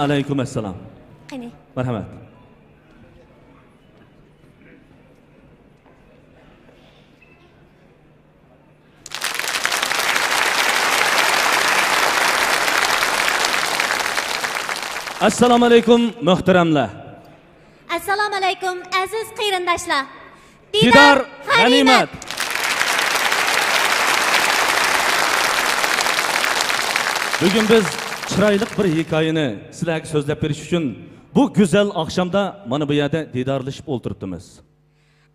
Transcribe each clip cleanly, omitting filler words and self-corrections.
alaykum assalom. Qani. Marhamat. Assalomu alaykum muhtaramlar. Assalomu alaykum aziz qarindoshlar. Didor g'animat. Bugun biz chiroyli bir hikoyani sizlarga so'zlab berish uchun bu go'zal oqshomda mana bu yerda didorlashib o'tiribmiz.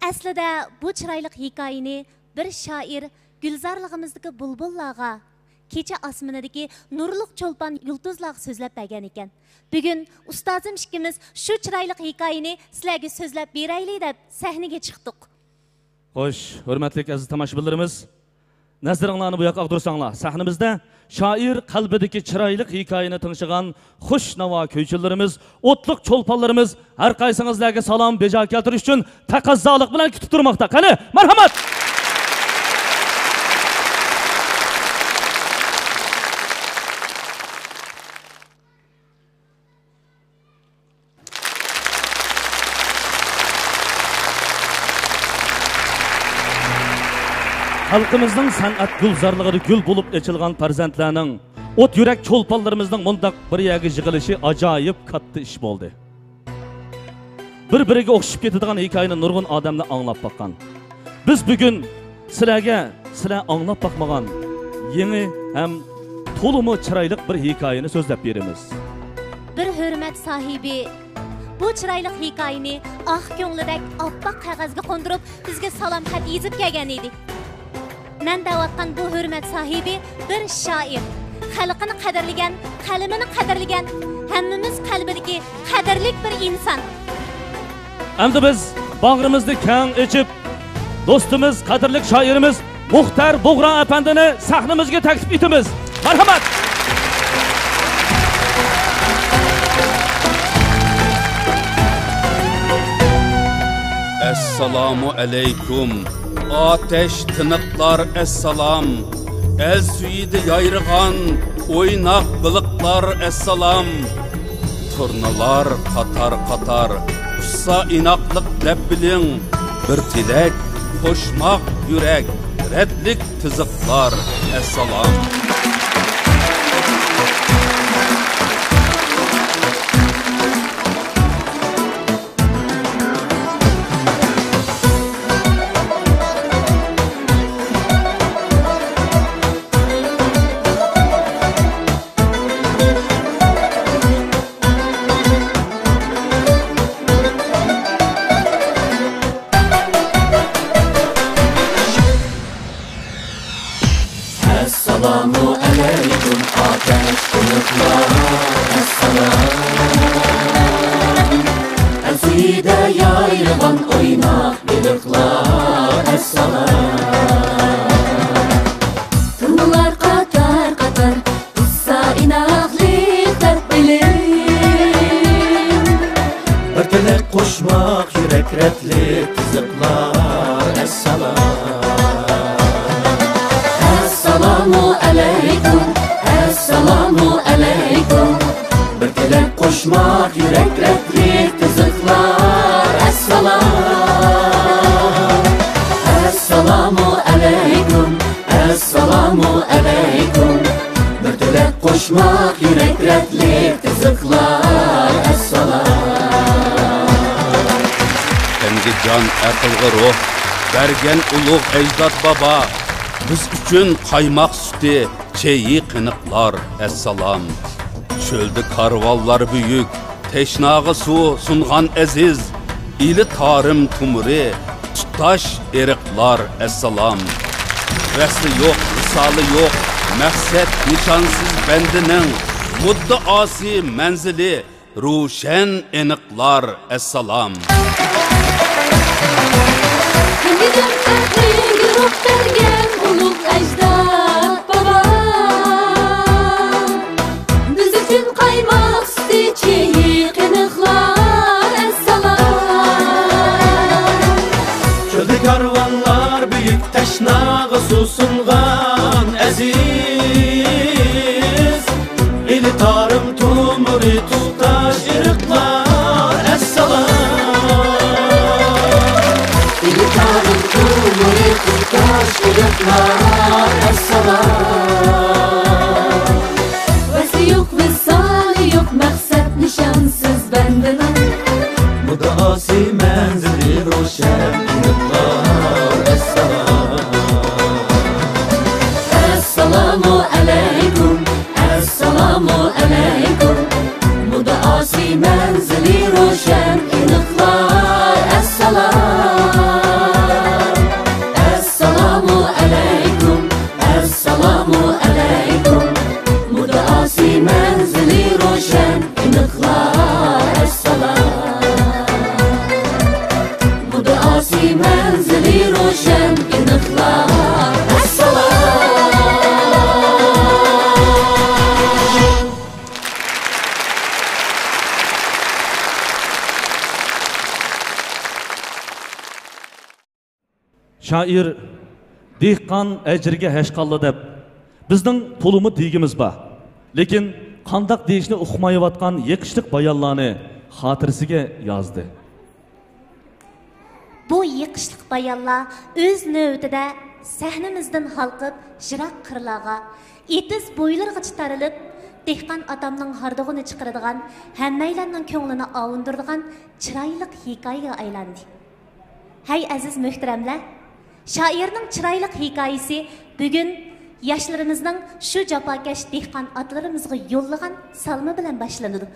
Aslida bu chiroyli hikoyani bir shoir gulzorlig'imizdagi bulbullarga kecha osmonidagi nurliq cho'lpon yulduzlarga so'zlab bergan ekan. Bugun ustozim ikkimiz shu chiroyli hikoyani sizlarga so'zlab beraylik deb sahnaga chiqdik. Xo'sh, hurmatli aziz tomoshabinlarimiz, nazaringlarni bu yoqqa og'dirsanglar, sahnamizda shoir qalbidagi chiroyli hikoyani ting'igan xush navo kuychilarimiz, o'tliq cho'lponlarimiz har qaysingizlarga salom bejo keltirish uchun taqozolik bilan kutib turmoqda. Qani, marhamat. Halkımızın sanat gülzarlığı gül bulup açılgan farzandlarning, ot yürek ço'lponlarimizning mundaq bir yerga yig'ilishi acayip katta ish bo'ldi. Bir-biriga o'xshib ketadigan hikoyani nurg'un odamlar anglab baqqan. Biz bugun sizlar anglab baqmagan yangi ham to'liq chiroyli bir hikoyani so'zlab beramiz. Bir hurmat sahibi bu chiroyli hikoyani oq ko'ngildek oppoq qog'ozga qo'ndirib bizga salom xat yozib kelgan edi. Men davatkan bu hürmet sahibi bir şair. Xalqini qadrlagan, qalamini qadrlagan, hammamiz qalbidagi qadrlik bir inson. Endi biz bag'rimizni keng ochib, do'stimiz, qadrli shoirimiz Muxtar Bug'ron apandini sahnamizga taklif etamiz. Marhamat. Esselamu aleyküm. Ateş tınıklar esselam. El suyidi yayrıgan oynak bılıklar esselam. Turnalar katar katar. Ussa inaklık dep bilin. Bir tilek, koşmak yürek. Redlik tızıklar esselam. Esselamu aleyküm ateş kılıklar esselam. Elside yayrılan oynak biliklar esselam. Tırnalar katar katar ussa inaklik dep bilin. Bir tilek koşmak yürek retlik tızıklar esselam. Esselamu aleyküm, esselamu aleyküm. Bir tilek koşmak yürek replik tızıklar esselam. Esselamu aleyküm, esselamu aleyküm. Bir tilek koşmak yürek replik tızıklar esselam. Kendi can akılgı ruh bergen ulug' ecdat baba. Biz üçün qaymaq sütü, çeyi qınıqlar esselam. Çölde karvallar büyük, teşnağı su sunğan aziz. İli tarım tumuri, tutaş eriqlar esselam. Vesli yok, misali yok, məqsəd nişansız bendinin. Muddaası menzili, ruşen eniqlar esselam. Ulug' ecdat baba. Biz üçün qaymaq sütü çeyi qınıqlar esselam. Çölde karvanlar büyük teşnağı su sunğan aziz. İli tarım tumuri tutar iniqlar Assalam Vasli yok visali yok Maqsad nişansız bendeler Mudaasi menzili roşen iniqlar Assalamu alaikum Assalamu alaikum Mudaasi menzili roşen iniqlar Assalam Assalamu alaikum Assalamu alaikum Mudaasi menzili roşen iniqlar Assalam Mudaasi menzili roşen iniqlar Şair dehqon ajriga hashqalli deb bizning pulimi tegimiz bor. Lekin qandaq deyishni uqmayotgan yiqishliq bayonlarni xotirasiga yozdi. Bu yiqishliq bayonlar o'z navbatida sahnamizdan halqib, jiroq qirlarga, etiz bo'ylarga chiqarilib, dehqon odamning hardog'ini chiqaradigan, hammaylarning ko'nglini ovundiradigan chiroyli hikoyaga aylandi. Hay aziz muhtaramlar, shoirning chiroyli hikoyasi bugun yoshlarimizning shu jafokash dehqon otlarimizga yo'llagan salmi bilan boshlanadi.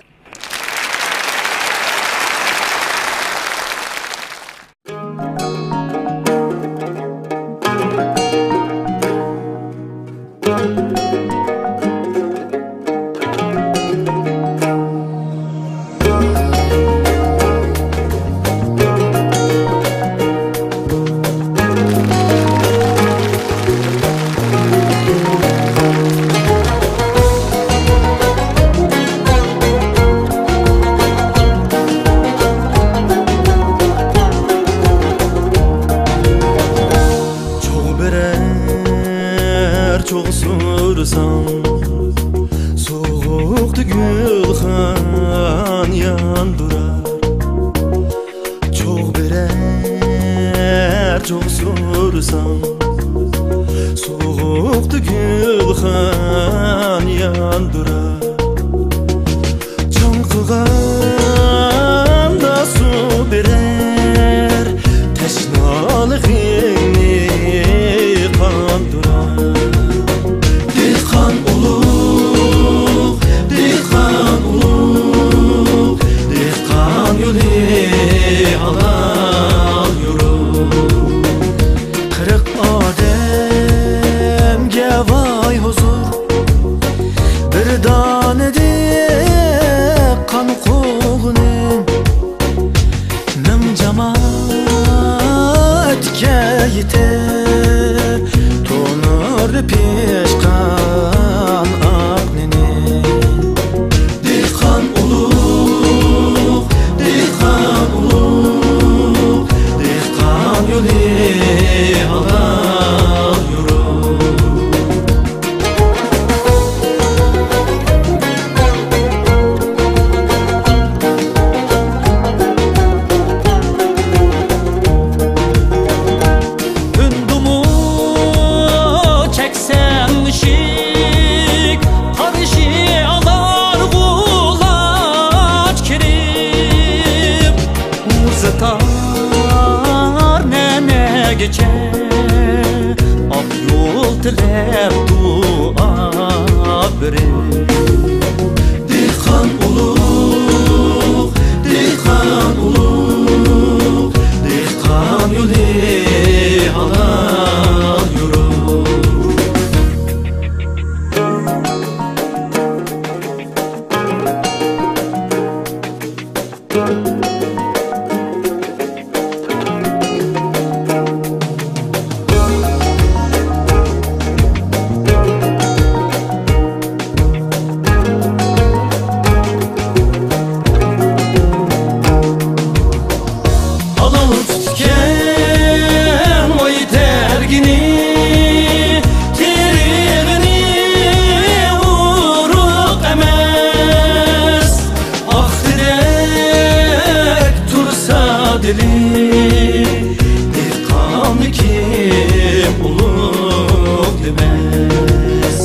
dehqonni kim ulug' demas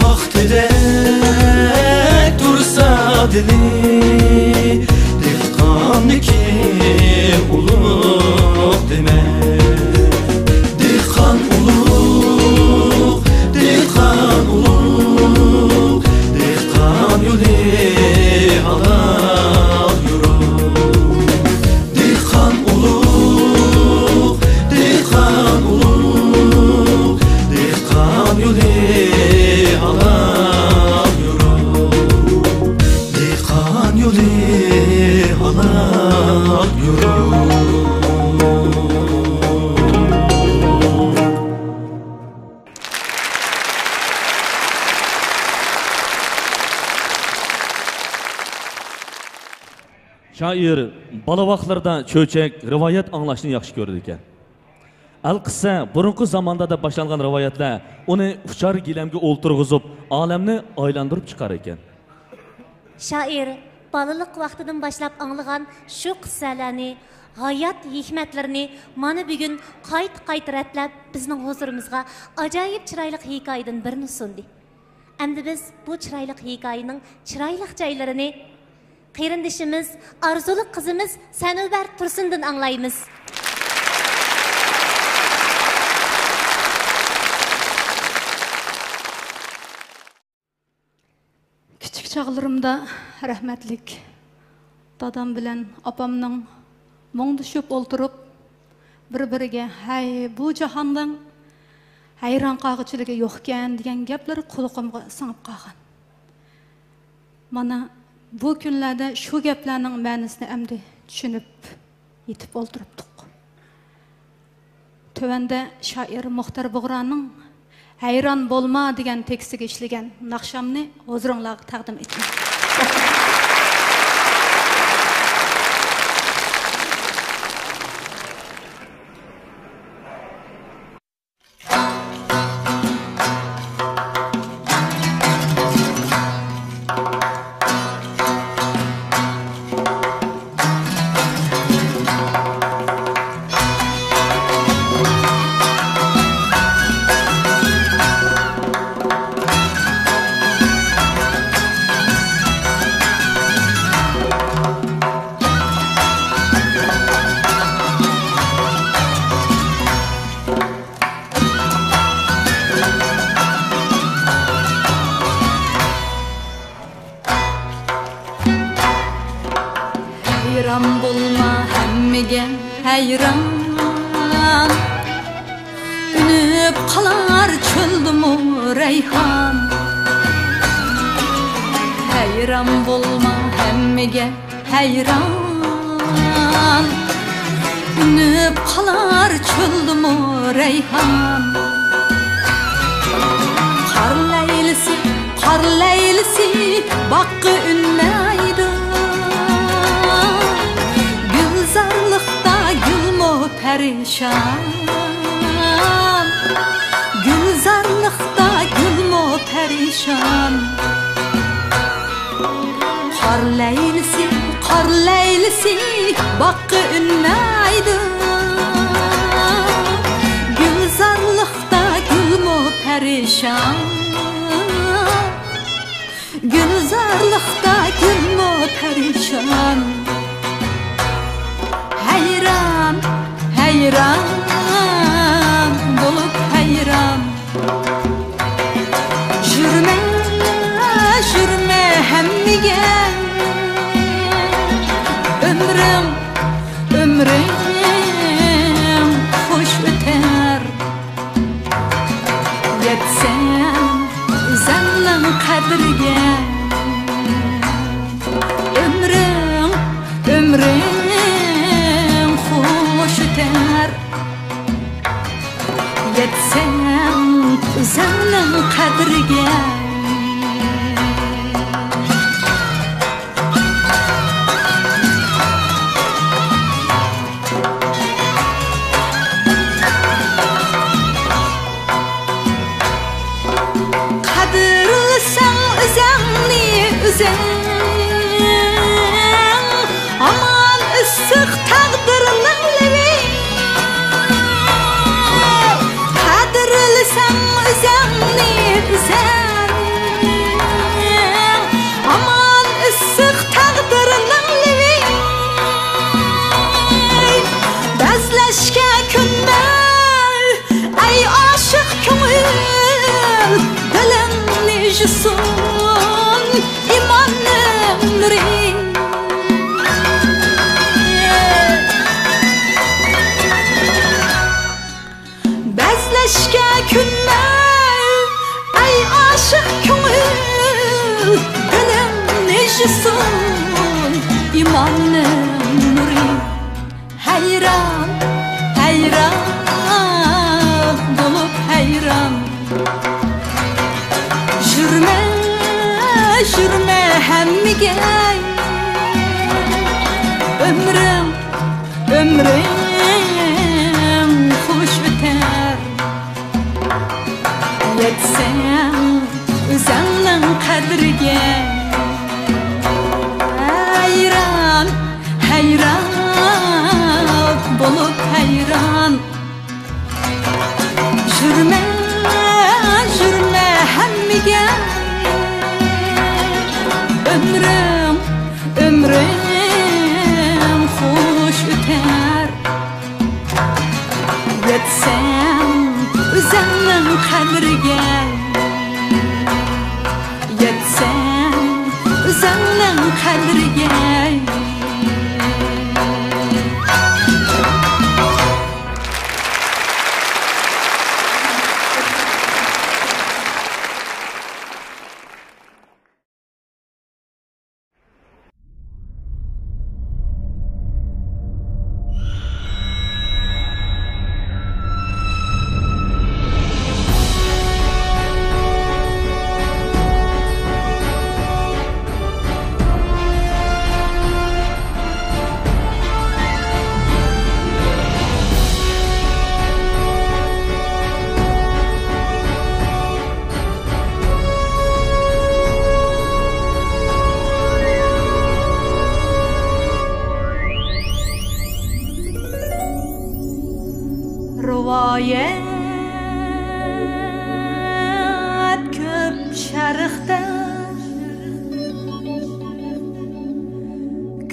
vaqtidek tursa dili dehqonni kim ulug' demas dehqon ulug' dehqon ulug' dehqon yo'li halal yurur dehqon ulug' dehqon ulug' dehqon yo'li halal yurur dehqon yo'li halal yurur Şair bala vaqtlarda cho'chak, rivoyat anglashni yaxshi ko'rdi ekan. Al-qissa burunqi zamonda da boshlangan rivoyatlar uni uchar gilamga o'ltirg'izib, olamni aylantirib chiqar ekan. Şair balaliq vaqtidan boshlab anglagan shu qissalarni, hayot hikmatlarini mana bugun qayt ratlab bizning huzurimizga ajoyib chiroyli hikoyadan birini sundi. Endi biz bu chiroyli hikoyaning chiroyli joylarini qeyrindoshimiz, arzuli qizimiz Sanubar Tursundan anglaymiz. Küçük çağlarımda rahmetlik dadam bilen apamның moңduşup olturup bir-biriga "Hay, bu jahondan hayron qolg'uchiligi yo'qkan" degan gaplari quloqimga singib qolgan. Mana bu kunlarda şu gaplarning ma'nosini endi tushunib yetib o'ltiribdik. Tövende shoir Muxtar Bug'roning hayron bo'lma degan tekstiga ishlagan naqshamni huzuringizga taqdim etaman. Hayran bulma hemmigen hayran Ünüp kalar çöldümü reyhan Hayran bulma hemmigen hayran Ünüp kalar çöldümü reyhan Kar leylisi bakkı ünleydi Gülzarlıkta gülmü perişan Gülzarlıkta gülmü perişan Kar leylisi bakkı ünleydi Gülzarlıkta gülmü perişan Gülzarlıkta gülmü perişan Hayran, hayran, bulup hayran Jürme, jürme hemmigen Ömrüm hoş öter Yetsem uzanlan kadrige Ömrüm hoş öter Yetsem uzanlan kadrige Kadırılsan özengni özen Aman ıssık taqdirning levi hayron hayron bo'lib hayron yurma hammaga ömrüm xush o'tar yetsam o'zimning qadriga hayron bo'lib hayron yurma hammaga ömrüm xush o'tar yetsam o'zimning qadriga yetsam o'zimning qadriga Rivoyat ko'p sharqda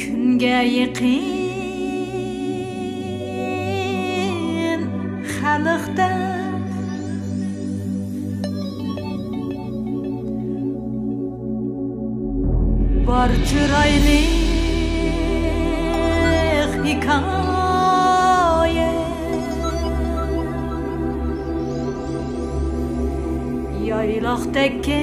kunga yaqin xalqda bor chiroyli hikoya yayloqdagi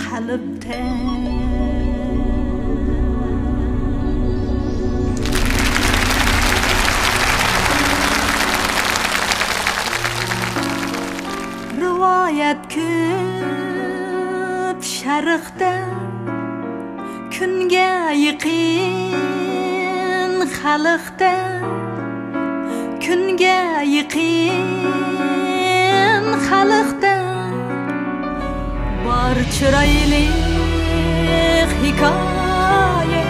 qalbda rivoyat ko'p sharqda kunga yaqin xalqda kunga yaqin xalqda bor chiroyli hikoya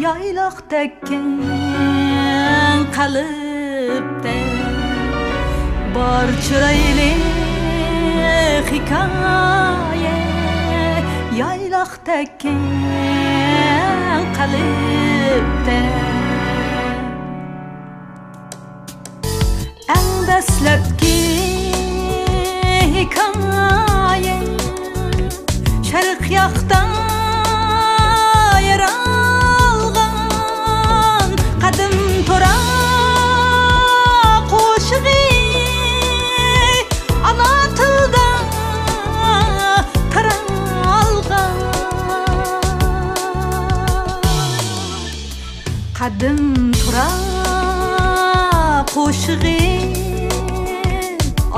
yayloqdagi qalbda bor chiroyli hikoya yayloqdagi qalbda eng dastlabki hikoya sharq yoqdan yaralgan qadim to'ra qo'shig'i ana tilda taralgan qadim to'ra qo'shig'i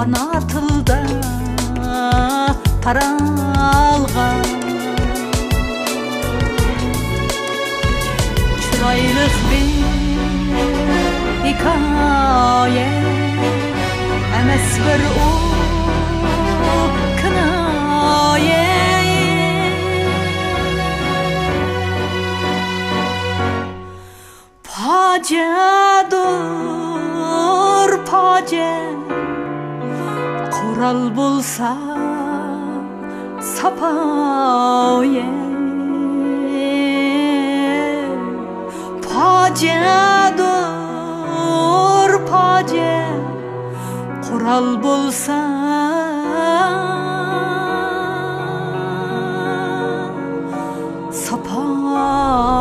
ana tilda taralgan chiroyli bir hikoya emas bir u kinoya fojiadur fojia qural bo'lsa sapoya fojiadur fojia qural bo'lsa sapoya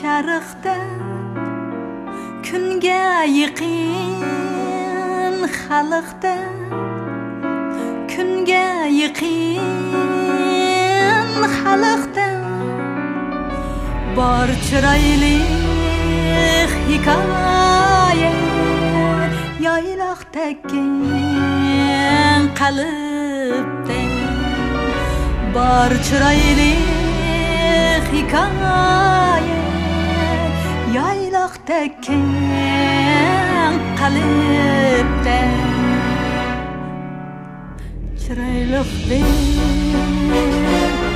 Şarıqda Күнге yıqin xalqda Күнге yıqin xalqda Bar çıraylı hikaye Yaylaq tekkin qalbda Bar çıraylı hikaye Yaylaq tekkin qalbda Çıraylık bir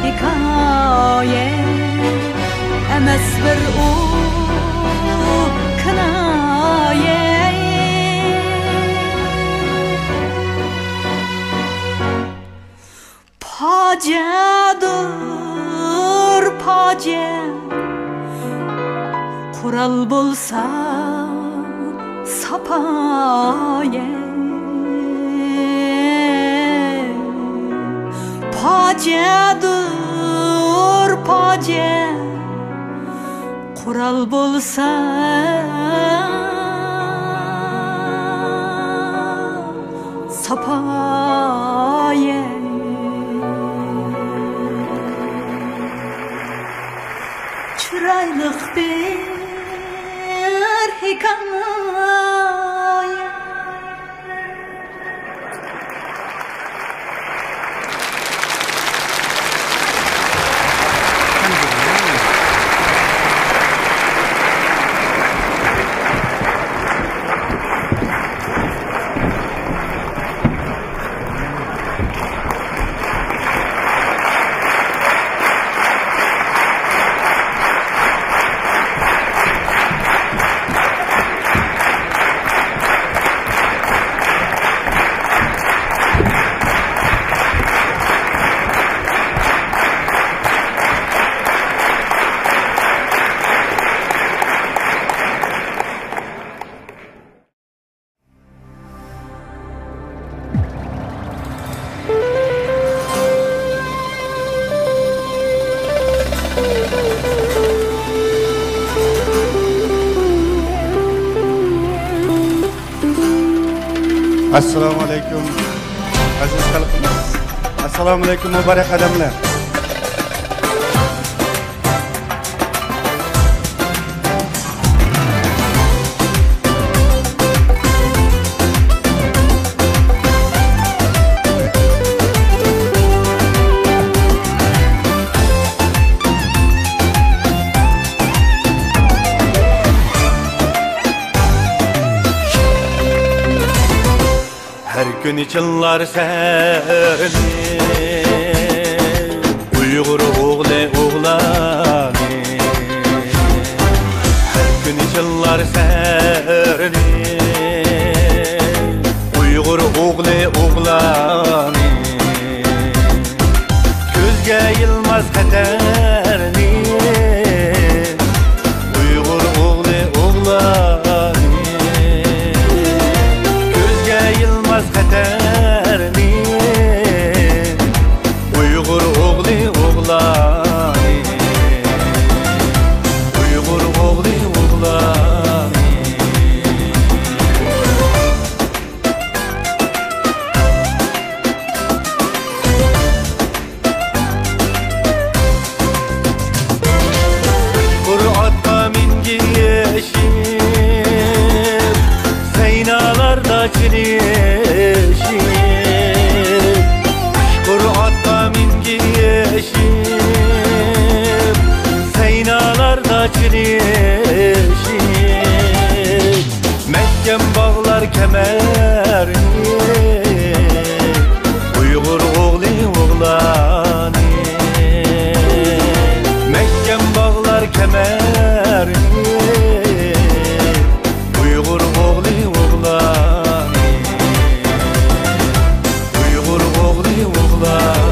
hikaye Emes bir o kınaye Pacadır paca Kural bulsa sapaye Pacadır paca Kural bulsa sapaye Çıraylık bir hikaye Assalomu alaykum aziz xalqimiz. Assalomu alaykum muborak odamlar. Gün içinlar seni Uygur oğlu oğlanı Her gün içinlar seni Uygur oğlu oğlanı Gözge yılmaz kaderni Uygur oğlu oğlanı Gözge yılmaz kaderni Uygur oğlu oğlanı Uygur oğlu oğlanı Kur'at'a mingeşip Seynalarda çileşip Kur'at'a mingeşip Seynalarda çileşip Mekkem bağlar kemerini Uygur oğlu oğlanı Mekkem bağlar kemerini Uygur oğlu oğlanı Uygur oğlu oğlanı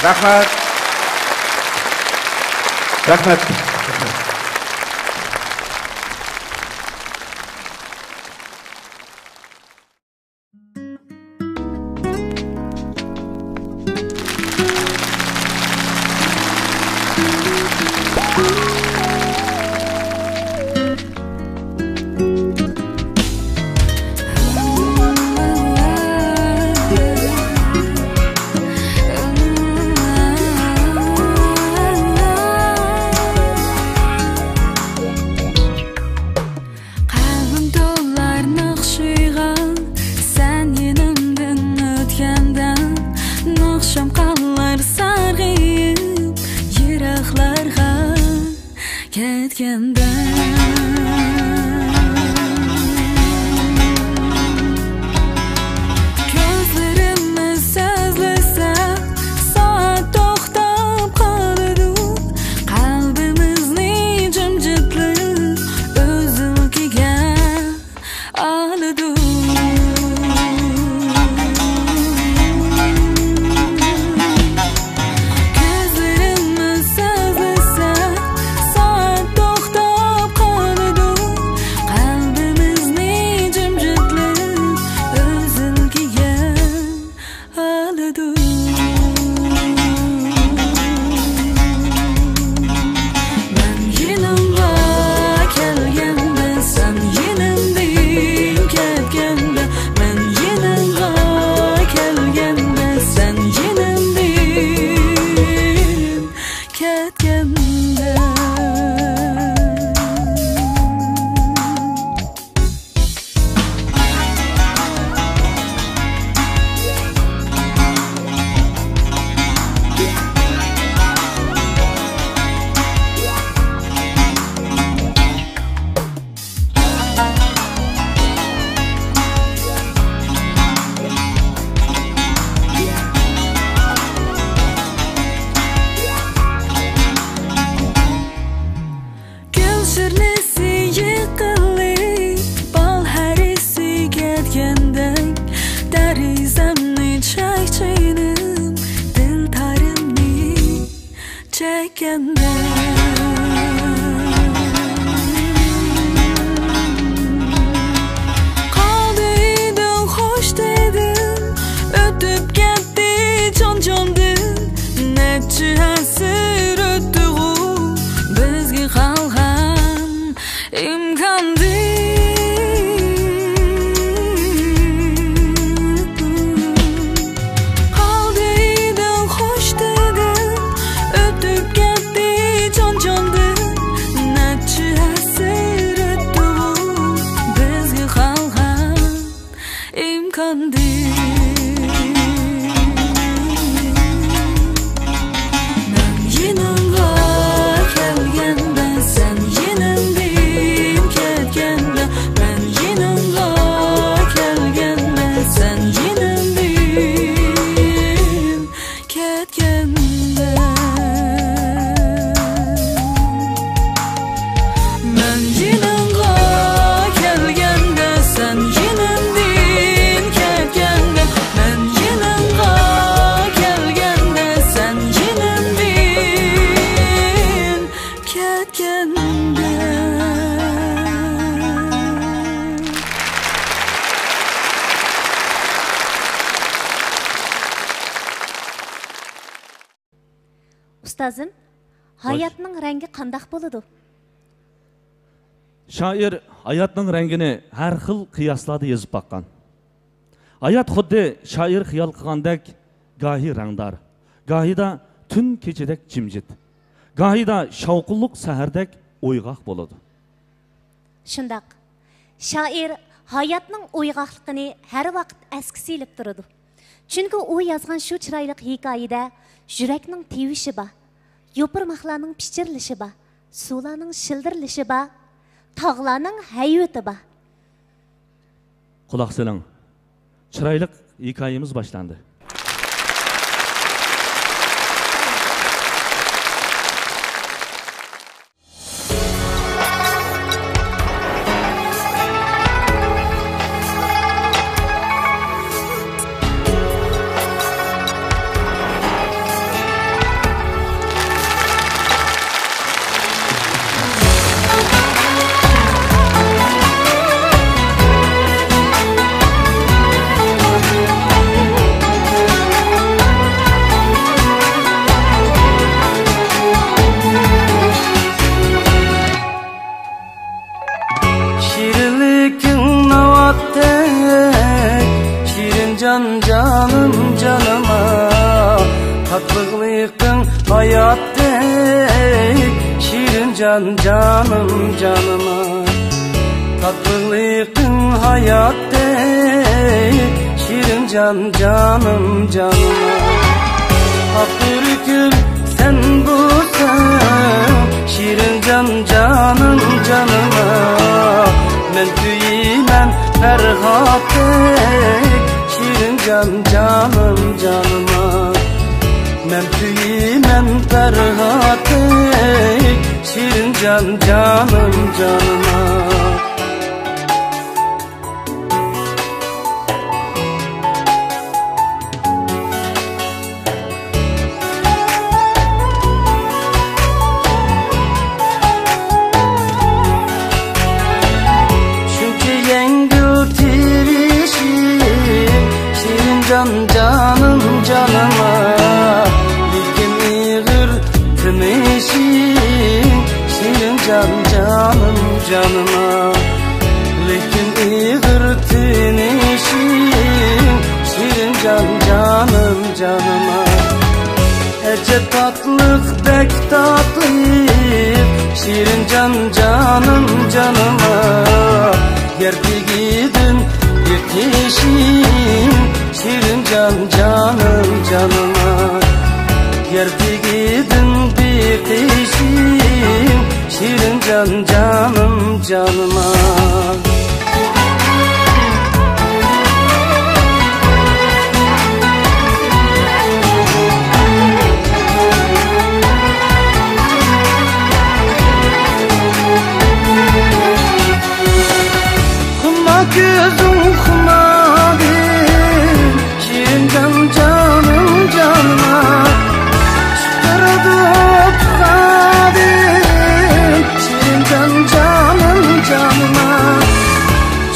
Rahmat. Rahmat. Ustazım, hayatning rangi qandaq bo'ladi? Shoir hayotning rangini har xil qiyoslarda yozib baqqan. Hayot xuddi shoir xiyol qilgandek gohi rangdor, gohida tun kechadek jimjit, gohida shavqinliq sahardek o'yg'oq bo'ladi. Shundaq. Shoir hayotning o'yg'oqligini har vaqt asga silib turadi. Chunki u yozgan shu chiroyli hikoyada yurakning tevishi bor, yo'pirmoqlarning pichirlishi bor, suvlarning shildirlishi bor, tog'larning haywati bor. Quloq soling. Chiroyli hikoyamiz boshlandi. can canım canıma tatlılıkın hayattayım şirin can canım canıma tatlılıkın hayattayım şirin can canım canıma Hakkırıkım sen bulsan şirin can canım canıma men tüyimem ferhatayım şirin can canım canıma men tüyimem ferhatayım şirin can canım canıma Can canım canıma Likin iğir tınışın Şirin can canım canıma Likin iğir tınışın Şirin can canım canıma Ece tatlık bek tatlıyım Şirin can canım canıma Gerdi gidin yetişin Şirin can canım canıma Gerdi gidin bir teşin Şirin can canım canıma Kuma gözüm kuma Şirin can canım canıma Çıkardı otladım Şirin can canım canıma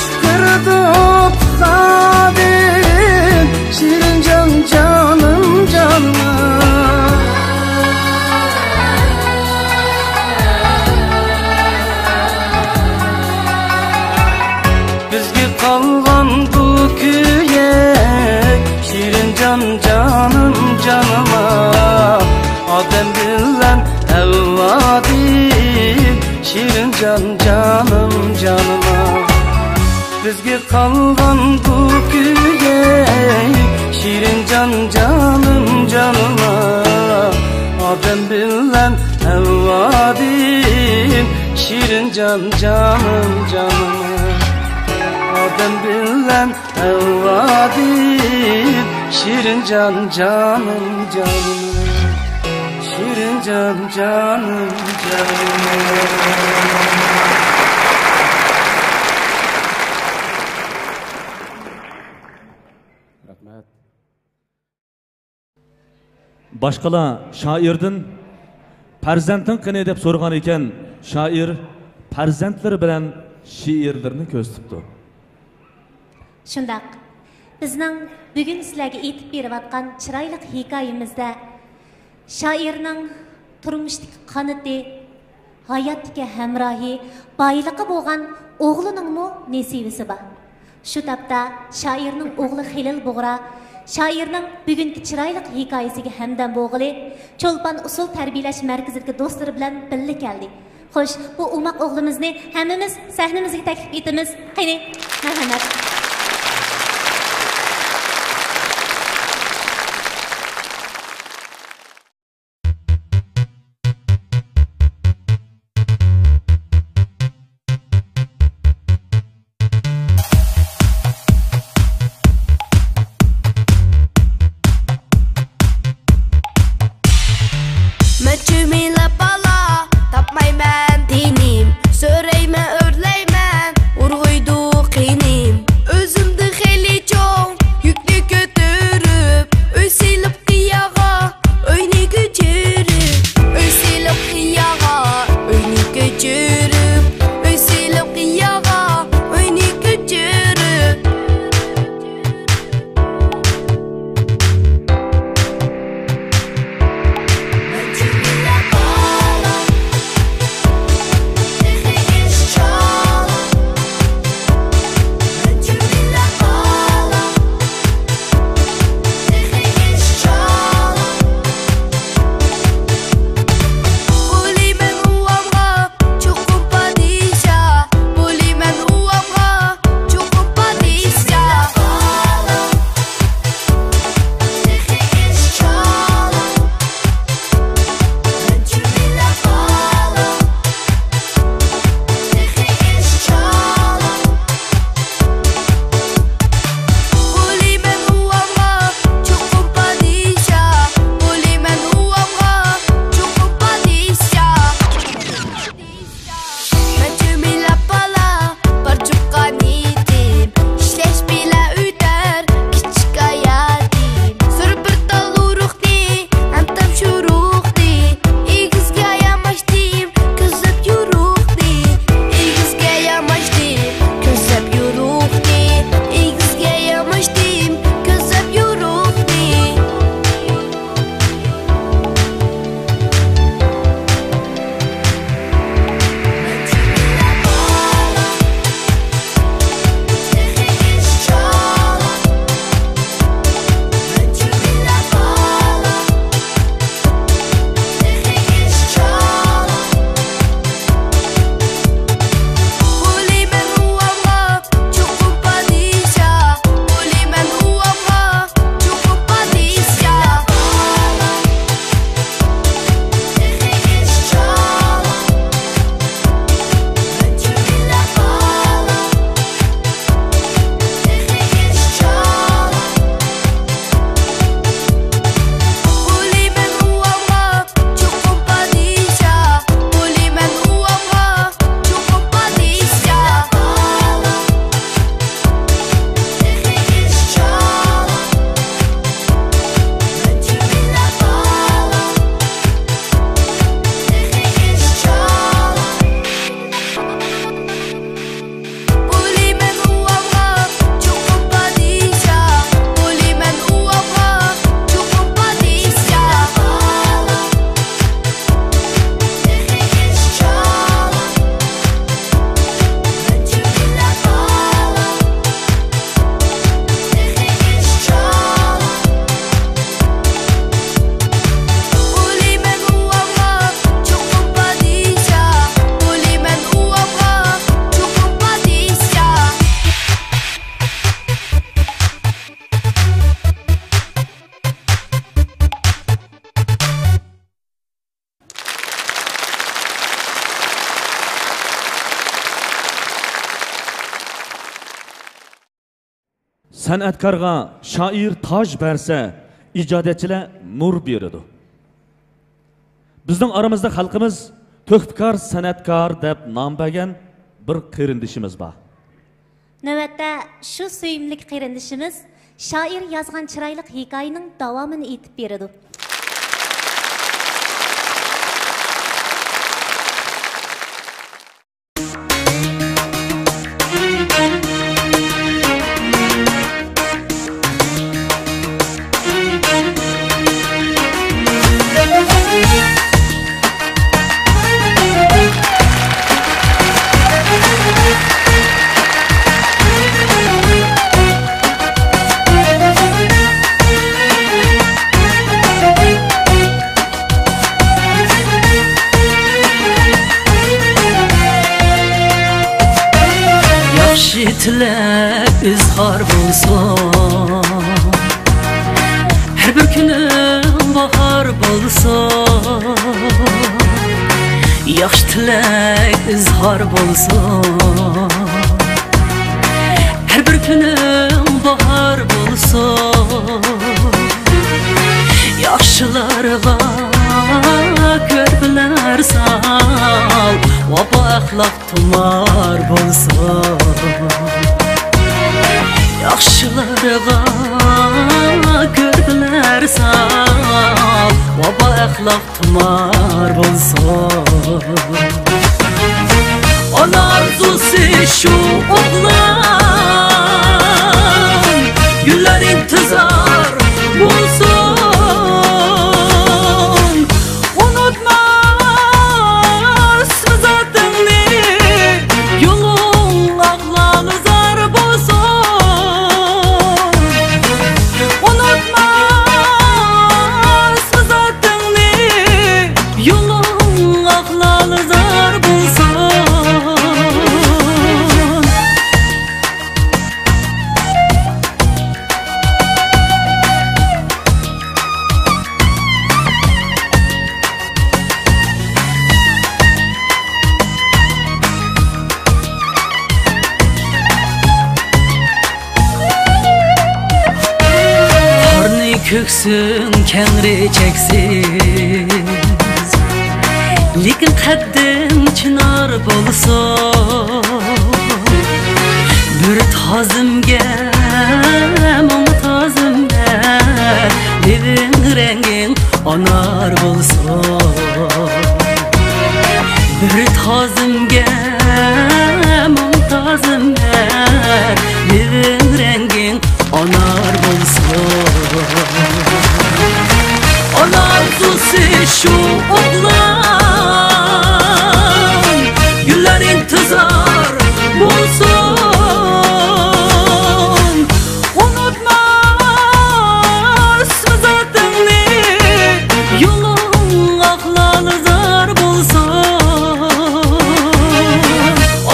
Çıkardı otladım Şirin can canım canıma Bizge kalgan bu köye Şirin can canım canıma Adem bilen evladim Şirin can canım canıma Bizge kalgan bu köye Şirin can canım canıma Adem bilen evladim Şirin can canım canıma Adem bilen evladim Şirin can canım canım Şirin can canım canım Başqalar shoirdan farzanding qani deb so'ragan ekan, shoir farzandlari bilan she'rlarni ko'z tutdi. Shundaq, bizning bugun sizlarga aytib berayotgan chiroyli hikoyamizda shoirning turmushdagi qanoti, hayotdagi hamrohi, boyligi bo'lgan o'g'liningmi nasibasi bor. Shu tapda shoirning o'g'li Xilil Bug'ra shoirning bugungi chiroyli hikoyasiga hamdam bo'g'ili Cho'lpon usul tarbiyalash markazidagi do'stlari bilan birga keldi. Xo'sh, bu umoq o'g'limizni hammamiz sahnamizga taklif etamiz. Qani, marhamat. Tapmayman dinim, so'rayman, o'rlayman, urg'uydu qinim. san'atkorga shoir toj bersa, ijodiyatchilar nur beradi. Bizning aramizda xalqimiz to'xtkor san'atkor deb nom bergan bir qarindishimiz bor. Navbatda shu suyimlik qarindishimiz shoir yozgan chiroyli hikoyaning davomini aytib beradi. Tilak izhar bulsun, her bir günüm bahar bulsun. Yaxşı tilak izhar bulsun, her bir günüm bahar bulsun. Yaxşılarga körpüler sal, vapa ahlak tumar bulsun. Yaxşılarga körpüler sal, vapa ahlak tumar bulsun. Ona arzusu şu oğlan, güller intizar bulsun. Köksün kengri çeksiz, lekin qaddim chinar bo'lsin. Bir tozimga, mumtozimga, living renging onar bo'lsin. Bir tozimga, mumtozimga, living renging onar bo'lsin. Ona arzusu şu oğlan, güller intizar bulsun. Unutmaz mı zatını, yolun ahlalı zar bulsun.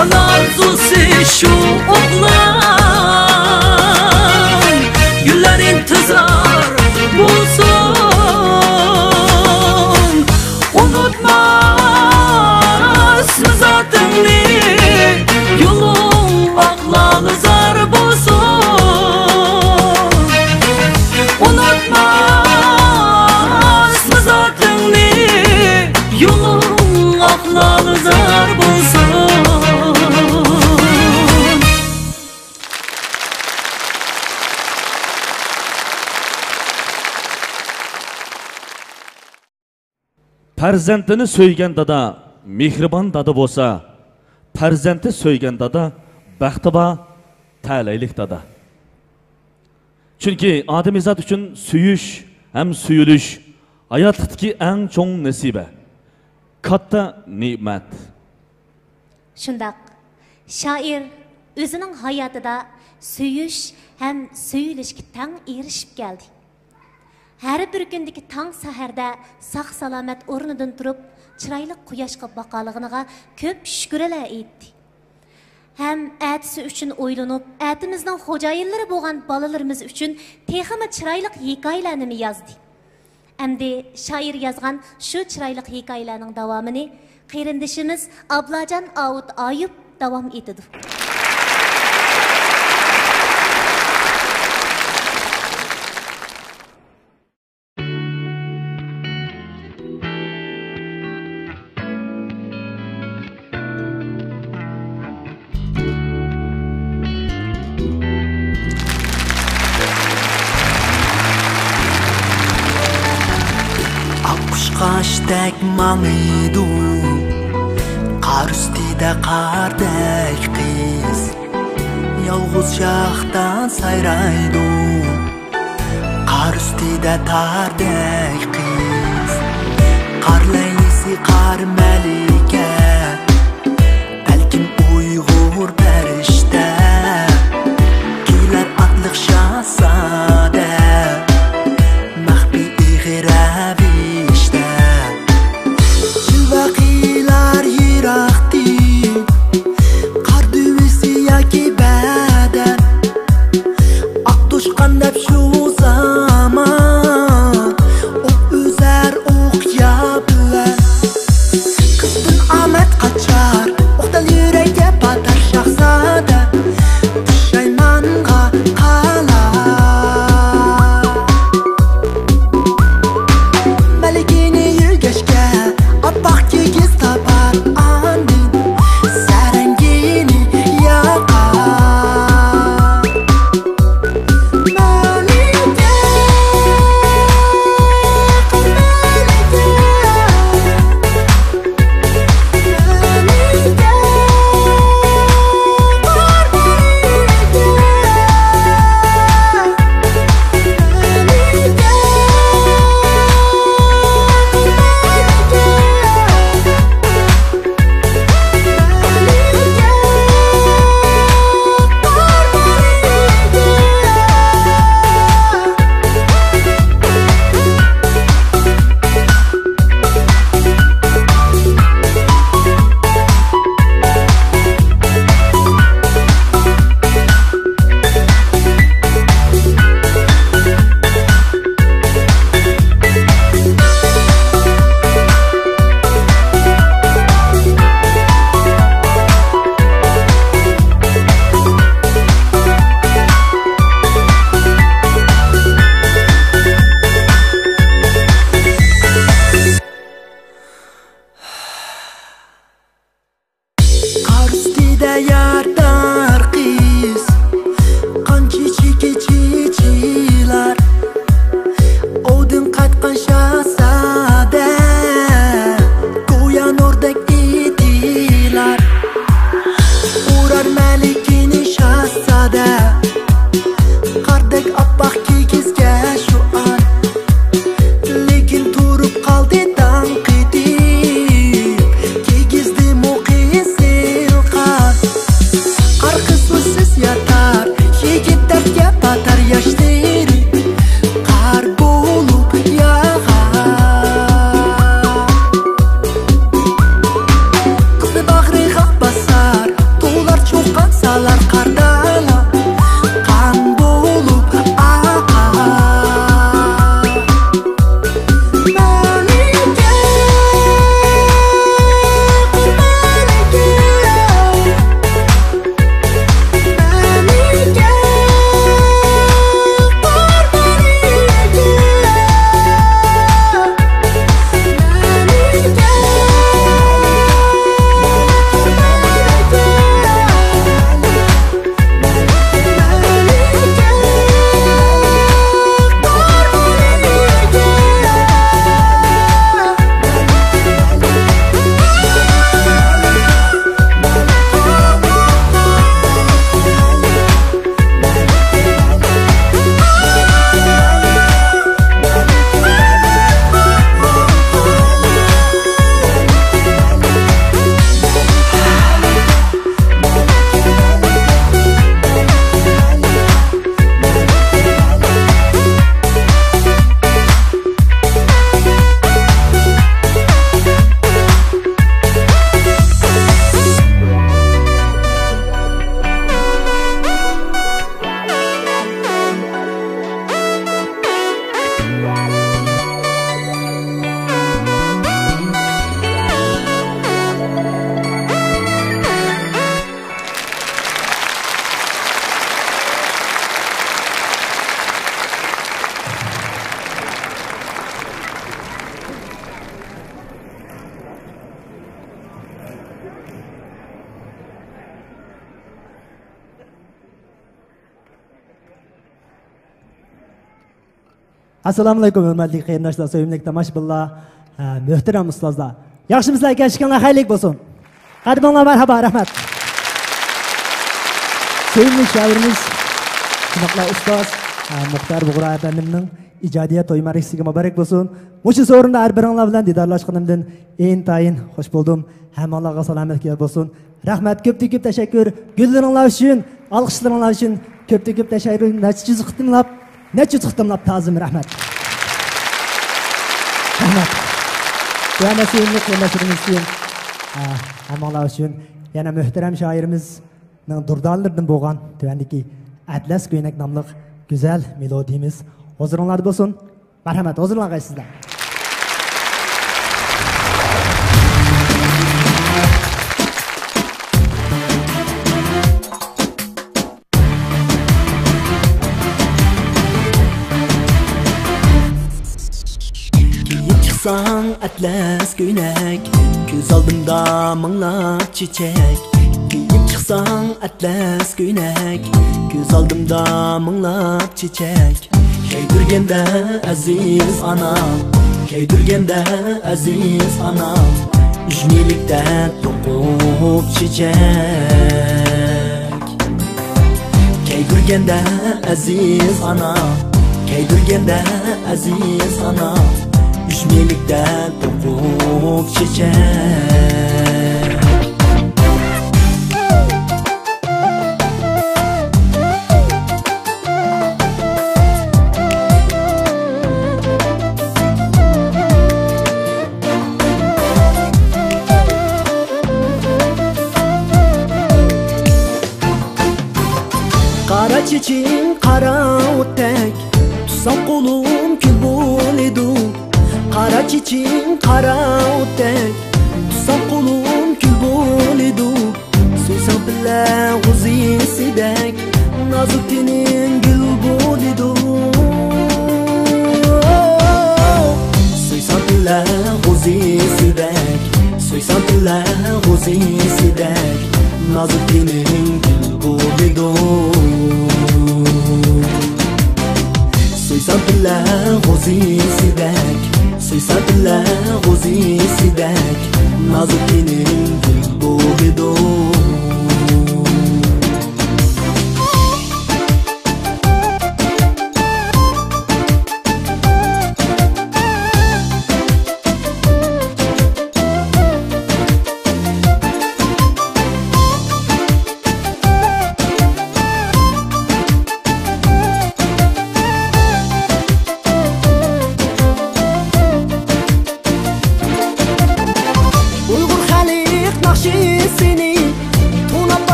Ona arzusu şu oğlan, güller intizar bulsun. Unutmaz mı zatını, yolun ahlalı zar bulsun. Unutmaz mı zatını, yolun ahlalı zar bulsun. Farzandini so'ygan dada mehribon dada bo'lsa, farzandi so'ygan dada baxti bor, ta'laylik dada. Chunki odamzod uchun suyish ham suyulish hayotdagi eng cho'ng nasiba, katta ne'mat. Shundaq, shoir o'zining hayotida suyish ham suyulishga tang erishib keldi. Her bir gündeki tang saharda sağ salamet o'rnidan turib, chiroyli quyoshga baqalig'iga ko'p shukrilar aytdi. Hem atisi uchun o'ylanib, atimizning xo'jayinlari bo'lgan bolalarimiz uchun texmi chiroyli hikoyalarni yozdi. Endi shoir yozgan shu chiroyli hikoyalarning davomini qarindishimiz Ablajon Avut Ayub davom etadi. Quyoşdek mangıydu Qar ustida qardek qiz Yolg'iz shoxdan sayraydi Qar ustida tardek qiz Qar laylisi qar malika Balkim uyg'ur farishta Kelar atliq shahzoda Maxfiy ig'ravishda Jilvaqilar yiroqdi Qar duvisi yoki badan Oq toshqandab shu zaman O'q uzar o'qya bilan Qizdan omad qochar O'qdal yurakka batar shahzoda Pushaymanga qalar Malikini yurgashga Oppoq kigiz topar andin Sarangini yoqar Malika Qar ustida yardar qiz Qancha chekichilar Odin qatqan shahzoda Go'yo nurdek edilar Urar malikini shahzoda Qardek oppoq kigizga shu an Lekin turib qoldi tanqidib Kigizdi muqiysil qar Qar qiz usiz yotar Yigit dardga batar yoshlari Qar bo'lib yog'ar Qizni bag'riga basar To'lar cho'qqan salar qardala Qan bo'lib aqar Malika Assalomu alaykum hurmatli qarindoshlar, sevimli tomoshabinlar. Muhterem ustozlar. Yaxshimizlar kelishganlar xayrlik bo'lsin. Qadrdonlar marhaba, rahmat. Sevimli shoirimiz, qanaqlar ustoz Muxtar Bug'ra efendimning ijodiyat to'y marasiga muborak bo'lsin. Mushus o'rinda har biringlar bilan didorlashganimdan intayin xush bo'ldim. Hammalarga salomatlik bo'lsin. Rahmat, ko'p tashakkur. Gullaringlar uchun, olqishlaringlar uchun ko'p tashakkur. Necha qitimlab ta'zim rahmat. Rahmat. Yana sevimli qo'llashimiz uchun hammalar uchun yana muhtaram shoirimizning durdonlaridan bo'lgan tuvandiki Atlas Ko'ynak nomli go'zal melodiyamiz huzuringlarda bo'lsin. Marhamat, huzurlangaysizlar. Çıksan atlas ko'ynak, ko'z oldimda minglab chechak. Kiyib chiqsang atlas ko'ynak, ko'z oldimda minglab chechak. Keydirganda aziz anam, keydirganda aziz anam, ijmelikda to'qib chechak. Keydirganda aziz anam, keydirganda aziz anam, ijmelikda to'qib chechak. Qara cheching qara o'tdak, tutsam qo'lim kul bo'ladi. Qara cheching qara o'tdak, tutsam qo'lim kul bo'ladi. So'ysam bilan g'uzisidek, nozik tening gul bo'ladi. So'ysam bilan g'uzisidek, so'ysam bilan g'uzisidek, nozik tening gul bo'ladi. So'ysam bilan g'uzisidek, so'ysam bilan g'uzisidek, nozik tening gul bo'ladi.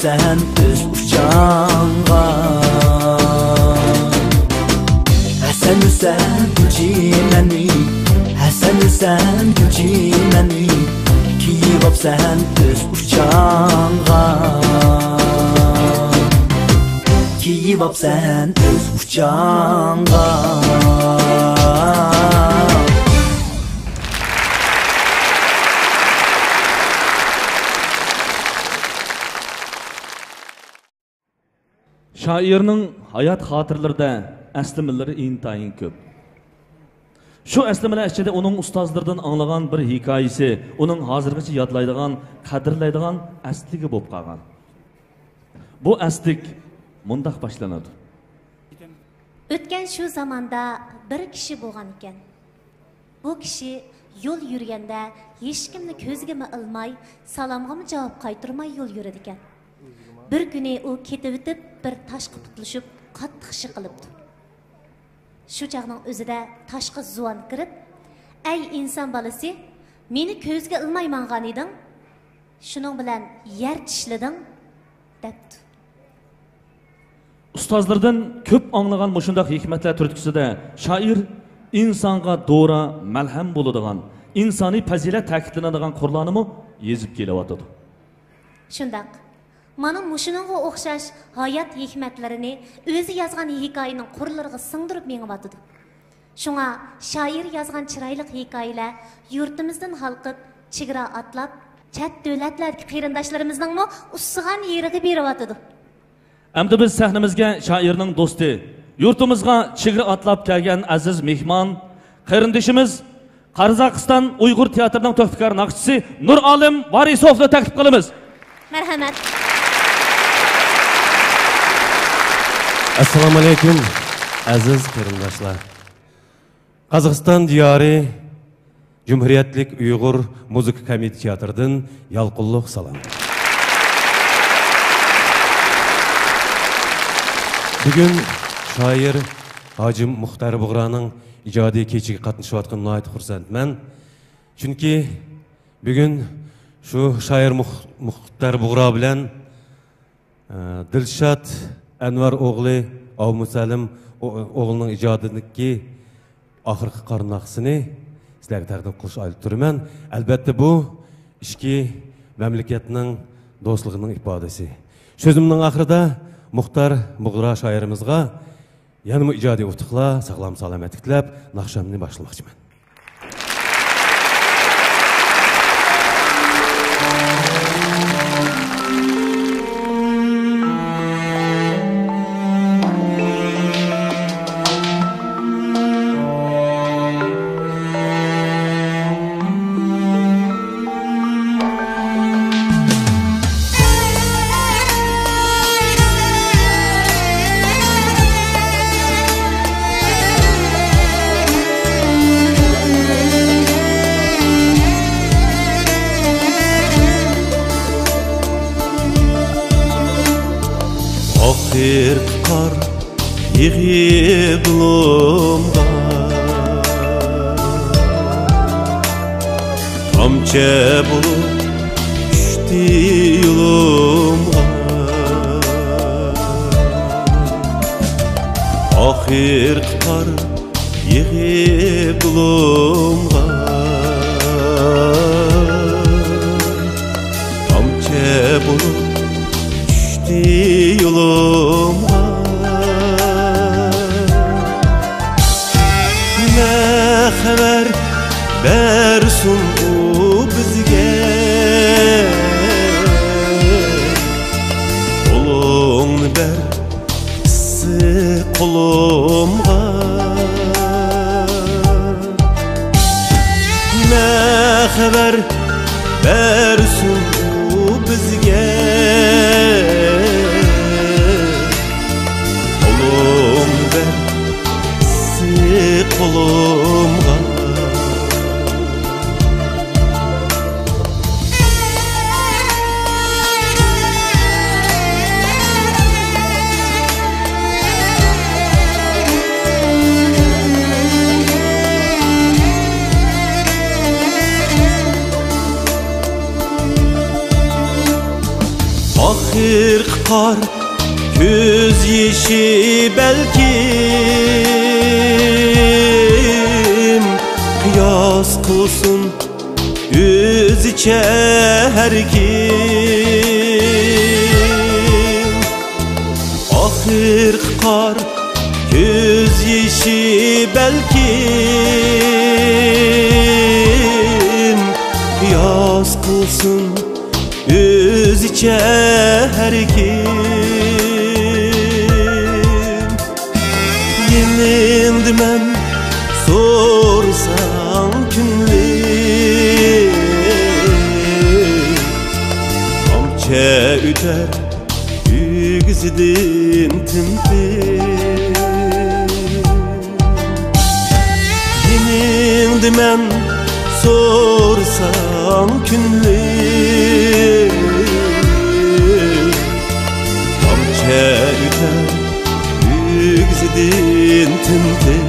Sen öz uçağına Hasan Hüseyin gücümeni Hasan Hüseyin gücümeni Kiyip sen öz uçağına Kiyip sen öz uçağına Şairning hayot xotirlarida aslimalari intayin ko'p. Shu aslimalar ichida uning ustozlaridan anglagan bir hikoyasi, uning hozirgacha yodlaydigan, qadrlaydigan asligi bo'lib qolgan. Bu aslik mundaq boshlanadi. O'tgan shu zamonda bir kishi bo'lgan ekan. Bu kishi yo'l yurganda hech kimni ko'ziga ilmay, salomga javob qaytarmay yo'l yurar ekan. Bir kuni u ketib o'tib bir toshga tutilishib qattiq shiqilibdi. Shu chaqning o'zida toshga zuvan kirib, "Ey inson bolasi, meni ko'zga ilmay mangan eding, shuning bilan yer tishlading" debdi. Ustozlardan ko'p anglagan mushundaq hikmatlar turtkisida shoir insonga do'ra malham bo'ladigan, insoniy fazilat ta'kidlanadigan Qur'onni yezib kelyapti. Shundaq. Mana mushuningga o'xshash hayot hikmatlarini o'zi yozgan hikoyaning qurlariga singdirib mengyapti. Shunga shoir yozgan chiroyli hikoyalar yurtimizdan xalqib, chegara atlab, chet davlatlardagi qarindoshlarimizning ussigan yeriga beryapti. Endi biz sahnamizga shoirning do'sti, yurtimizga chegara atlab kelgan aziz mehmon, qarindishimiz Qozog'iston Uyg'ur teatrining to'xtikar naqshchisi Nur Olim Varisovni taklif qilamiz. Marhamat. Assalomu alaykum aziz qarindoshlar. Qozog'iston diyori Cumhuriyetlik Uyg'ur Muzika Komiti teatridan yalqinliq salom. Bugün shoir Hacım Muxtar Bug'raning ijodiy kechiga qatnashayotgan nihoyat xursandman. Chunki bugün şu shoir Muxtar Bug'ra bilan Dilshod Anvar o'g'li Avmusalim o'g'lining ijodidagi oxirgi qarnaqsini sizlarga taqdim qilish olib turman. Albatta bu ikki mamlakatning do'stligining ifodasi. So'zimning oxirida Muxtar Bug'ra shoirimizga yanama ijodiy utuqlar, sog'lom salomatlik tilab naqshamni boshlamoqchiman. Qar yig'ib lumga tomchi bo'lib tushdi yo'limga oxir qar yig'ib lumga tomchi bo'lib tushdi yo'limga xabar bersin u bizga qo'lingni ber issiq qo'limga xabar bersin u bizga qo'lingni ber issiq qo'limga Ahir qar göz yeşi belkim kıyas kılsın özüçe her kim. Ahir qar göz yeşi belkim kıyas kılsın özüçe her kim. Yenildi men sorsam günlük Amça üter yüzüdün tümtüm. Yenildi men sorsam günlük Amça üter yüzüdün tümtüm.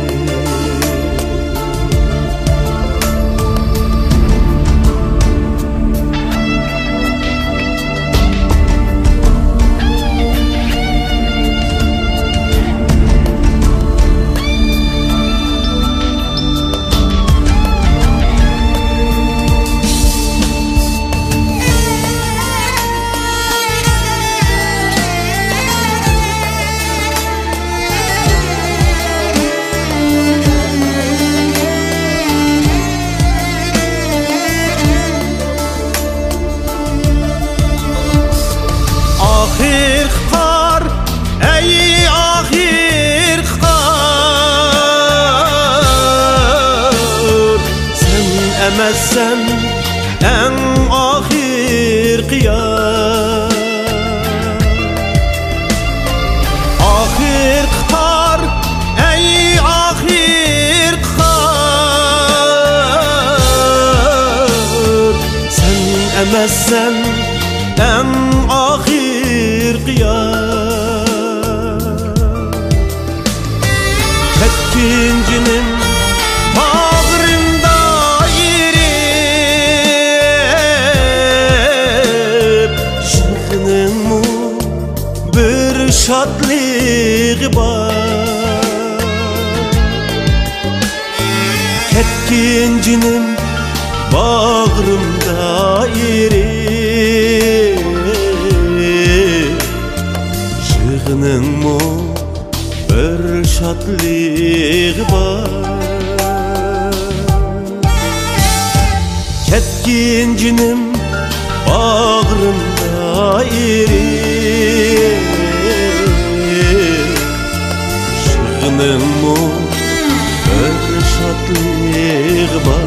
emezsen en ahir kıyar. Ahir kar, ey ahir kar, sen emezsen en ahir kıyar. Ketkincinin bağrında irip, şıkının mu bir şadlığı var. Ketkincinin bağrımda irip, şıkının mu bir şadlığı var. Ketkincinim bağrımda irip, şıkının mu bir şadlığı var.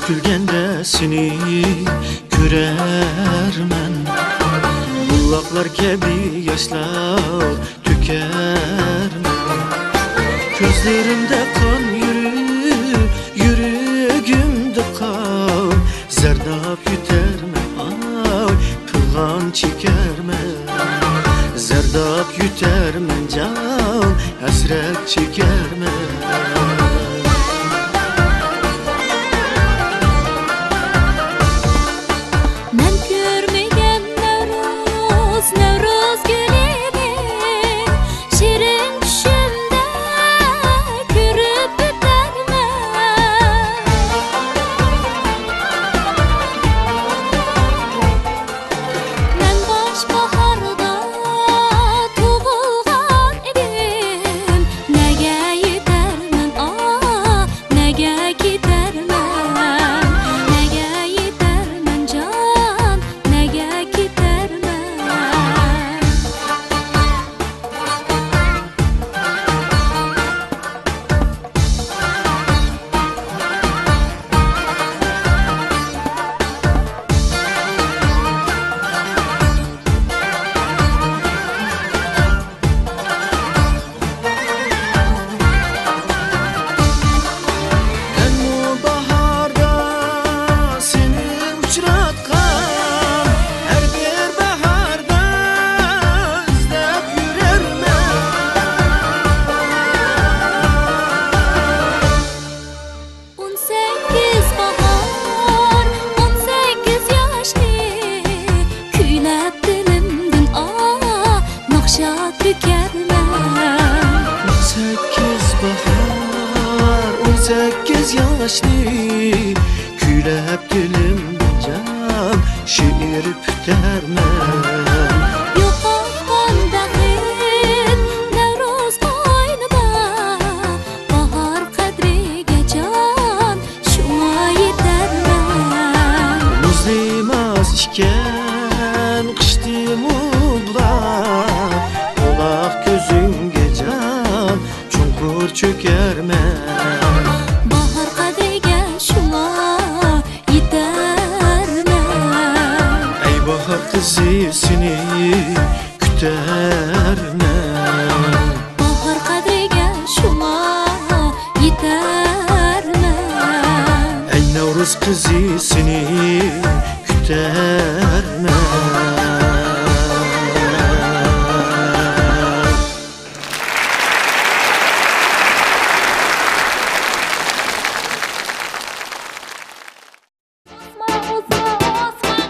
Gülgende seni görermen, bulaklar gibi yaşlar tükermen. Gözlerimde kan yüreğimde kan, zerdap yütermen, ay pılgan çekermen. Zerdap yütermen can, hasret çekermen. Küylep dilimden can, şiir pütermen. Yo'qolgan baxit Navro'z qo'ynida, bahor qadriga jon, shunga yetarman. Muzlimas ishkan qishdi mudda, buloq ko'zingga jon, chunqur cho'karman. Kızısını küterme. Bahar kadriga şuna yeterme. Ey Nevruz kızısını küterme. Osman, Osman, Osman.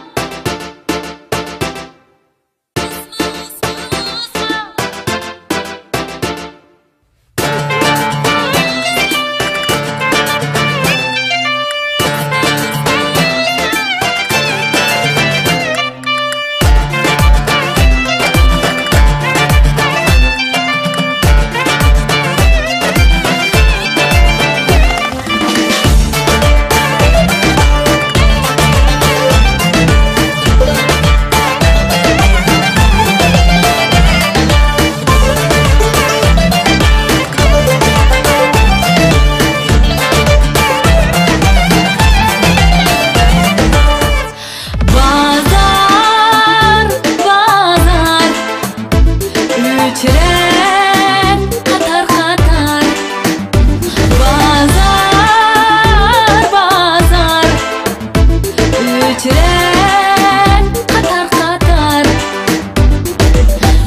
Öçüren qatar qatar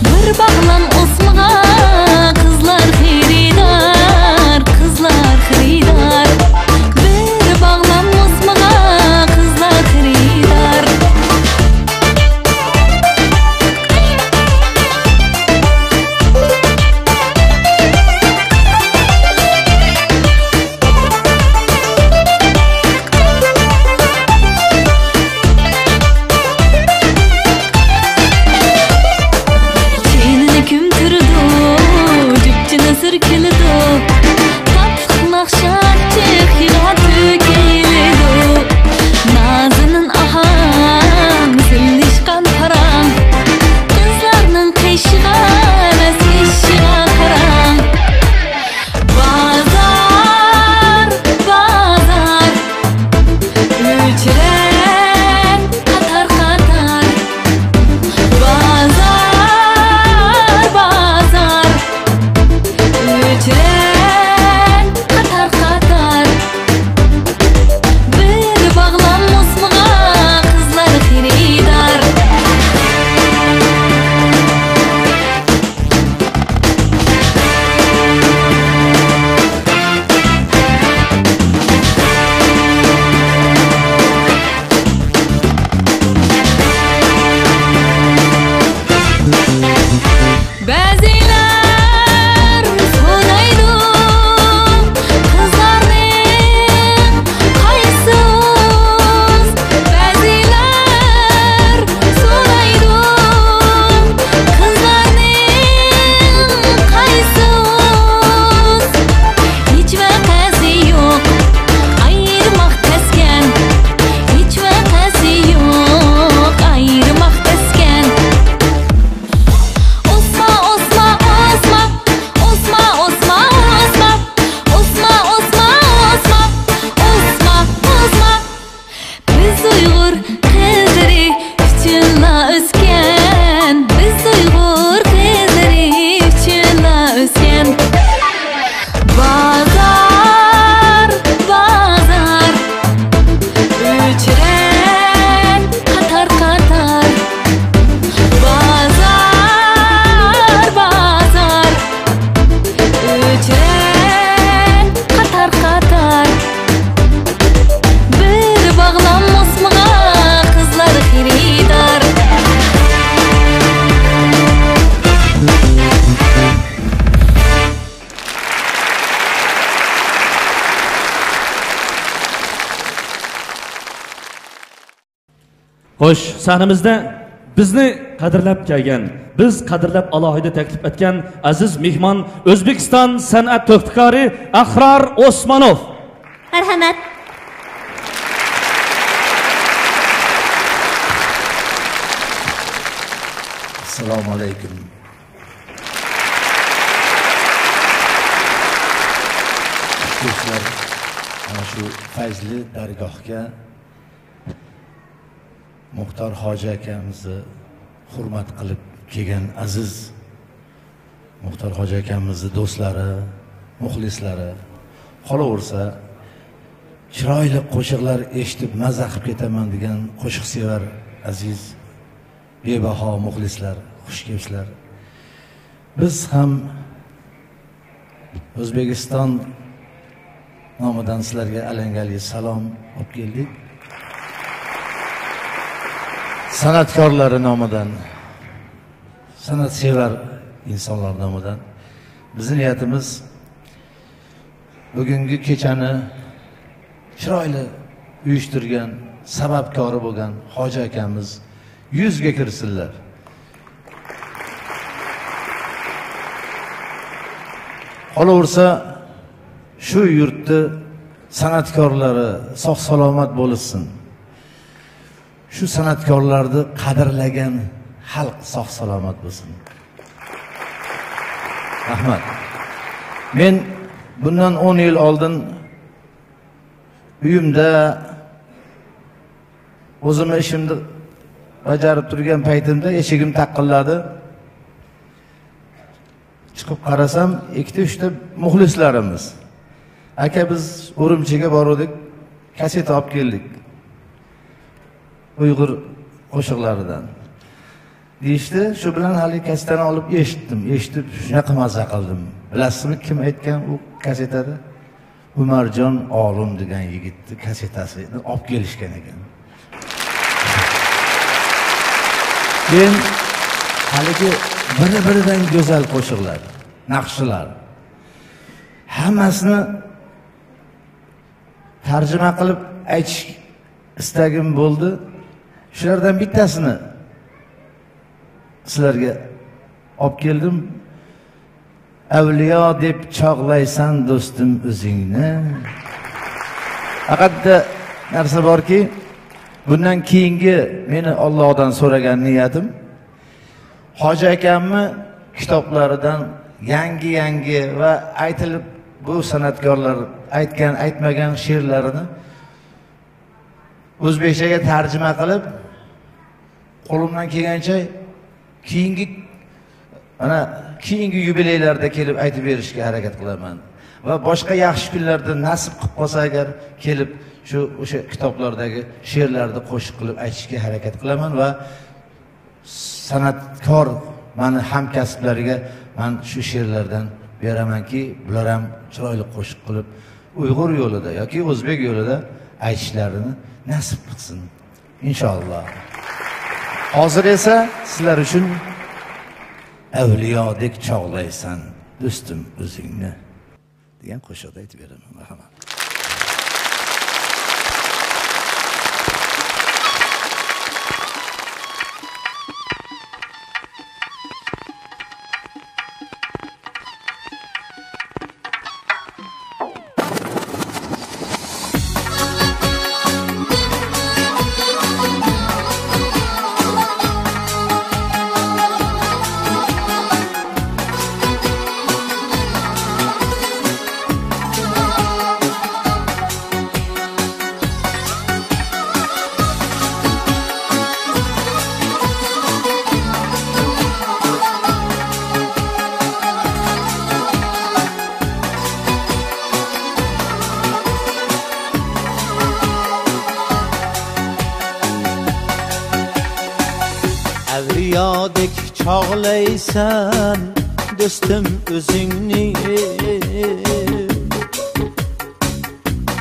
Bir bağlan osmağa Kızlar xeridar Kızlar xeridar Bir bağlan osmağa Kızlar xeridar Xo'sh, sahnimizda bizni qadrlab kelgan, biz qadrlab alohida taklif etgan aziz mehmon O'zbekiston san'at to'xtikori Ahror Osmonov. Marhamat. Assalomu alaykum. Do'stlar, ana shu fayzli dargohga Muxtor Hoji akamizni hurmat qilib kelgan aziz Muxtor Hoji akamizni do'stlari, muxlislari, qolaversa chiroyli qo'shiqlar eshitib maza qilib ketaman degan qo'shiqsevar aziz bebaho muxlislar, xushkelibsizlar. Biz ham O'zbekiston nomidan sizlarga alangali salom olib keldik. San'atkorlari nomidan, san'atsevar insonlar nomidan bizning niyatimiz bugungi kechani chiroyli uyushtirgan, sababkori bo'lgan Hoji akamiz yuzga kirsinlar. Qolaversa shu yurtni san'atkorlari sog' salomat bo'lsin. Shu san'atkorlarni qadrlagan xalq sog' salomat bo'lsin. Rahmat. Men bundan 10 yil oldin uyimda o'zimni ishimni bajarib turgan paytimda eshigim taqilladi. Chiqib qarasam, 2-3 muxlislarimiz. Aka biz Urumchiga bordik, kaset olib keldik. Uyg'ur qo'shiqlaridan. Deyishdi, shu bilan hali kasetani olib eshitib shunaqa maza qildim. Bilasizmi kim aytgan u kasetada? Umarjon Olim degan yigitni kasetasini olib kelishgan ekan. Keyin haligi biri-biridan go'zal qo'shiqlar, naqshlar hammasini tarjima qilib aytish istagim bo'ldi. Shulardan bittasini sizlarga olib keldim. Avliyo deb chog'laysan do'stim o'zingni. Faqat narsa borki, bundan keyingi meni Allohdan so'ragan niyatim Hoji akamni kitoblaridan yangi va aytilib bu san'atkorlar aytgan, aytmagan she'rlarini o'zbekchaga tarjima qilib, qo'limdan kelgancha keyingi yubileylarda kelib aytib berishga harakat qilaman. Va boshqa yaxshi kunlarda nasib qilib qolsa agar kelib o'sha kitoblardagi she'rlarni qo'shiq qilib aytishga harakat qilaman va san'atkor meni hamkasblariga men shu she'rlardan beramanki, bular ham chiroyli qo'shiq qilib Uyg'ur yo'lida yoki o'zbek yo'lida aytishlarini nasib qilsin inshaalloh. Hozir esa sizlar uchun avliyodek chog'laysan do'stim o'zingni degan qo'shiqda aytib beraman. Marhamat. Avliyodek chog'laysan do'stim o'zingni,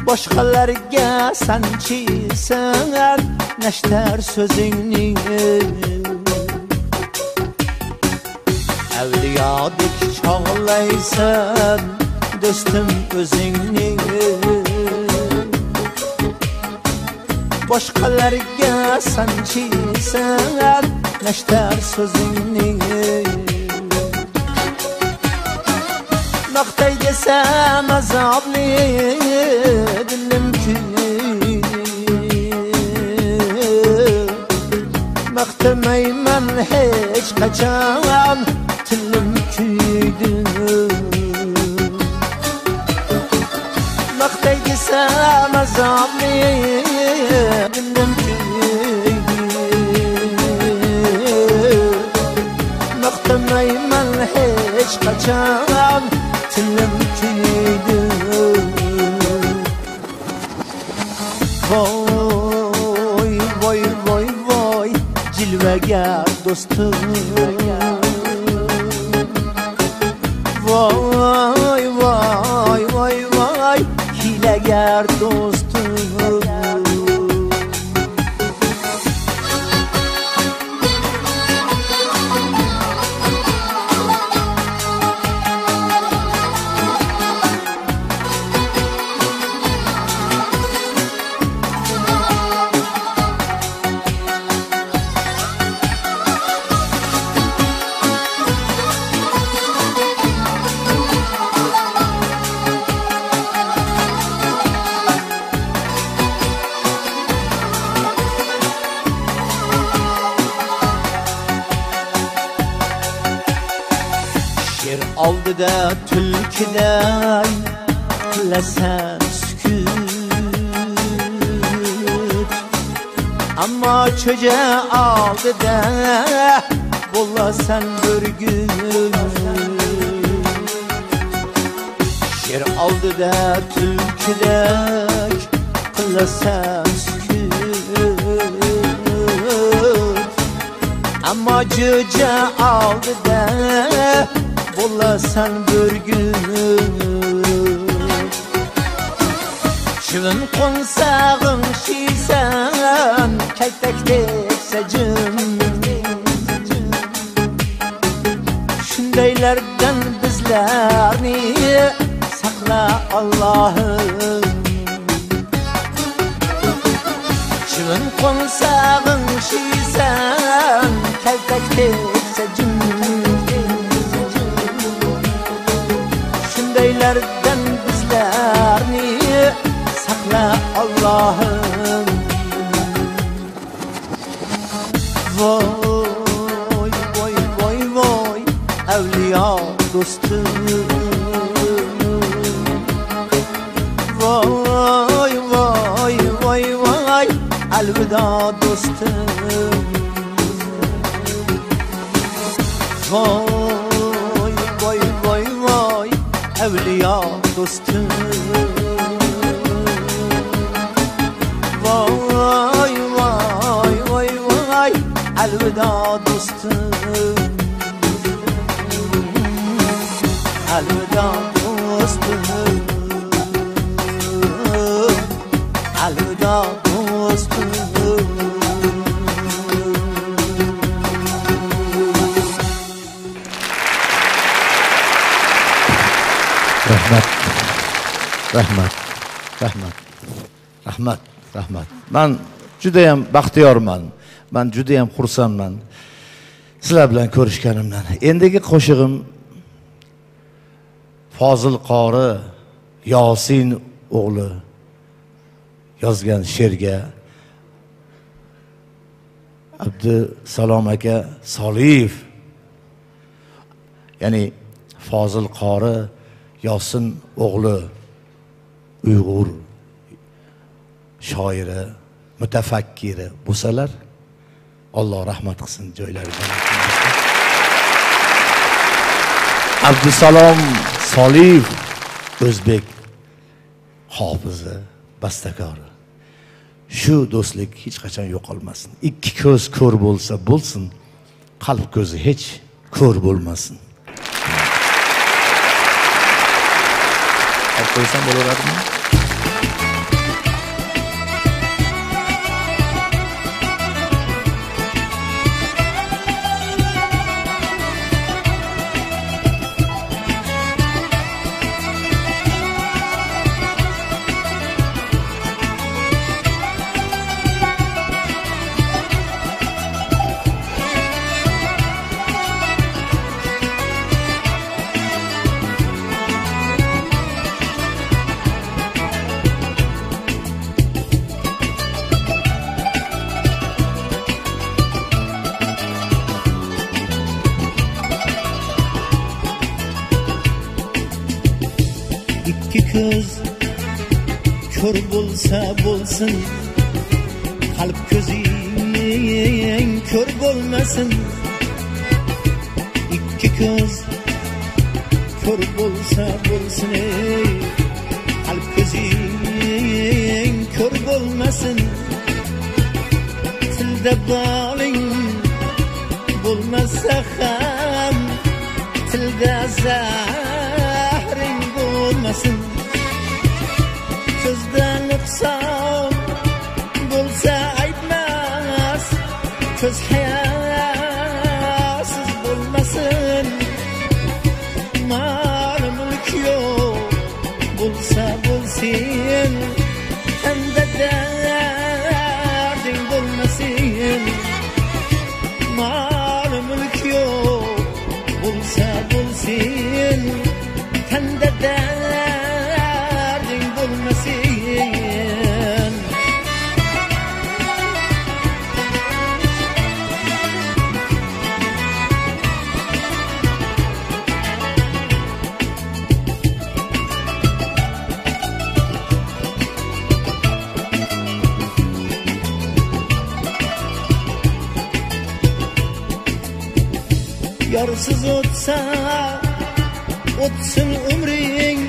boshqalarga sanchiysan nashtar so'zingni. Avliyodek chog'laysan do'stim o'zingni, boshqalarga sanchiysan nashtar so'zingni. Maqtay desam azobli dilim kuydi, maqtamayman hech qachon tilim kuydi. Maqtay desam azobli dilim kuydi, maqtamayman hech qachon tilim kuydi. Voy voy voy voy jilvagar do'stim, voy voy voy voy hiylagar do'stim. Oldida tulkiday qilasan sukut, ammo cho'ja oldida bo'lasan burgut. Sher oldida tulkiday qilasan sukut, cüce aldı da bulasan bir gün Şivin konsağın şiysen keltek teksecim Şundaylardan bizlerni sakla Allah'ım Şivin konsağın şiysen keltek teksecim Şundaylardan bizlerni sakla Allah'ım Vay vay vay vay evliya dostum Vay vay vay vay elveda dostum Vay vay vay vay evliya dostum Vay vay vay vay elveda dostum Elveda dostum Elveda dostum Rahmat Rahmat Rahmat Rahmat Rahmat Ben judayam baxtiyorman Ben judayam xursandman sizlar bilan ko'rishganimdan endigi qo'shig'im Fozil qori Yosin o'g'li yozgan she'rga Abdusalom aka Soliyev ya'ni Fozil qori Yosin o'g'li Uyg'ur shoiri mutafakkiri bo'lsalar Alloh rahmat qilsin joylariga Abdusalom Soliyev o'zbek hofizi bastakori shu do'stlik hech qachon yo'qolmasin ikki ko'z ko'r bo'lsa bo'lsin qalb ko'zi hech ko'r bo'lmasin qo'ysam bo'laveradimi ko'z ko'r bo'lsa bo'lsin qalb ko'zing ko'r bo'lmasin ikki ko'z ko'r bo'lsa bo'lsin qalb ko'zing ko'r bo'lmasin tilda boling bo'lmasa ham tilda zahring bo'lmasin Ko'zda nuqson bo'lsa aytmas ko'z hayosiz bo'lmasin mol mulk yo'q bo'lsa bo'lsin hamda darding bo'lmasin mol mulk yo'q bo'lsa bo'lsin hamda darding bo'lmasin Yarsız o'tsa o'tsin umring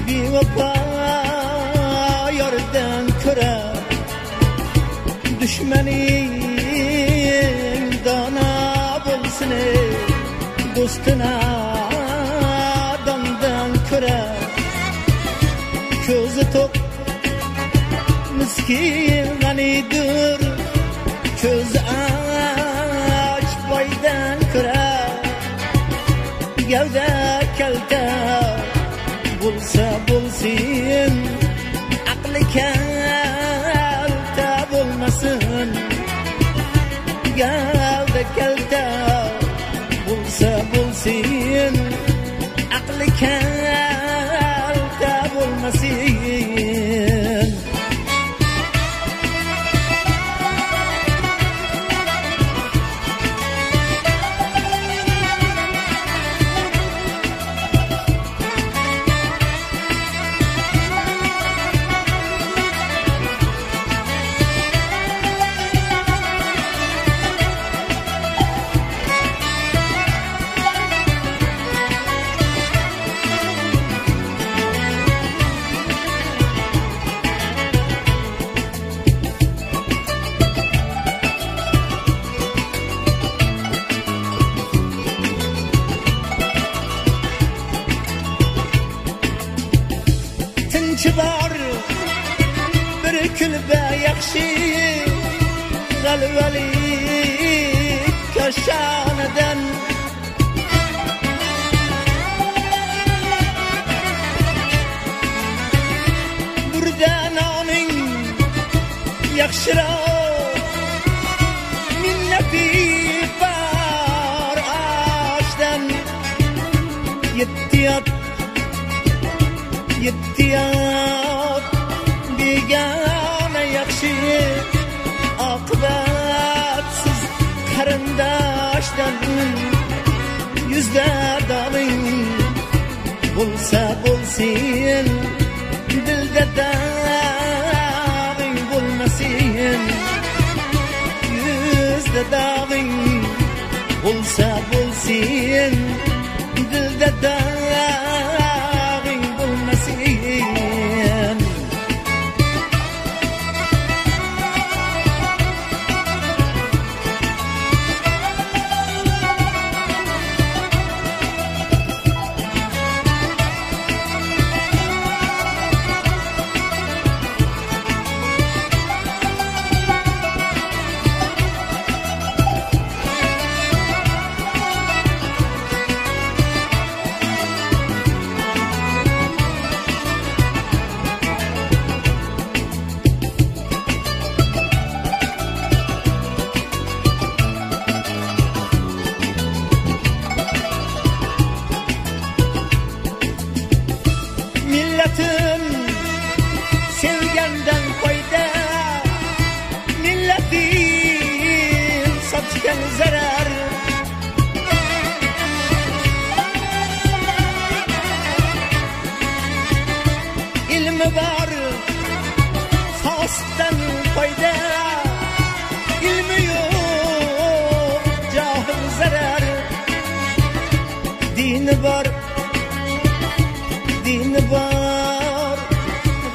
bevafo yordan ko'ra dushmaning dono dostuna damdan köre Közü tok miskin ganidir Köz aç baydan köre Gevde kelte bulsa bulsin Aklı kelte bulmasın Gevde kelte bulsa bulsin Aklı kelte bulmasın Var bir külbe yakşı galvali kaşaneden buradan onun yakşıra minneti var ağaçtan yettiyat Begane yakşı akıbatsız karındaştan Yüzde dalın bulsa bulsun Dilde dağın bulmasın Yüzde dağın bulsa bulsun Dilde dağın bulmasın Milletim sevgenden fayda Milletin satken zarar İlmi var fasıktan fayda İlmi yok cahil zarar Dini var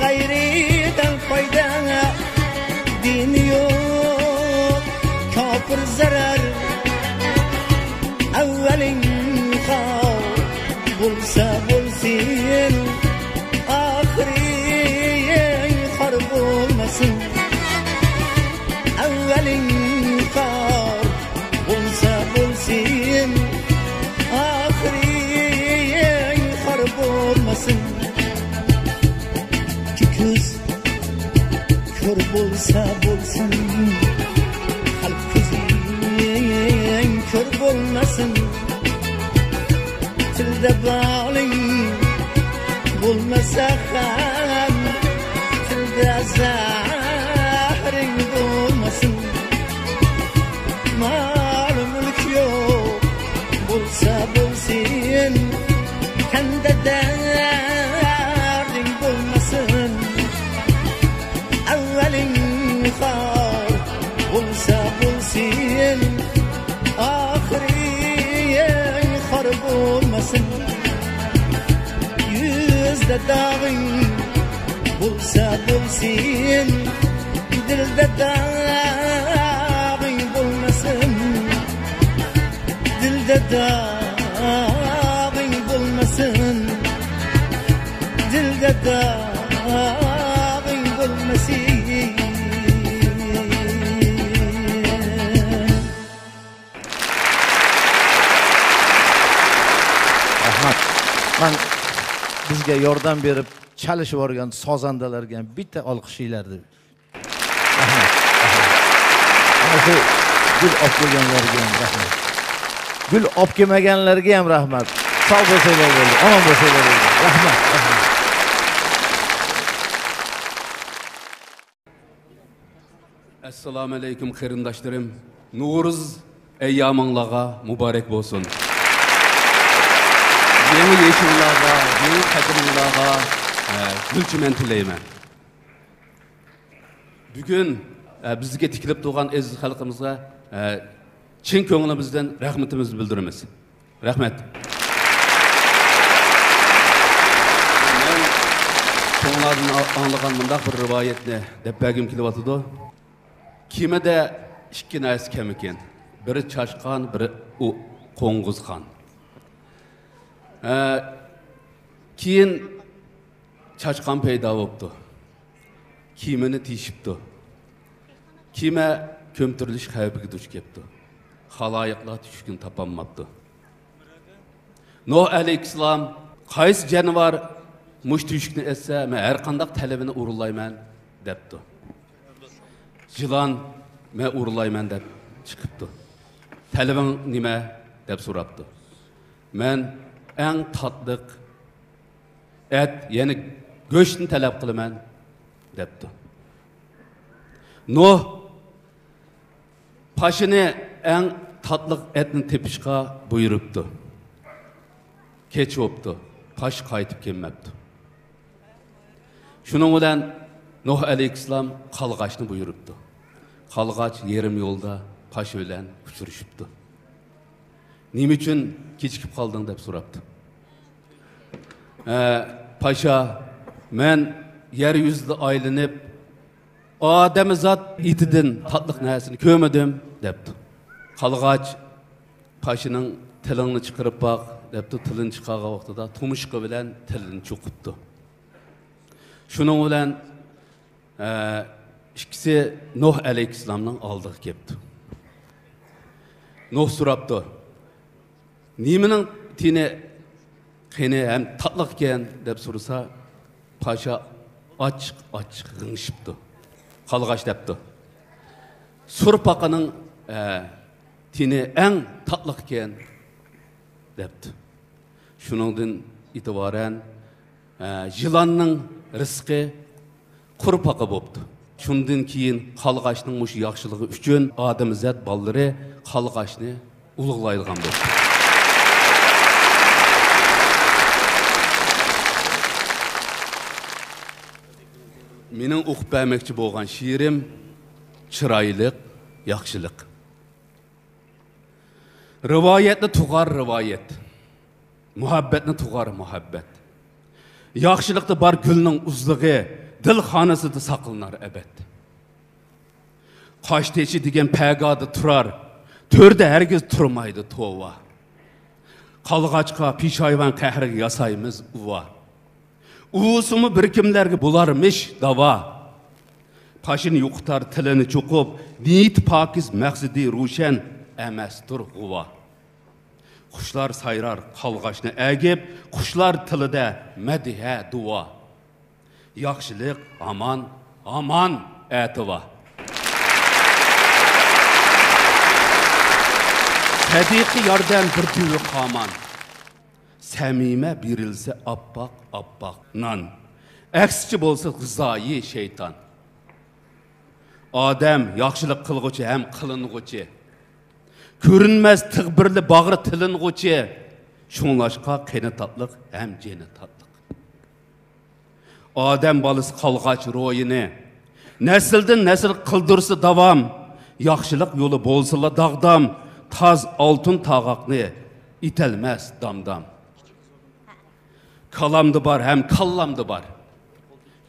gayriden fayda Dini yok kafir zarar Evvelin kav bulsa bulsun Ahirin harp olmasın Evvelin kav bulsa bulsun Ahirin harp olmasın Göz kör bulsa bulsun Kalp gözün kör bulmasın Tilde bağlın bulmasa ham Tilde zahrin bulmasın Mal mülk yok bulsa bulsun Kende derdin bulmasın Evvelin kar bulsa bulsun Ahirin harp olmasın Yüzde dağın bulsa bulsun Dilde dağın bulmasın Dilde dağın qolgan bizga yordam berib chalishib yorgan sozandalarga ham bitta olqishinglarni. Rahmat. Mana shu gul olib kelganlarga ham rahmat. Gul olib kelmaganlarga ham rahmat. Sog' bo'lsanglar bo'ldi, omon bo'lsanglar bo'ldi. Rahmat. Assalomu alaykum qarindoshlarım. Nuruz ayyaminglarga muborak bo'lsin. Yangi yeshillarga, yangi qadimlarga gulchiman tilayman. Bugun bizga tikilib turgan aziz xalqimizga chin ko'nglimizdan rahmatimizni bildiramiz. Rahmat. Men to'nglardan anlagan bunday bir rivoyatni deb bagim kelyapti. Kimida ikki narsa kam ekan. Biri Chashqon, biri Qo'ng'izxon. Keyin Chashqon paydo bo'libdi. Kiyimini tiyishibdi. Kiyime ko'mtirilish xavfiga duch kelibdi. Xaloyiqlar tushkun topolmabdi. Nuh alayhissalom qaysi jonivor mush tushkuni essa, men har qanday talabini urulayman debdi. Yılan men urulayman deb chiqibdi. Talabing nima deb so'rabdi. Men eng tatliq et, ya'ni go'shtni talab qilaman debdi. Nuh pashini eng tatliq etni tepishga buyuribdi. Kech bo'libdi. Pash qaytib kelmabdi. Shuning bilan Nuh alayhissalom qalg'ashni buyuribdi. Qalg'ach yerim yo'lda pash bilan uchrashibdi. Nima uchun kechikib qolding deb so'rabdi. Pasha, men yer yuzida aylanib odamzot itidan tatliq narsani ko'rmadim debdi. Qalg'ach pashining tilini chiqarib baq debdi. Tilini chiqargan vaqtida tumishqi bilan tilini cho'qibdi. Shuning bilan ikkisi Nuh alayhissalomning oldiga kelibdi. Nuh so'rabdi. Nimaning tini qani ham tatliq ekan deb so'rasa, pasha ochiq g'ingshibdi. Qalg'ash debdi. Surpaqaning tini eng tatliq ekan debdi. Shuningdan itiboran yılanning rizqi qurpaqa bo'libdi. Shundan keyin qalg'ashning mush yaxshiligi uchun odamzat bollari qalg'ashni ulug'laydigan bo'ldi. Mening o'qib bermoqchi bo'lgan she'rim chiroylik, yaxshilik. Rivoyatni tug'ar rivoyat. Muhabbatni tug'ar muhabbat. Yaxshilikda bar gulning uzlig'i dil xonasida saqlanar abad. Qoshtechi degan pagoda turar, to'rda hargiz turmaydi tova. Qalg'achqa peshayvon qahriga yasaymiz uva. Uusimi bir kimlarga bularmish davo. Pashini yo'qitar tilini cho'qib, niyat pokiz maqsadi ro'shan emasdir g'uva. Qushlar sayrar qalg'ashni agib, qushlar tilida madiha duo. Yaxshilik aman, aman ativa. Sadiqi yardan bir tüvü qaman. Samime birilse appak appak nan. Aksichi bo'lsa g'izoyi şeytan. Odam yaxshilik qilg'uchi ham qilinguchi. Ko'rinmas tig'birli bag'ri tilinguchi. Shunlashqa qeni tatliq ham jeni tatliq. Odam balisi qalg'ach ro'yini nasldan nasl qildirsa davom. Yaxshilik yo'li bo'lsa dag'dam. Taz altın tağaqni itelmez damdam. Kalamdı bar hem kallamdı bar.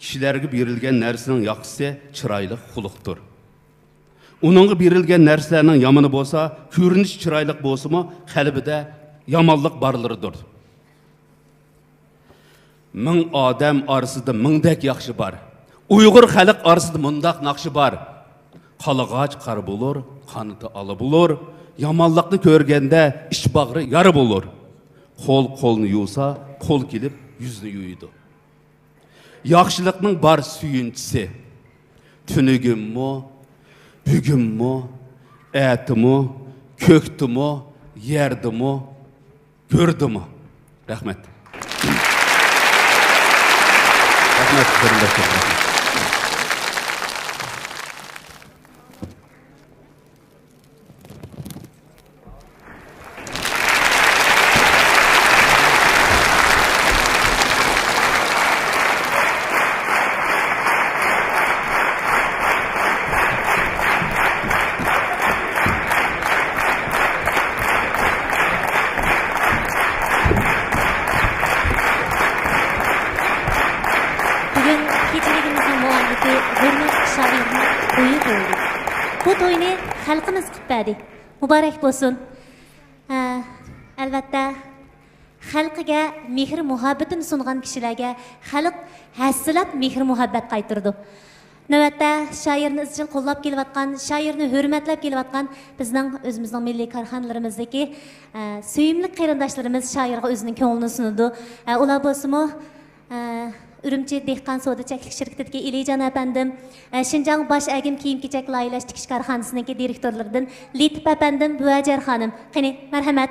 Kişilerge berilgen nersinin yaxşısı çıraylık xuluqtur. Onunğa berilgen nerslerinin yamını bolsa, körünüş çıraylık bolsa mı, qalbide yamanlık barlarıdır. Min adam arasında mingdek yaxşı bar. Uyghur xalq arasında mundaq naqşı bar. Qalğaç qar bulur, qanıtı alı bulur. Yamanlıqni ko'rganda ish bag'ri yarib olur. Qo'l qo'lni yuvsa qo'l kelib yuzni yuydi. Yaxshilikning bar suyunchisi tunugimmi, bugünmi, etimi, köktimi, yerdimi, gördümü. Rahmet. Rahmet. Xalqimiz kutbadi. Muborak bo'lsin. Albatta xalqiga mehr muhabbatini sungan kishilarga xalq hassilab mehr muhabbat qaytirdi. Navbatda shoirni izchil qo'llab kelayotgan, shoirni hurmatlab kelayotgan bizning o'zimizning milliy korxonalarimizdagi suyimli qarindoshlarimiz shoirga o'zining ko'nglini sunudi. Ular bo'lsa-mu Ürümçi Dehqon Savdo Cheklik şirkatidagi Elijon apandim, Şinjan bosh agim kiyim-kechak loyihalash tikish korxonasining direktorlaridan Litip apandim, Buvajar xonim. Qani, marhamat.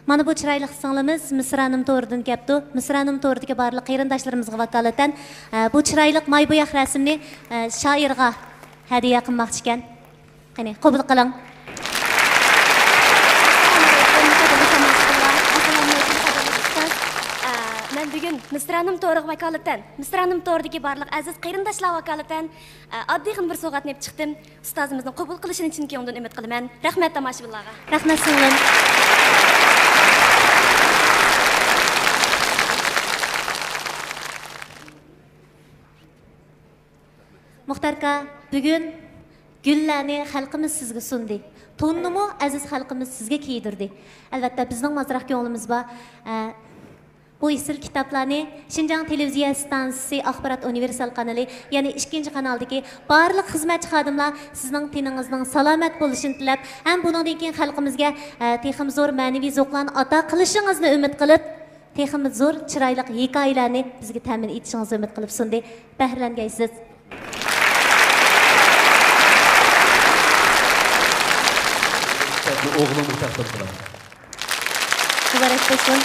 Mana bu chiroyli singlimimiz Misranim To'rdan kelibdi. Misranim To'rdagi barliq qarindoshlarimizga vakolatan bu chiroyli maybo'yoq rasmni shoirga hadiya qilmoqchi ekan. Qani, qabul qiling. Men bugun Misranim To'rga vakolatan, Misranim To'rdagi barliq aziz qarindoshlar vakolatan oddiy bir sovg'atni olib chiqdim. Ustozimizning qabul qilishini chin ko'ngildan umid qilaman. Rahmat tomoshabinlarga. Rahmat singlim. Muxtarka, bugun gullarni xalqimiz sizga sundi. To'nnimi aziz xalqimiz sizga kiydirdi. Albatta bizning mazraq ko'nglimiz bor. Bu isil kitoblarni Şinjan televiziya stansiyasi Axborot Universal kanali, ya'ni 2-kanaldagi barliq xizmatchi xodimlar sizning teningizning salomat bo'lishini tilab, ham bundan keyin xalqimizga texim zo'r ma'naviy zo'qlarni ato qilishingizni umid qilib, texim zo'r chiroyli hikoyalarni bizga ta'min etishingizni umid qilib sundi. Bahrlangaysiz. Oğlumu takdir kılalım. Mübarek olsun.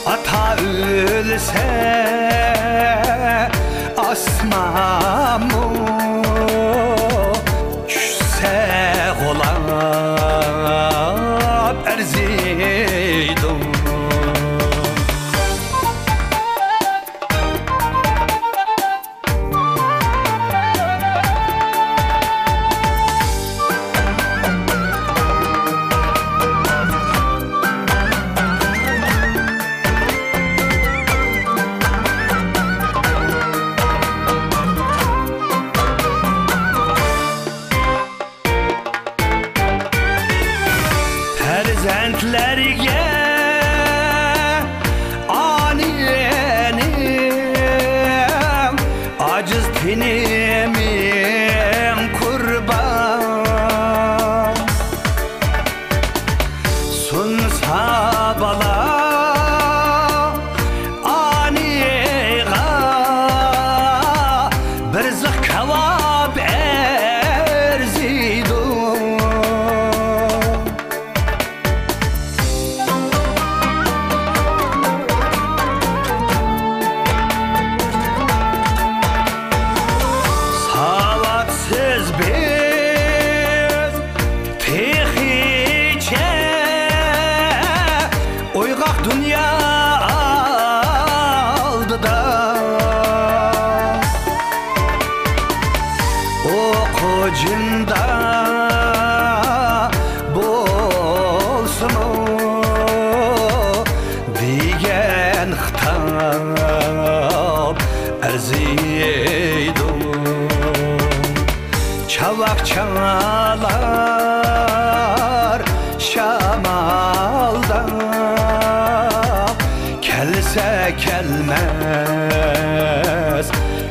Ata gülse asmamı düşse olap erzidum Perzentlerge aniyenim aciz tinimin kurban sunsa bala aniga bir zıkkavab erzidum Savatsız biz tehiçe uygak dünya aldı da okucunda bolsun o diyen hitap erzidum Çalak çalar şamaldan Kelse kelmez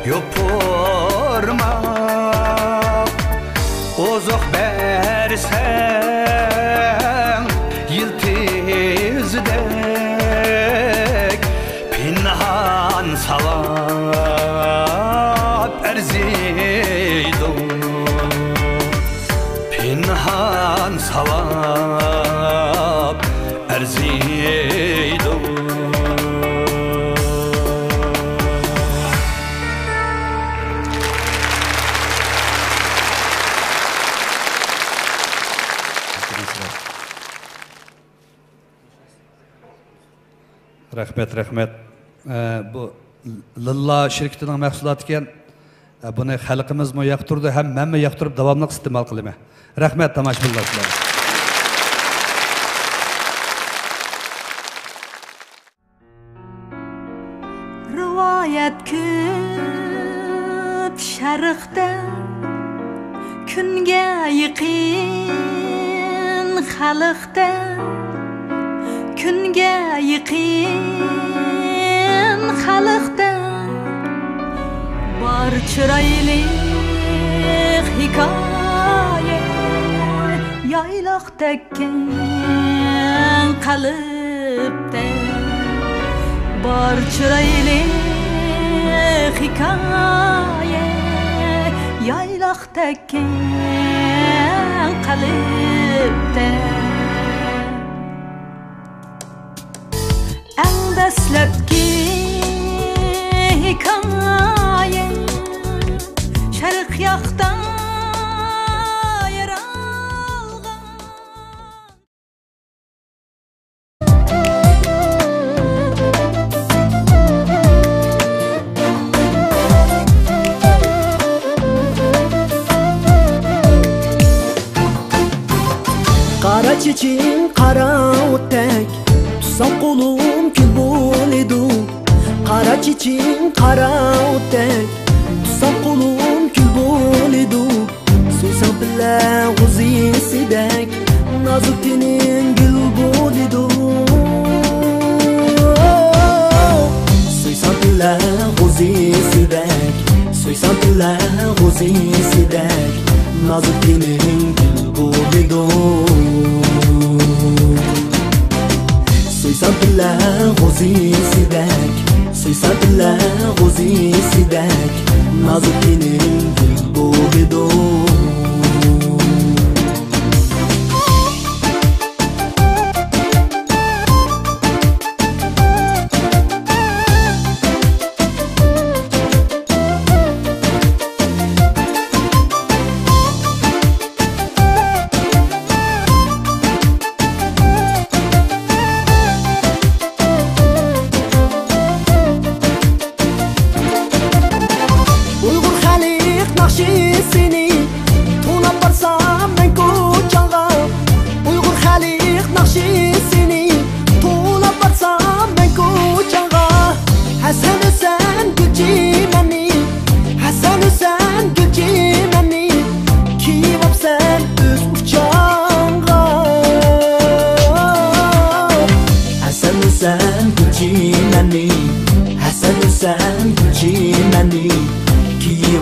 yopurma Ozuk bersen yıltizdek Pinhan salap erzidum Pinhan salap erzidum Rahmet. Bu Lilla şirketining mahsuloti ekan. Buni xalqimiz mı yoqtirdi, ham men mi yoqtirib davomli iste'mol qilaman. Rahmat tomoshabinlar. Rivoyat ko'p sharqda kunga yiqin xalqda kunga yiqin xalqda bor chiroyli hikoya yayloqda keng qalbda bor chiroyli hikoya yayloqda keng qalbda eng dastlabki hikoya sharq yoqdan Qara çiçin qara o'tdak tutsam qo'lim kul bo'lidu Qara çiçin qara o'tdak tutsam qo'lim kul bo'lidu So'ysam bilan g'uzisidek nozik tening gul bo'lidu So'ysam bilan g'uzisidek So'ysam bilan g'uzisidek nozik tening gul bo'lidu So'ysam bilan g'uzisidek So'ysam bilan g'uzisidek nozik tening gul bo'lidu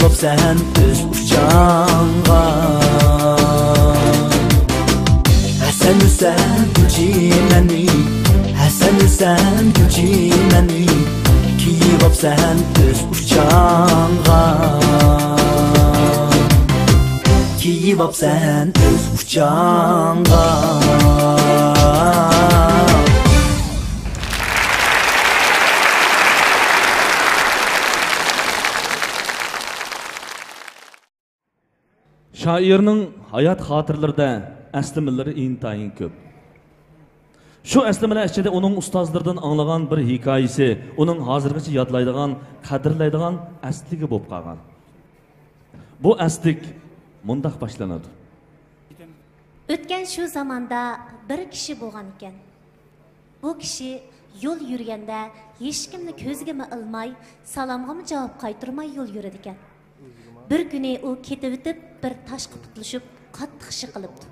Kiyibapsan öz uçağınğa Hasan Hüseyin gülçimeni Hasan Hüseyin gülçimeni Kiyibapsan öz uçağınğa Kiyibapsan öz uçağınğa Şairning hayot xotirlarida aslimalari intayin ko'p. Shu aslimalar ichida uning ustozlaridan anglagan bir hikoyasi, uning hozirgacha yodlaydigan, qadrlaydigan asligi bo'lib qolgan. Bu aslik mundaq boshlanadi. O'tgan shu zamonda bir kishi bo'lgan ekan. Bu kishi yo'l yurganda hech kimni ko'ziga ilmay, salomga javob qaytarmay yo'l yurar ekan. Bir kuni u ketib o'tib bir toshga putlashib qattiq ishi qilibdi.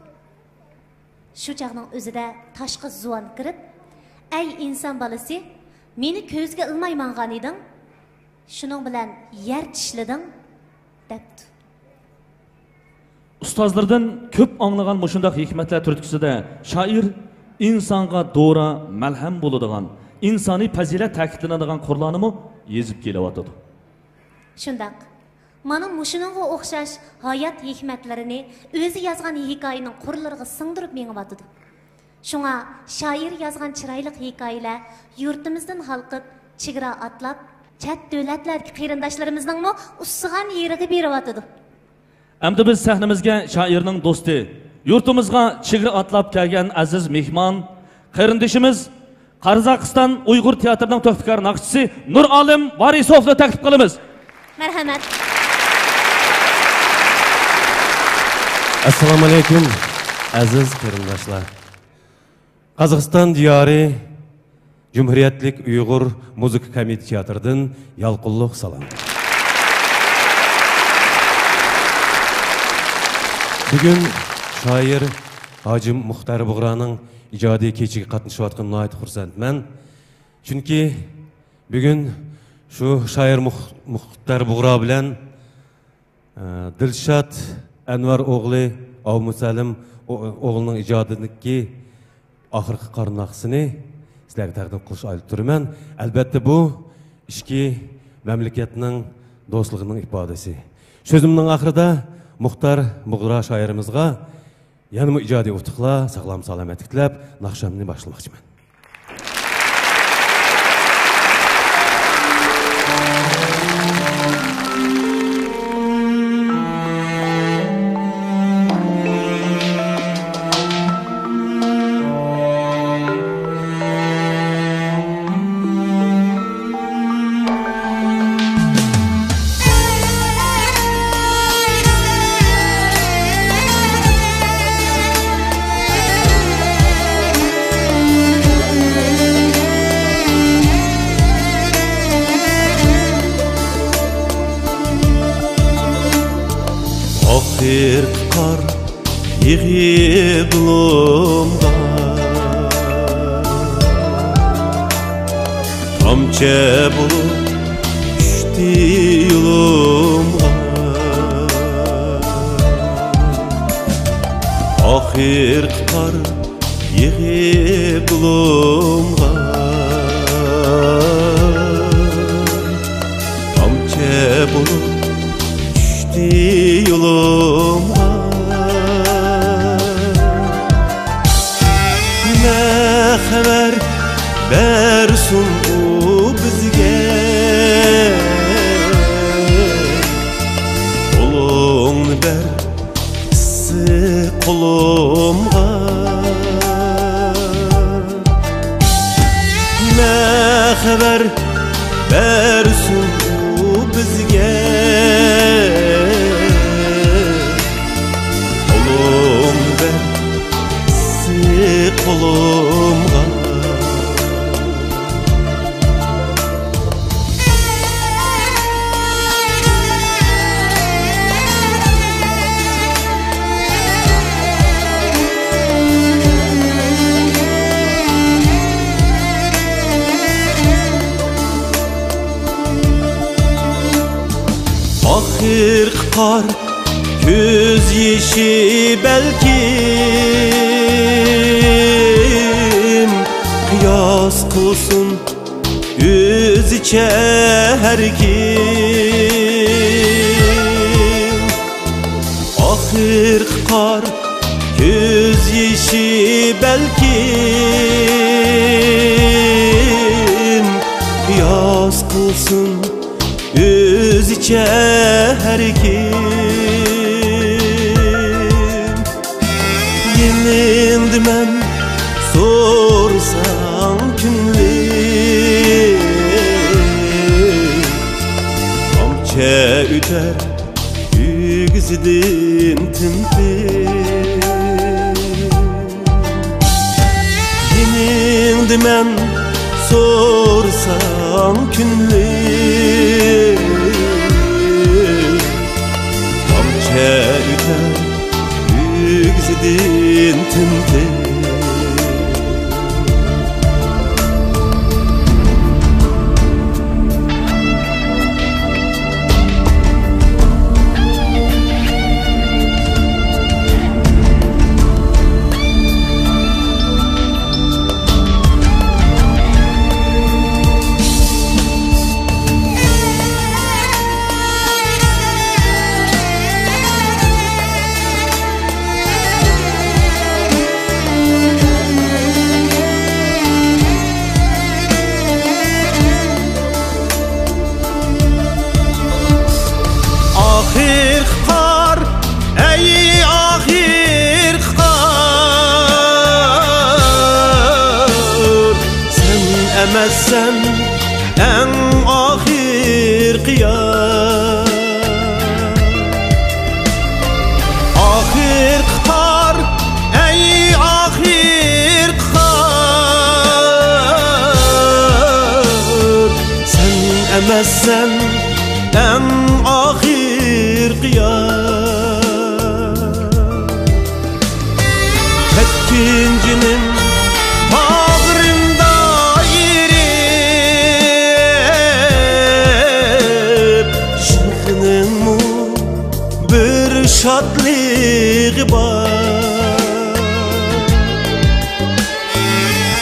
Shu chaqning o'zida toshga zuvan kirib, "Ey inson bolasi, meni ko'zga ilmay mangan eding. Shuning bilan yer tishlading" debdi. Ustozlardan ko'p anglagan mushundaq hikmatlar turtkisida shoir insonga do'ra malham bo'ladigan, insoniy fazilat ta'kidlanadigan qur'onimi yezib kelyotdi. Shundaq mana mushuningga o'xshash hayot hikmatlarini o'zi yozgan hikoyaning qurlariga singdirib mengyotdi. Shunga shoir yozgan chiroyli hikoyalar yurtimizdan xalqib, chegara atlab, chet davlatlardagi qarindoshlarimizning ussigan yeriga beryotdi. Endi biz sahnamizga shoirning do'sti, yurtimizga chegara atlab kelgan aziz mehmon, qarindishimiz Qozog'iston Uyg'ur teatrining to'xtikar naqshchisi Nur Olim Varisovni taklif qilamiz. Marhamat. Assalomu alaykum aziz qarindoshlar. Qozog'iston diyori Cumhuriyetlik Uyg'ur Muzika Komiti teatridan yalqinliq salom. Bugün shoir Hacı Muxtar Bug'raning ijodiy kechiga qatnashayotgan nihoyat xursandman. Chunki bugün şu shoir Muxtar Bug'ra bilan Dilshod Anvar o'g'li Avmusalim o'g'lining ijodidagi oxirgi qarnaqsini sizlarga taqdim qilish olib turaman. Albatta bu ikki mamlakatning do'stligining ifodasi. So'zimning oxirida Muxtar Bug'ra shoirimizga yana ijodiy utuqlar, sog'lom salomatlik tilab naqshamni boshlamoqchiman. Bir kar yığıp lomga Tamçe bulup düştü yolumga Ahir kar yığıp lomga Tamçe bulup düştü yoluma Ne haber versin o bizge Kolunu ver sık kolumga Ne haber versin o bizge kolumga Ahir kar, göz yeşi belkim kıyas kılsın özüçe her kim. Ahir kar, göz yeşi belkim kıyas kılsın özüçe her kim. Yenildi men sorsam günlük, amça üter yüzüdün tümtüm. Yenildi men sorsam günlük, amça üter yüzüdün tümtüm. Ahir kar, ey ahir kar, sen emezsen en ahir kıyar. Ahir kar, ey ahir kar, sen emezsen en ahir kıyar. Ketkincinin bağrında erip, şıkının mu bir şadlığı var.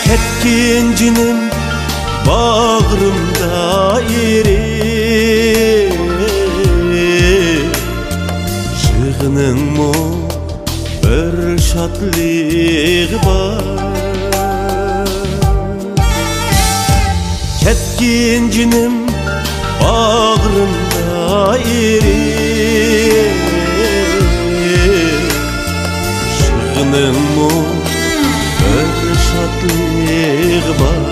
Ketkincinin bağrında erip, şıkının mu bir şadlığı var. Ketkincinim bağrımda erip, şıkının mu bir şadlığı var.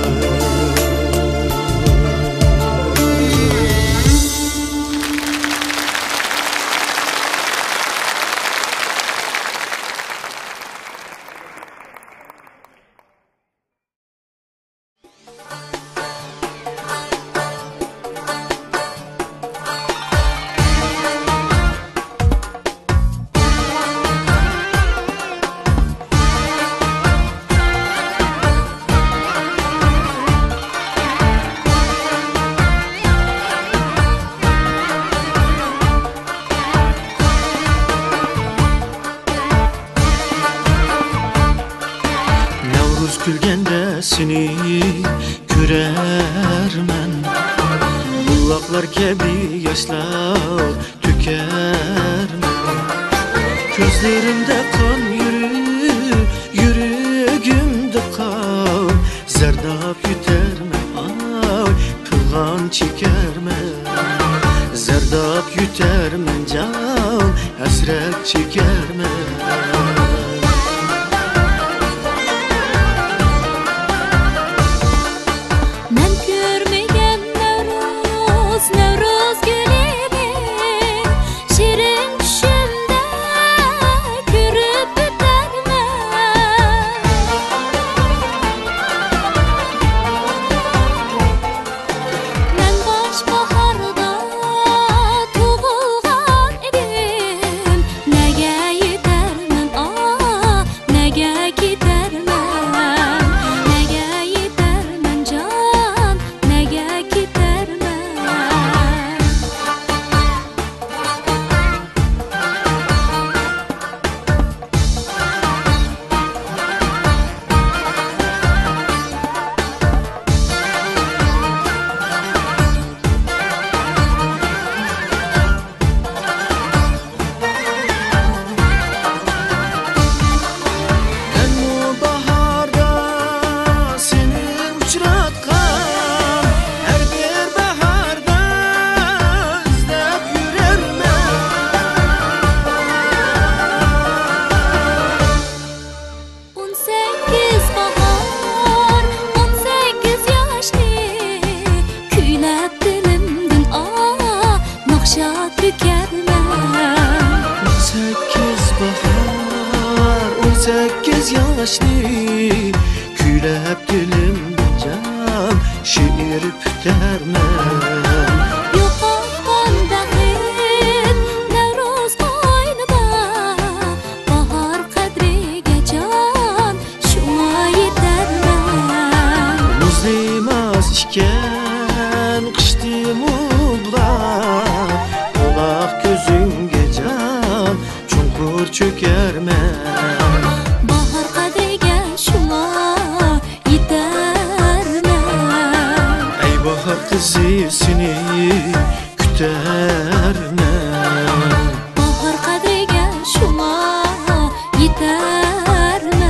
Gülgende seni görermen, bulaklar gibi yaşlar tükermen. Gözlerimde kan yüreğimde kan, zerdap yüterme ay pılgan çekerme. Zerdap yüterme can hasret çekerme. Nevruz gülüni şirin düşümde görüp 8 yaşlı Küylep dilimden can Şiir pütermen Yo'qotgan daxil Navro'z qo'ynida bahor qadriga jon shunga yetarman Muzlimas ishkan qishdi mudlar Buloq ko'zingga jon chunqur cho'karman bahor qadriga shunga yetarman Ey bahar qizi seni kütermen bahor qadriga shunga yetarman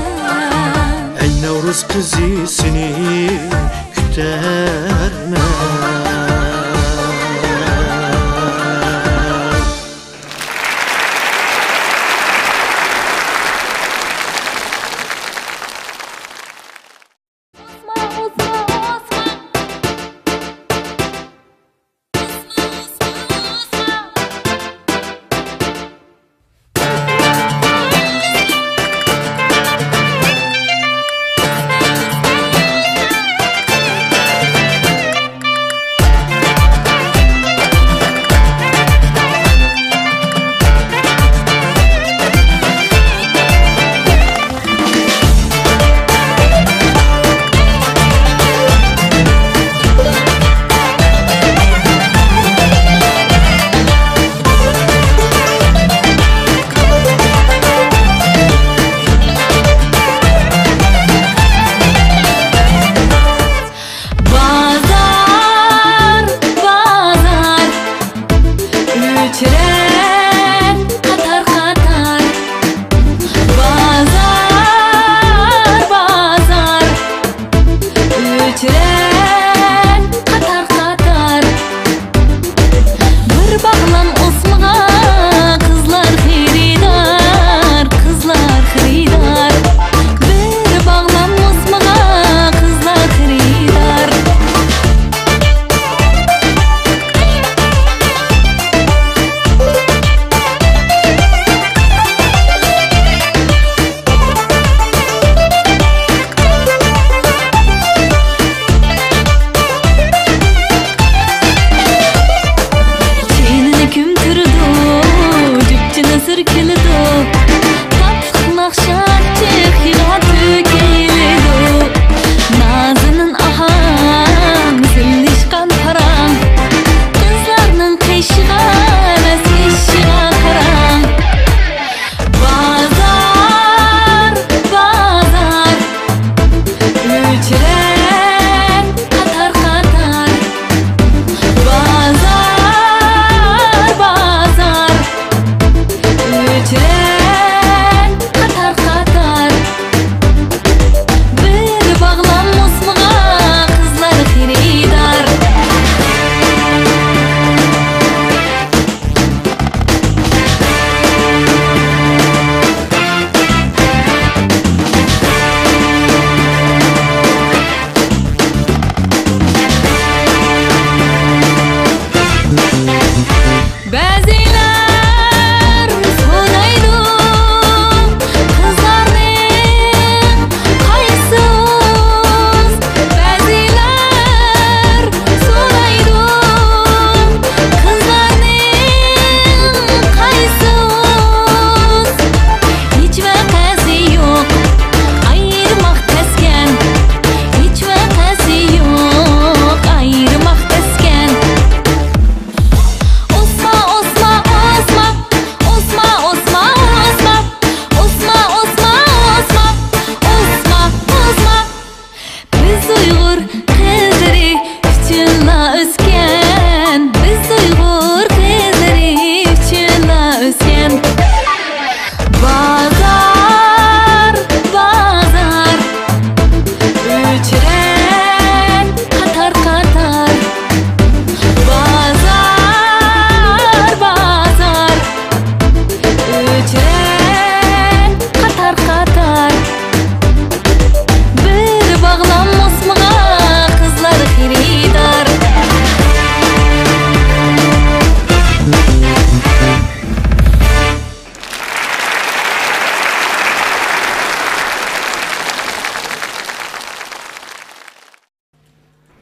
Ey Nevruz qizi seni kütermen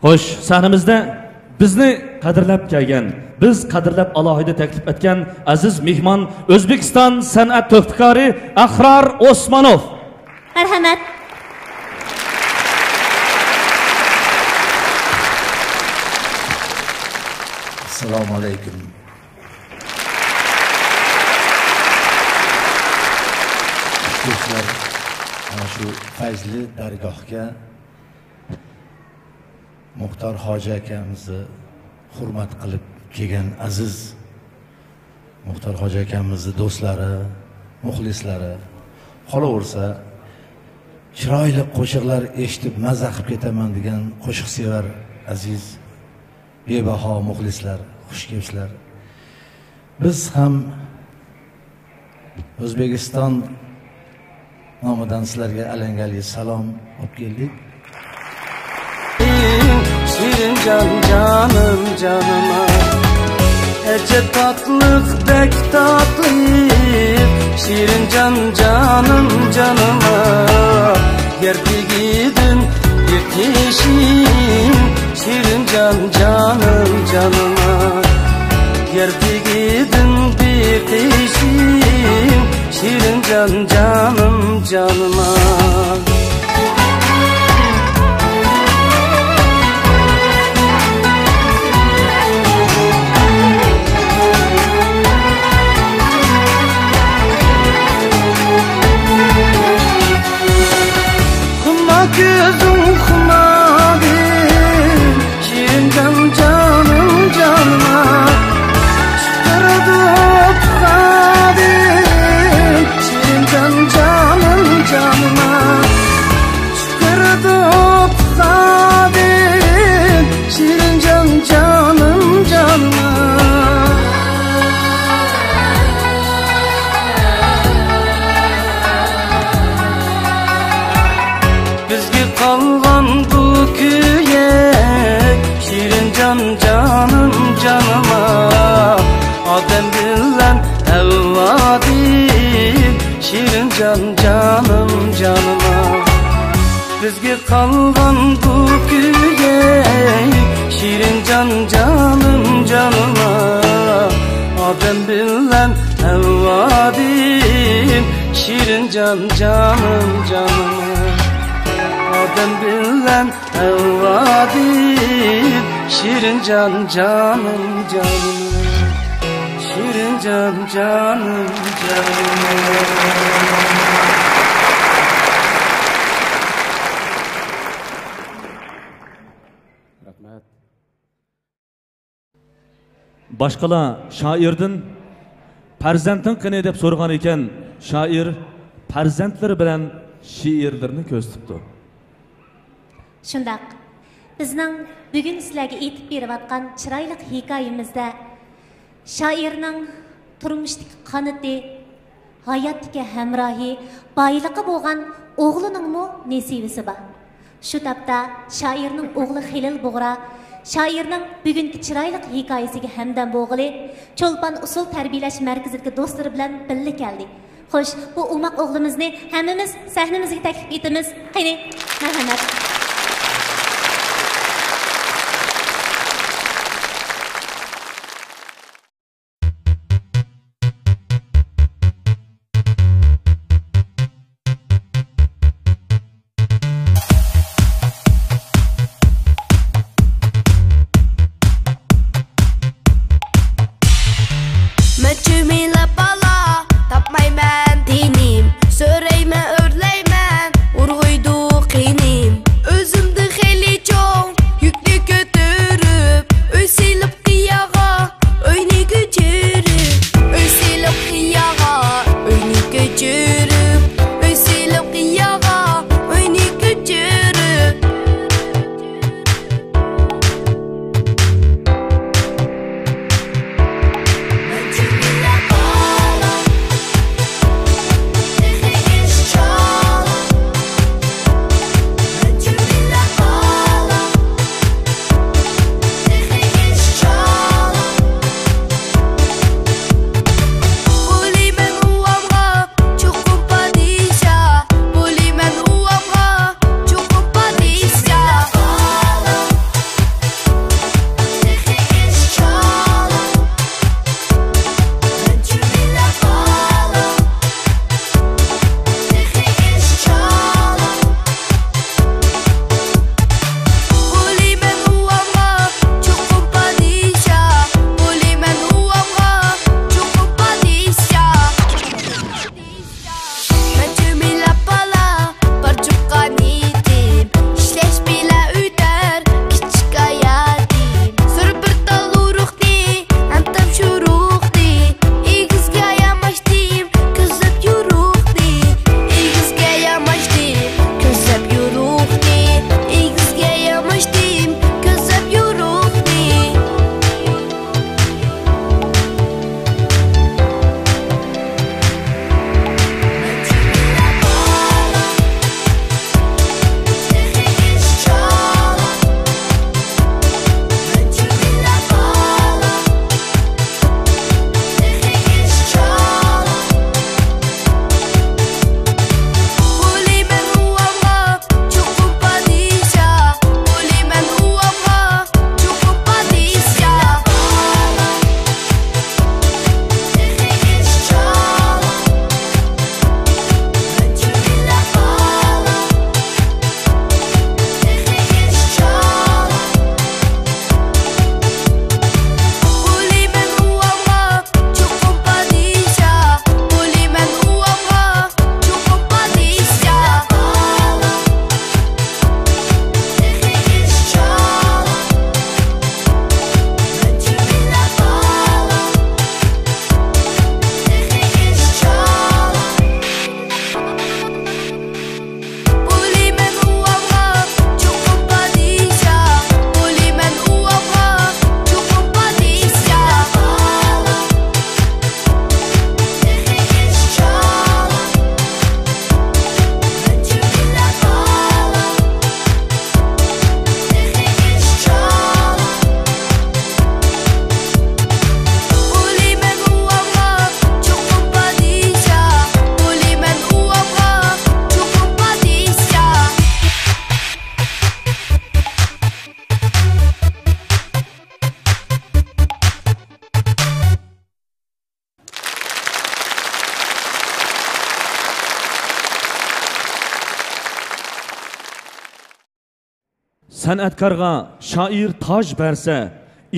Xo'sh, sahnimizda bizni qadrlab kelgan, biz qadrlab alohida taklif etgan aziz mehmon O'zbekiston san'at to'xtikori Ahror Osmonov. Marhamat. Assalomu alaykum. Do'stlar, ana shu fayzli dargohga Muxtor Hoji akamizni hurmat qilib kelgan aziz Muxtor Hoji akamizni do'stlari, muxlislari, qolaversa chiroyli qo'shiqlar eshitib maza qilib ketaman degan qo'shiqsevar aziz bebaho muxlislar, xush kelibsizlar. Biz ham O'zbekiston nomidan sizlarga alangali salom olib keldik. Şirin can canım canıma, ece tatlık bek tatlıyım. Şirin can canım canıma, gerdi gidin bir teşin. Şirin can canım canıma, gerdi gidin bir teşin. Şirin can canım canıma. Gözüm kumadı, şirin can canım canıma, çıkardı otladı, şirin can canım canıma, çıkardı otladı, şirin can canım canıma. Kalgan bu köye, şirin can canım canıma, Adem bilen evladim, şirin can canım canıma. Bizge kalgan bu köye, şirin can canım canıma, Adem bilen evladim, şirin can canım canıma. Adem bilen evladim, şirin can canım canım, şirin can canım canım. Başqalar shoirdan farzanding qani deb so'ragan ekan, shoir farzandlari bilan she'rlarni ko'z tutdi. Shundaq, bizning bugun sizlarga aytib berayotgan chiroyli hikoyamizda shoirning turmushdagi qanoti, hayotdagi hamrohi, boyliqi bo'lgan o'g'liningmi nasibasi bor. Shu topda shoirning o'g'li Xilil Bug'ra shoirning bugungi chiroyli hikoyasiga hamdam bo'g'ili Cho'lpon usul tarbiyalash markaziga do'stlari bilan birga keldi. Xo'sh, bu umoq o'g'limizni hammamiz sahnamizga taklif etamiz. Qani, marhamat. Tapmayman dinim, so'rayman, o'rlayman, urg'uydu qinim. san'atkorga shoir toj bersa,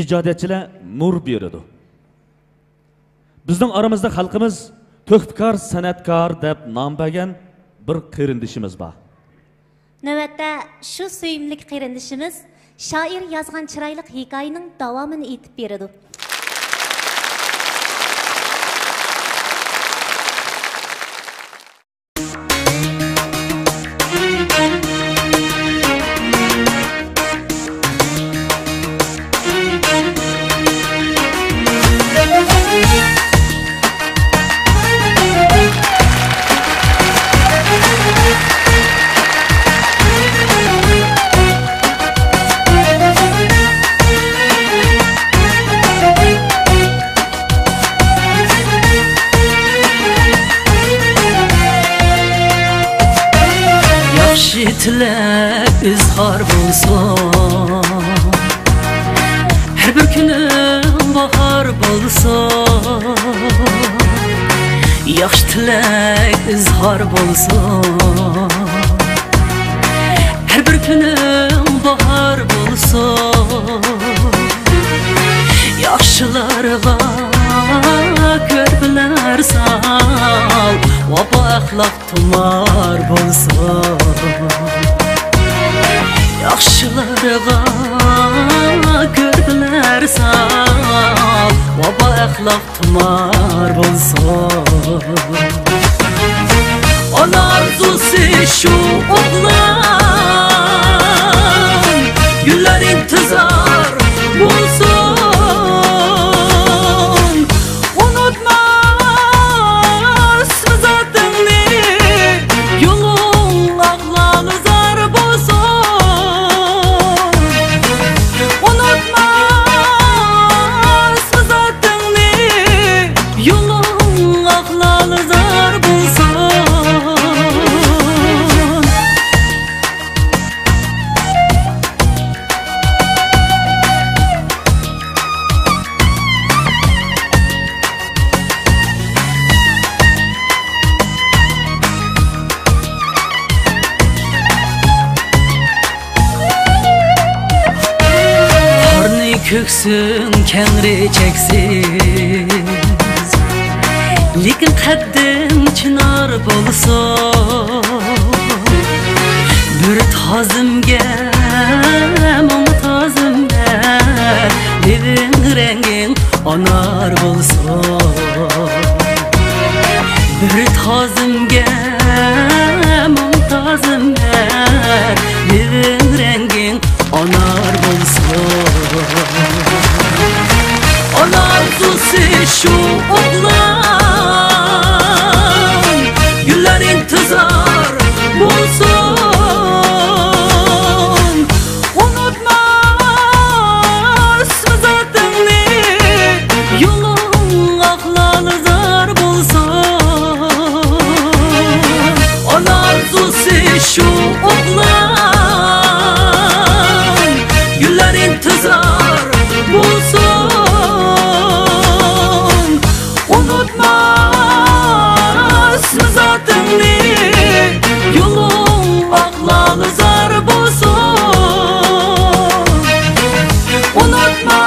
ijodiyatchilar nur beradi. Bizning aramizda xalqimiz to'xtkor san'atkor deb nom bergan bir qarindishimiz bor. Navbatda shu suyimlik qarindishimiz shoir yozgan chiroyli hikoyaning davomini aytib beradi. Tilak izhar bulsun, her bir günüm bahar bulsun. Yaxşı tilak izhar bulsun, her bir günüm bahar bulsun. Yaxşılarga körpüler sal, vaba axlaq tumar bulsun. Yaxşılarga körpüler sal, vaba axlaq tumar bulsun. Ona arzusu şu oğlan, günler intizar bulsun. Köksün kengri çeksiz, lekin qaddim chinar bo'lsin. Bir tozimga, mumtozimga, leving ranging onar bo'lsin. Bir tozimga, mumtozimga, leving ranging onar bo'lsin. Ona arzusu şu oğlan, günler intizar bulsun. Unutma ismi zatını, yolun ahlalı zar bulsun. Ona arzusu şu oğlan, günler intizar bulsun. Yolun aklalı zar bulsun. Unutma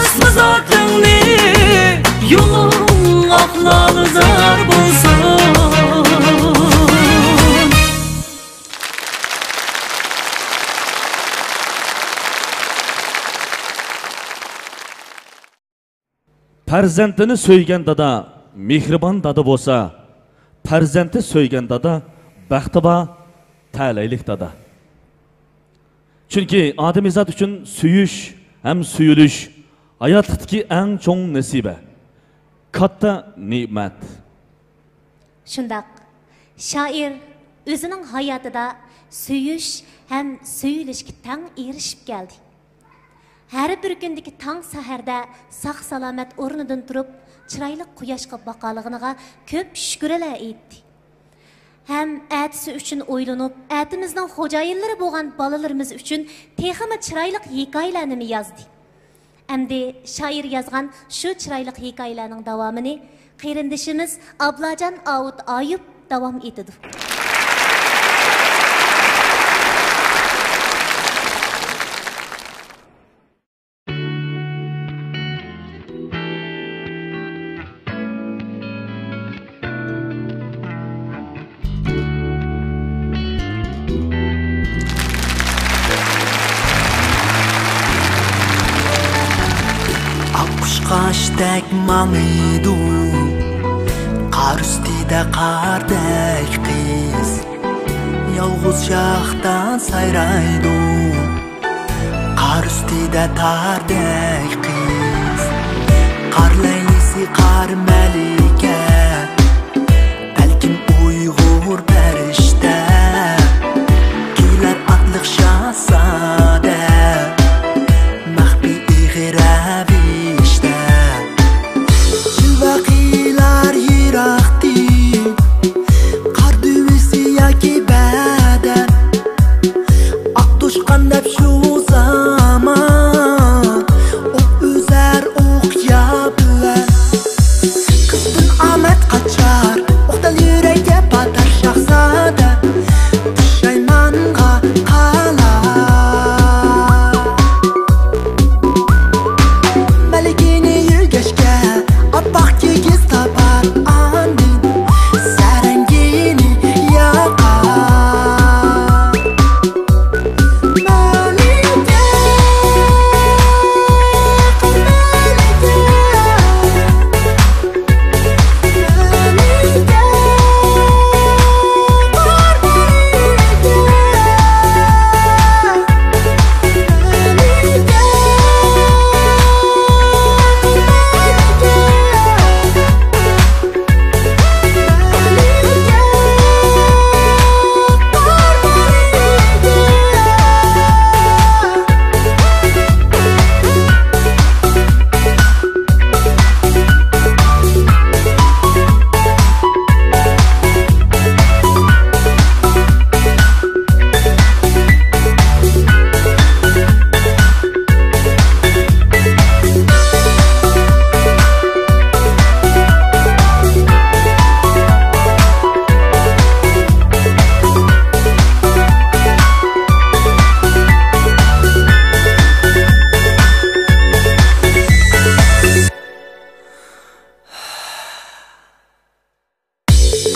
ismi zatını, yolun aklalı zar bulsun. Farzandini so'ygan dada mehribon dada bo'lsa, farzandi so'ygan dada baxti bor, ta'laylik dada. Chunki odamzod uchun suyish ham suyulish hayotdagi eng cho'ng nasiba, katta ne'mat. Shundaq, shoir o'zining hayotida suyish ham suyulishga tang erishib keldi. Her bir gündeki tang saharda sağ salamet o'rnidan turib, chiroyli quyoshga baqalig'iga ko'p shukrilar aytdi. Hem atisi uchun o'ylanib, atimizning xo'jayinlari bo'lgan bolalarimiz uchun texmi chiroyli hikoyalarni yozdi. Endi shoir yozgan shu chiroyli hikoyalarning davomini qarindishimiz Ablajon Avut Ayub davom etadi. Güneşdek mağıydı Qar üstüde qardek kız Yalğız şaxtan sayraydı Qar üstüde tardek kız Qar leylisi qar melike Belkim Uyghur perişte Güler atlık şahzade Mahbi iğrebişte Çılvakiler yıraktı Qar düvisi yaki beden Aktoşkan hep şu zaman Ok üzer ok yapılar Kızdın Ahmet kaçar Oktal yüreğe batar şahzade Düşeymanğa kalar Melikini yügeşke Abbaq kigiz tapar andin Serengini yakar Melike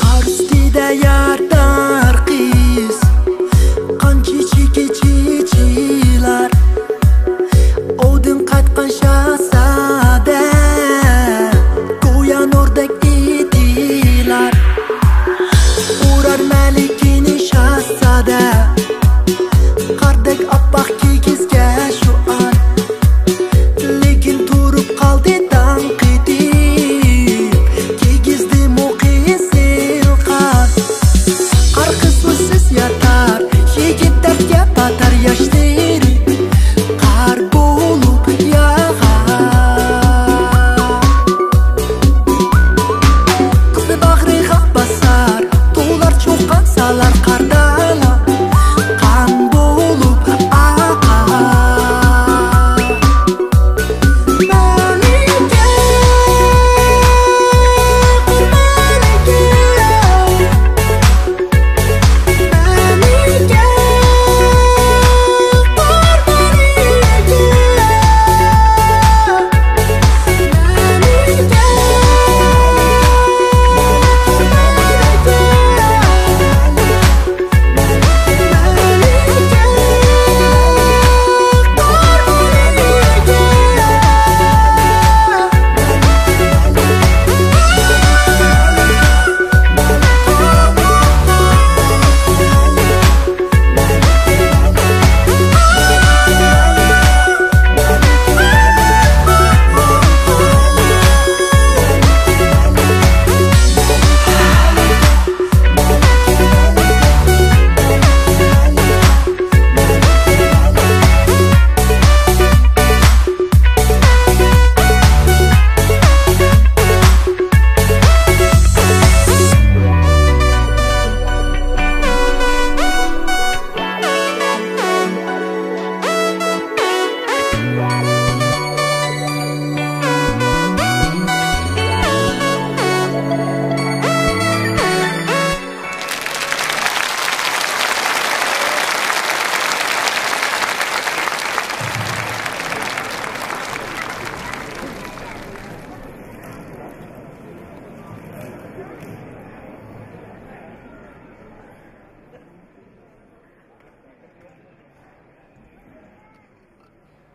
Qar üstüde yardar kız Qan kiçilar Odun qatqan şahzade Koyan ordek idilar Urar melikini şahzade Qardek abbaq kigizge şu an Lekin turup qaldı tanqidib Kigizdi muqisil qar Qar qismisiz yatar Yigit dertga batar yaşları Qar bulup yağar Kızı bağrığa basar Tuğlar çoğan salar qardala Qan bulup aqar Melike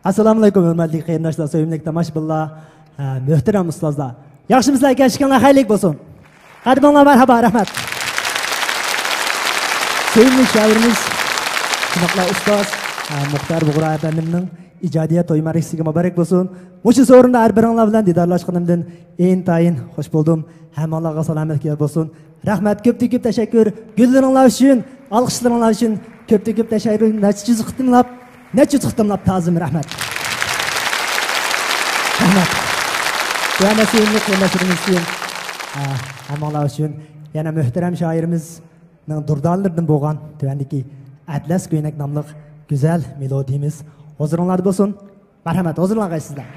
Assalamu alaikum hürmetli kıyımdaşlar, sevimli tomoshabinlar. Muhterem ustozlar. Yaxshimizlar kelishganlar xayrlik bo'lsin. Qadimlar marhaba, rahmat. Sevimli shoirimiz, qanaqla ustoz Muxtar Bug'ra efendimning ijodiyat to'y marasiga muborak bo'lsin. Mushus o'rinda har biringlar bilan didorlashganimdan intayin xush bo'ldim. Hammalarga salomatlik bo'lsin. Rahmat, ko'p tashakkur. Gullaringlar uchun, olqishlaringlar uchun ko'p tashakkur. Necha qitimlab ta'zim rahmat. Rahmat. Yana sevimli qiymatlarimiz uchun hammalar uchun yana muhtaram shoirimizning durdonlaridan bo'lgan tuvandagi Atlas Ko'ynak nomli go'zal melodiyamiz huzuringlarda bo'lsin. Marhamat, huzurlangaysizlar.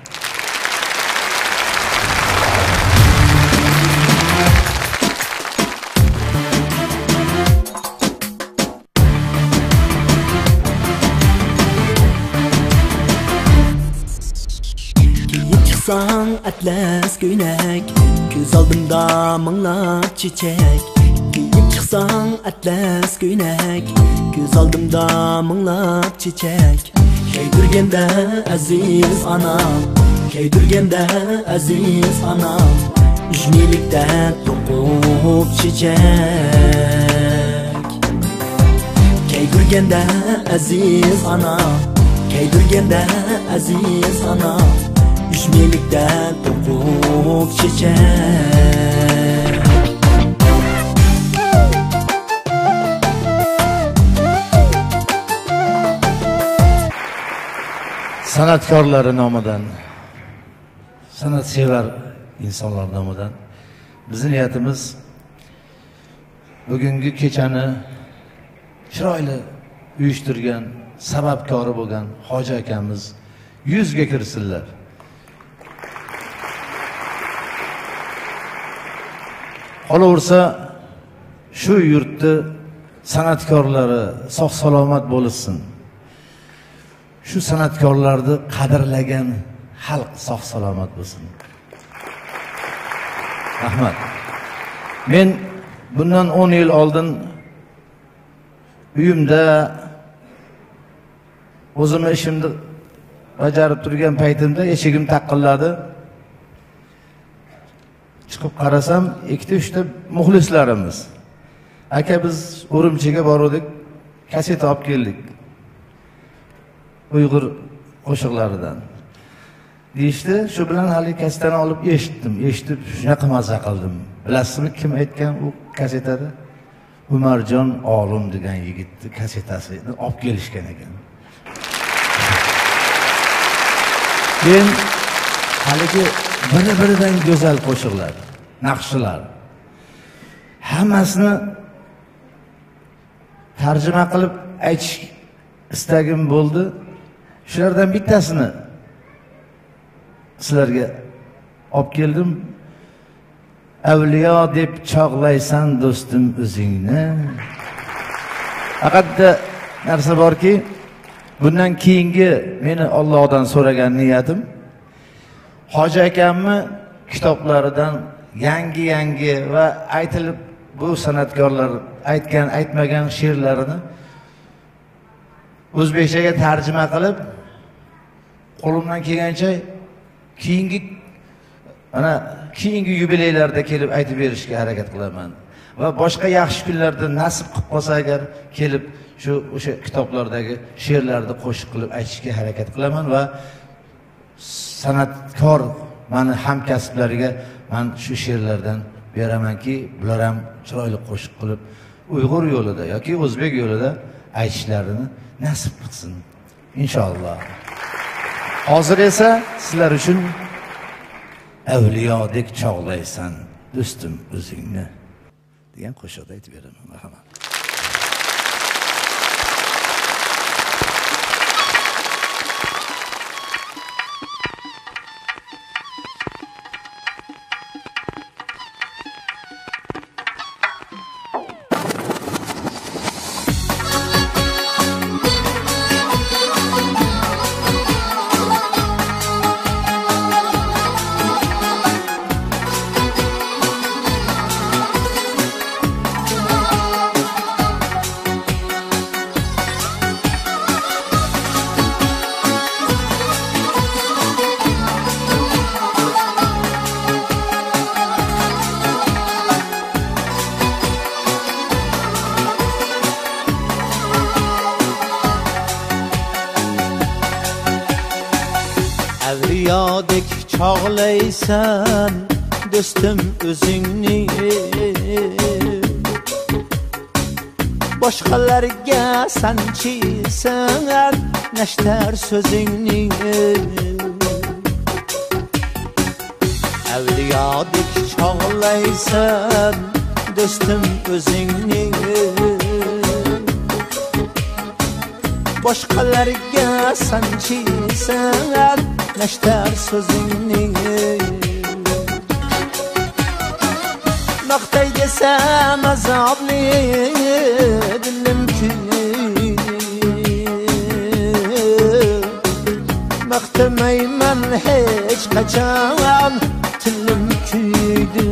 Çıksan atlas ko'ynak, ko'z oldimda minglab chechak. Kiyib chiqsang atlas ko'ynak, ko'z oldimda minglab chechak. Keydirganda aziz anam, keydirganda aziz anam, ijmelikda to'qib chechak. Keydirganda aziz anam, keydirganda aziz anam, ijmelikda to'qib chechak. San'atkorlari nomidan, san'atsevar insonlar nomidan bizning niyatimiz bugungi kechani chiroyli uyushtirgan, sababkori bo'lgan Hoji akamiz yuzga kirsinlar. Qolaversa shu yurtni san'atkorlari sog' salomat bo'lsin. Shu san'atkorlarni qadrlagan xalq sog' salomat bo'lsin. Rahmat. Men bundan 10 yil oldin uyimda o'zimni ishimni bajarib turgan paytimda eshigim taqilladi. Chiqib qarasam, 2-3 ta muxlislarimiz. Aka, biz Urumchiga bordik, kaset olib keldik. Uyg'ur qo'shiqlaridan. Deyishdi, shu bilan hali kasetani olib eshitib shunaqa maza qildim. Bilasizmi kim aytgan u kasetada? Umarjon Olim degan yigitni kasetasini olib kelishgan ekan. Men haligi biri-biridan go'zal qo'shiqlar, naqshlar hammasini tarjima qilib aytish istagim bo'ldi. Shulardan bittasini sizlarga olib keldim. Avliyo deb chog'laysan do'stim o'zingni. Faqat narsa borki, bundan keyingi meni Allohdan so'ragan niyatim Hoji akamni kitoblaridan yangi va aytilib bu san'atkorlar aytgan, aytmagan she'rlarini o'zbekchaga tarjima qilib, qo'limdan kelgancha keyingi yubileylarda kelib aytib berishga harakat qilaman. Va boshqa yaxshi kunlarda nasib qilib qolsa agar kelib o'sha kitoblardagi she'rlarni qo'shiq qilib aytishga harakat qilaman va san'atkor mani hamkasblariga men shu she'rlardan beramanki, bular ham chiroyli qo'shiq qilib Uyg'ur yo'lida yoki o'zbek yo'lida aytishlarini nasib qilsin inshaalloh. Hozir esa sizlar uchun avliyodek chog'laysan do'stim o'zingni degan qo'shiqni aytib beraman. Marhamat. Evliyadek çağlaysan dostum özünni Başqalarga sanchisan nashtar so'zingni Evliyadek çağlaysan dostum özünni Başqalarga sanchisan nashtar so'zingni Maqtay desam azobli dilim kuydi Maqtamayman hech qachon tilim kuydi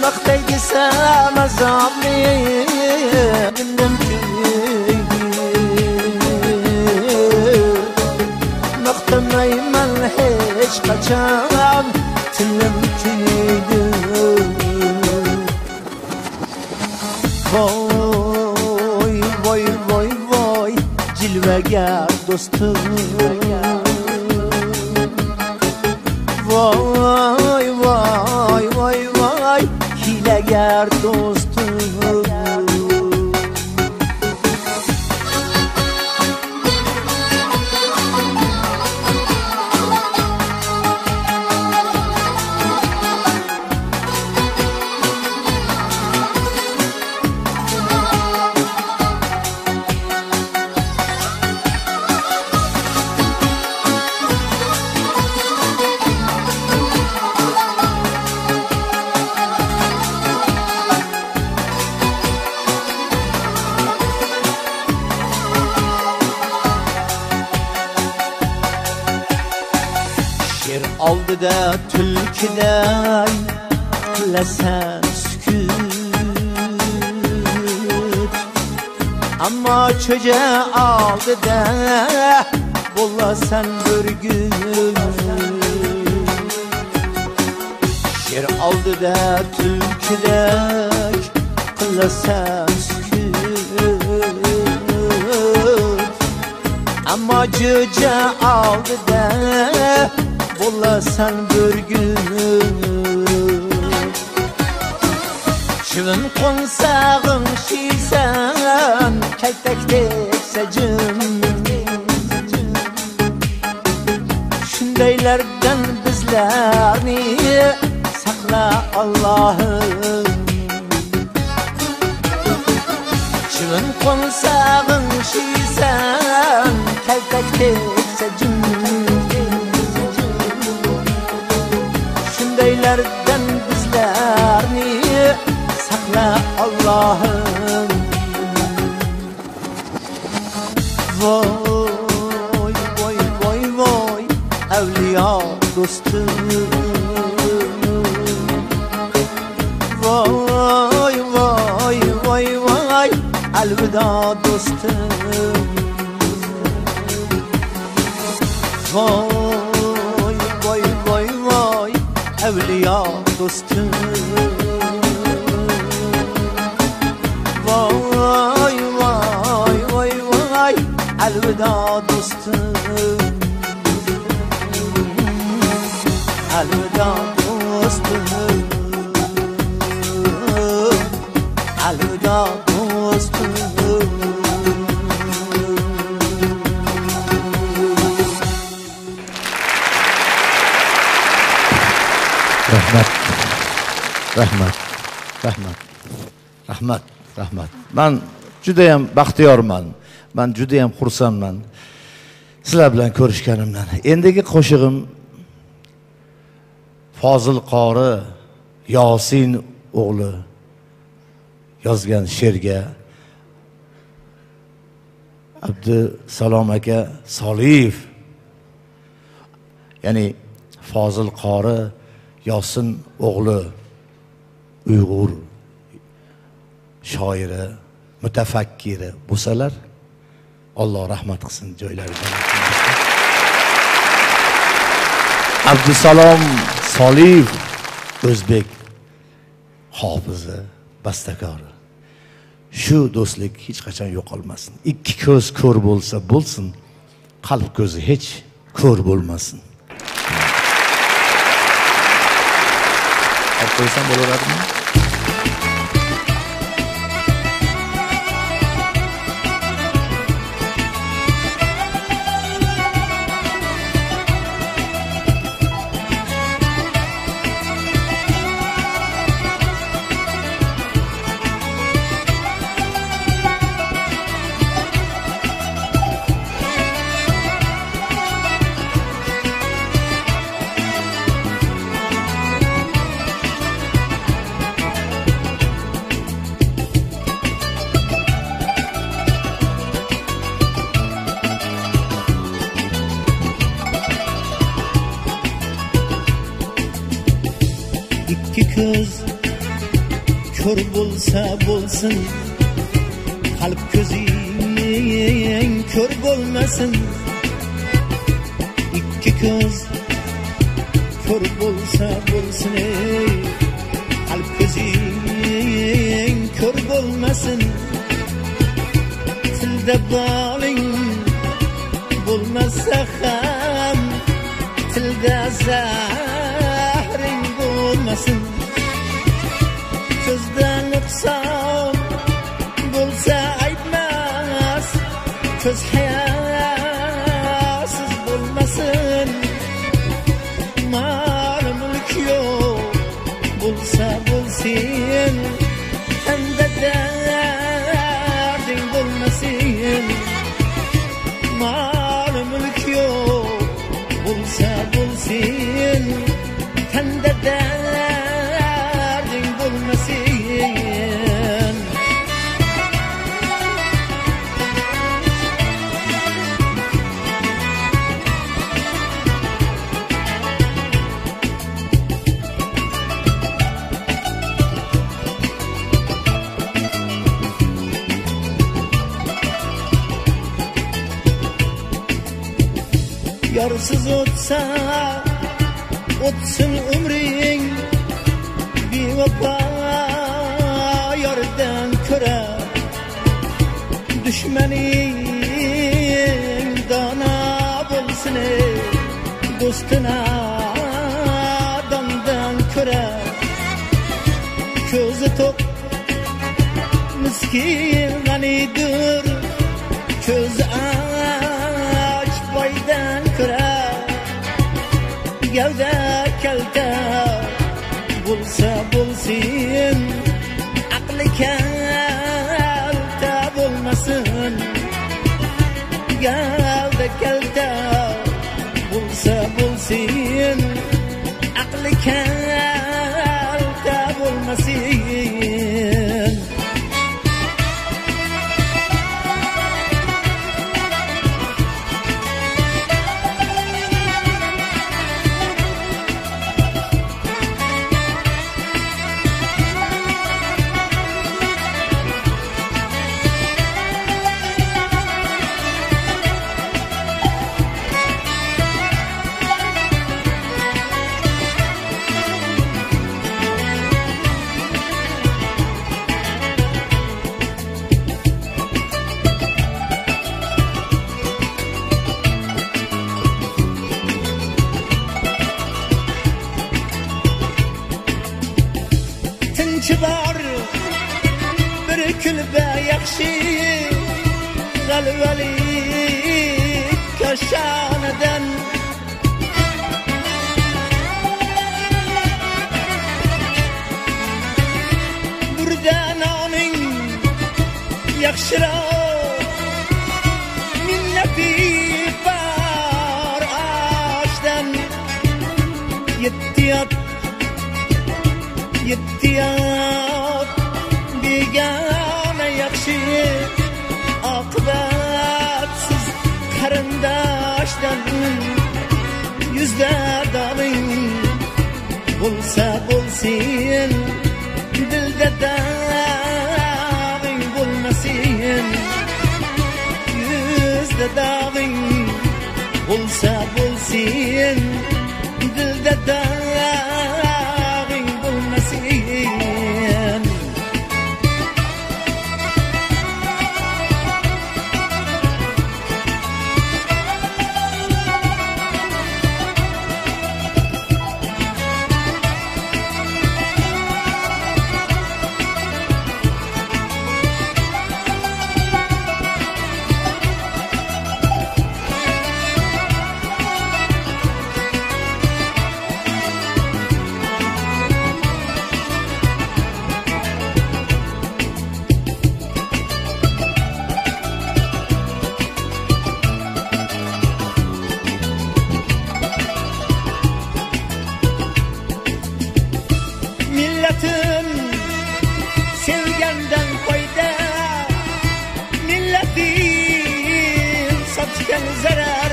Maqtay desam azobli dilim kuydi Maqtamayman hech qachon tilim kuydi Voy voy voy voy cilvegar dostum Voy voy voy voy hilegar dostum Aldıda tülküday qilasan sükut Amma çocuğa aldıda bo'lasan bir gün Şer aldıda tülküday qilasan sükut Amma çocuğa aldıda bo'lasan bir gün Şivin qo'nsag'ing shiysan kaltakdek sajim Shundaylardan bizlarni saqla Allohim Shivin qo'nsag'ing shiysan kaltakdek sajim Shundaylardan bizlarni saqla Allohim Voy voy voy voy avliyo dostum Voy voy voy voy alvido dostum Voy voy voy voy evliya dostum Vay vay vay vay elveda dostum Elveda dostum Elveda dostum Rahmat, rahmat, rahmat, rahmat, rahmat. Ben judayam baxtiyorman. Ben judayam xursandman. Sizlar bilan ko'rishganimdan. Endigi qo'shig'im Fozil qori Yosin o'g'li yozgan she'rga Abdusalom aka Soliyev, ya'ni Fozil qori Yosin o'g'li Uyg'ur shoiri, mutafakkiri bo'lsalar, Alloh rahmat qilsin joylariga. Abdusalom Soliyev o'zbek hofizi, bastakori. Shu do'stlik hech qachon yo'qolmasin. Ikki ko'z ko'r bo'lsa bo'lsin, qalb ko'zi hech ko'r bo'lmasin. Qo'ysam bo'laveradimi? İki göz kör bolsa bolsun, kalp gözün kör bolmasın. İki göz kör bolsa bolsun, kalp gözün kör bolmasın. Tilde balın bolmasa ham, tilde zahrin olmasın. Sözden noksan bolsa aytmaz, söz hayasız bolmasın. Mal mülk yok bolsa bolsun, hem de derdin bolmasın. Mal mülk yok bolsa bolsun, hem de derdin bulmasın. Yarsız otsa otsun umrin, bir vefa yardan köre. Düşmenin dana bolsun, dostuna dandan köre. Közü tok miskin ganidir, közü aç baydan köre. Gevde kelte bulsa bulsun, aklı kelte bulmasın. Gevde kelte bulsa bulsun, aklı kelte bulmasın. Var bir külbe yakşı galvali kaşaneden. Buradan onun yakşırak minneti var ağaçtan. Yettiyat yettiyat begane yakşı, akıbatsiz qarindoshdan. Yüzde dalın bulsa bulsun, dilde dağın bulmasın. Yüzde dağın bulsa bulsun, dilde dağın bulmasın. Sevgenden fayda milletin saçken zarar.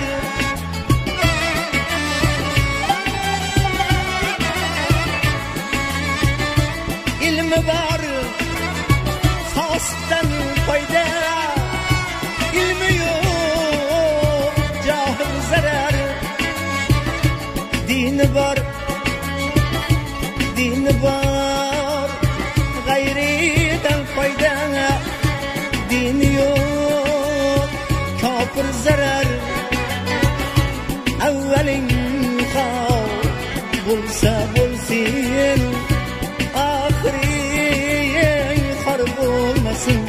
İlmi var fasıktan fayda, ilmi yok cahil zarar. Dini var gayriden fayda, dini yok kafir zarar. Evvelin kav bulsa bulsin, ahiri harp olmasın.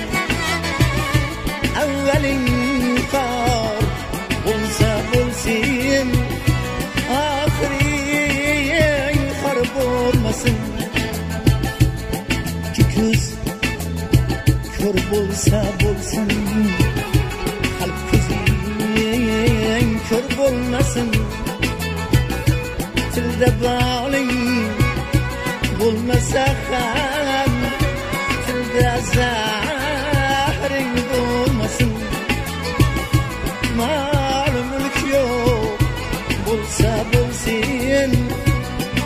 Evvelin kav bulsa bulsin, ahiri harp olmasın. Göz kör bolsa bolsun, kalp gözün kör bolmasın. Tilde bağlın bulmasa ham, tilde zahrin bulmasın. Mal mülk yok bolsa bolsun,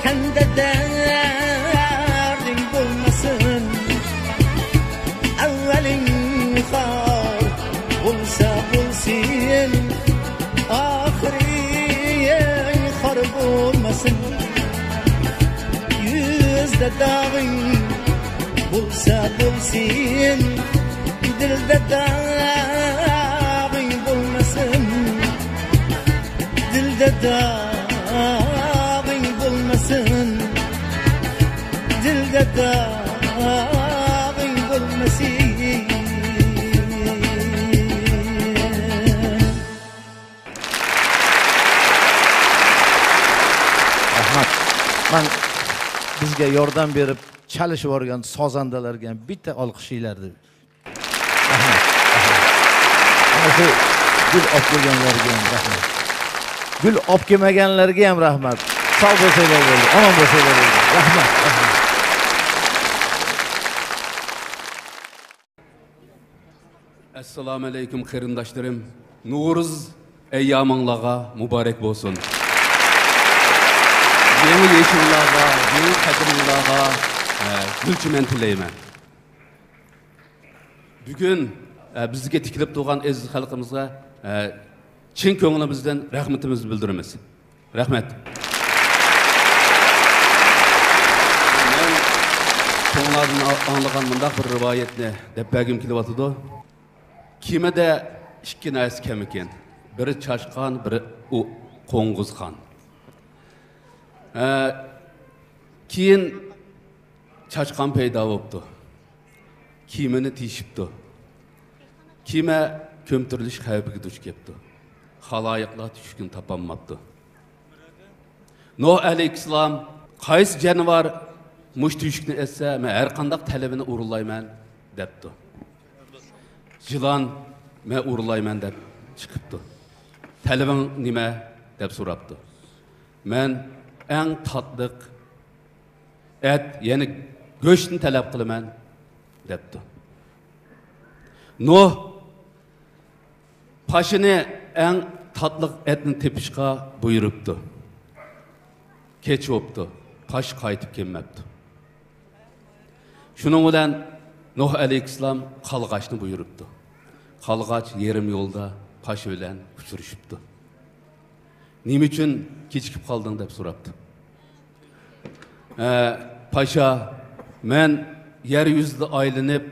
kende derdin bulmasın. Evvelin kar bulsa bulsun, ahiriyen harp olmasın. Yüzde dağın bulsa bulsun, dilde dağın bulmasın. Dilde dağın bulmasın. Dilde dağın bulmasın. Ben bizga yordam berib chalishib yorgan sozandalarga bitta olqishinglarni. Rahmat. Shu gul olib kelganlarga ham rahmat. Gul olib kelmaganlarga ham rahmat. Sog' bo'lsanglar bo'ldi, omon bo'lsanglar bo'ldi. Rahmat. Assalamu alaykum qarindoshlarım. Nuruz ayyaminglarga muborak bo'lsin. Yeni yeşillarga, yeni kadınlarga gülçümen tileymen. Bugün bizge tikilip doğan aziz halkımızga çin köngülümüzden rahmetimizi bildirimiz. Rahmet. Ben toğlardan anlagan mındaq bir rivayetini deppagim kilip atıdı. Kime de iki narsa kem eken. Biri çaşkan, biri qo'ng'izxon. Keyin chachqon paydo bo'libdi. Kiyimini tiyishibdi. Kiyime ko'mtirilish xavfiga duch kelibdi. Xaloyiqlar tushkun topolmabdi. Nuh alayhissalom qaysi jonivor mush tushkuni etsa, men har qanday talabini urulayman debdi. Yılan men urulayman deb chiqibdi. Talabing nima deb so'rabdi. Men eng tatliq et, ya'ni go'shtni talab qilaman debdi. Nuh pashini eng tatliq etni tepishga buyuribdi. Kech o'pdi. Pash qaytib kelmabdi. Shuning bilan Nuh alayhissalom qalg'ashni buyuribdi. Qalg'ach yerim yo'lda pash bilan uchrashibdi. Nima uchun kechikib qolding deb so'rabdi. Paşa, men yer yuzida aylanib,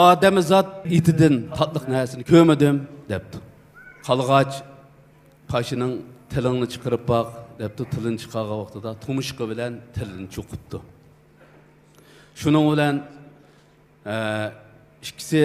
odamzot itidan tatliq narsani ko'rmadim debdi. Qalg'ach pashining tilingni chiqarib boq debdi. Tilini chiqargan vaqtida tumishqi bilan tilini cho'qibdi. Shuning bilan ikkisi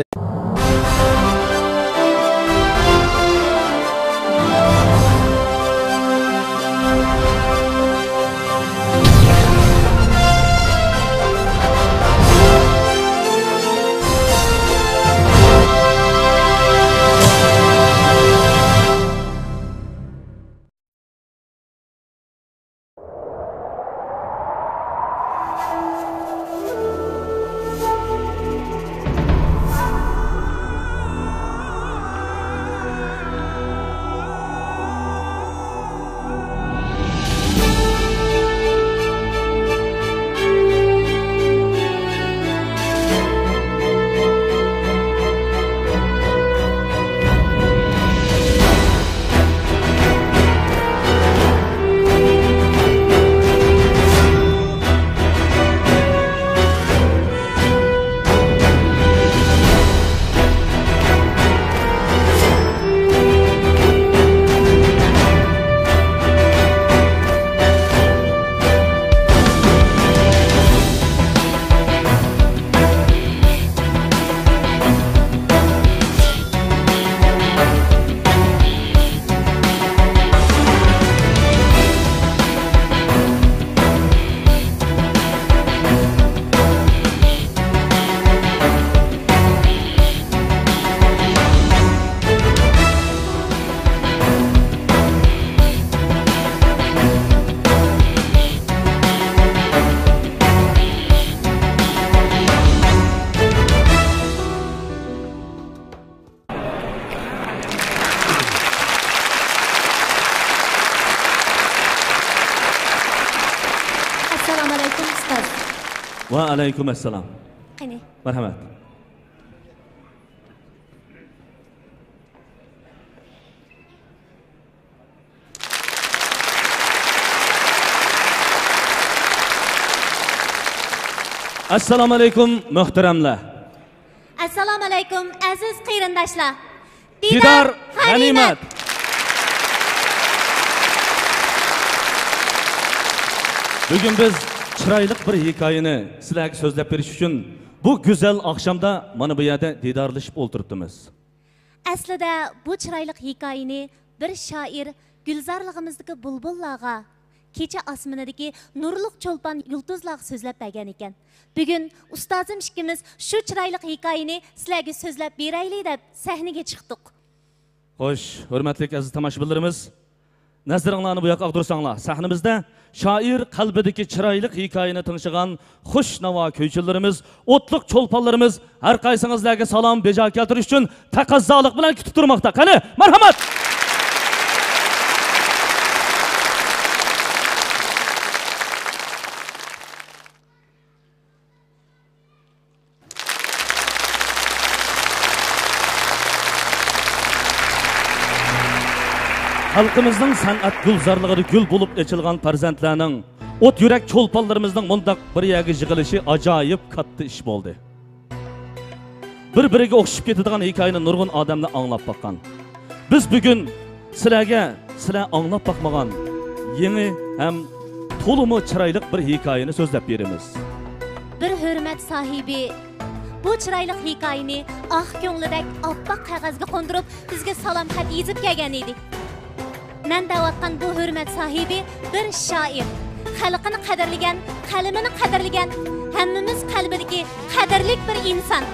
Va alaykum assalom. Qani. Marhamat. Assalomu alaykum muhtaramlar. Assalomu alaykum aziz qarindoshlar. Didor g'animat. Bugun biz chiroyli bir hikoyani sizlarga so'zlab berish uchun bu go'zal oqshomda mana bu yerda didorlashib o'tiribmiz. Aslida bu chiroyli hikoyani bir shoir gulzorlig'imizdagi bulbullarga kecha osmonidagi nurliq cho'lpon yulduzlarga so'zlab bergan ekan. Bugun ustozim ikkimiz shu chiroyli hikoyani sizlarga so'zlab beraylik deb sahnaga chiqdik. Xo'sh, hurmatli aziz tomoshabinlarimiz, nazaringlarni bu yoqqa og'dirsanglar. Sahnamizda shoir qalbidagi chiroyli hikoyani ting'igan xush navo kuychilarimiz, o'tliq cho'lponlarimiz har qaysingizlarga salom bejo keltirish uchun taqozolik bilan kutib turmoqda. Qani, marhamat. Halkımızın san'at gulzorlig'ida gul bo'lib ochilgan farzandlarning, o't yurak cho'lponlarimizning mundaq bir yerga yig'ilishi ajoyib katta ish bo'ldi. Bir-biriga o'xshib ketadigan hikoyani nurg'un odamlar anglab boqqan. Biz bugun sizlar anglab boqmagan yangi ham to'liq chiroyli bir hikoyani so'zlab beramiz. Bir hurmat sahibi bu chiroyli hikoyani ko'nglidek oppoq qog'ozga qo'ndirib bizga salom xat yozib kelgan edi. Men davatkan bu hürmet sahibi bir şair. Xalqini qadrlagan, qalamini qadrlagan, hammamiz qalbidagi qadrlik bir inson.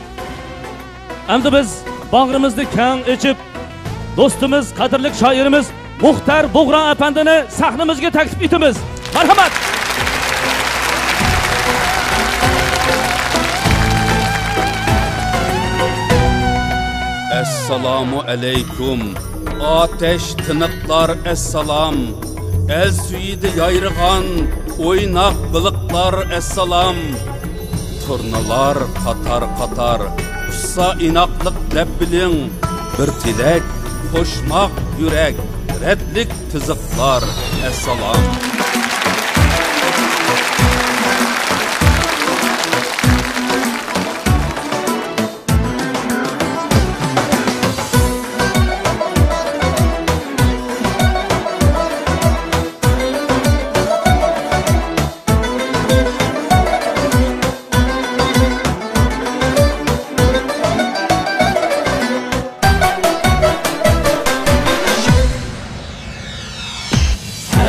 Endi biz bag'rimizni keng ochib, do'stimiz, qadrlik shoirimiz Muxtar Bug'ra apandini sahnamizga taklif etamiz. Marhamat. Assalomu alaykum. Ateş tınıklar esselam, el suyida yayrıgan oynak bılıklar esselam. Turnalar qatar qatar, ussa inaklık debbilin, bir tilek, koşmak yürek, redlik tızıklar esselam.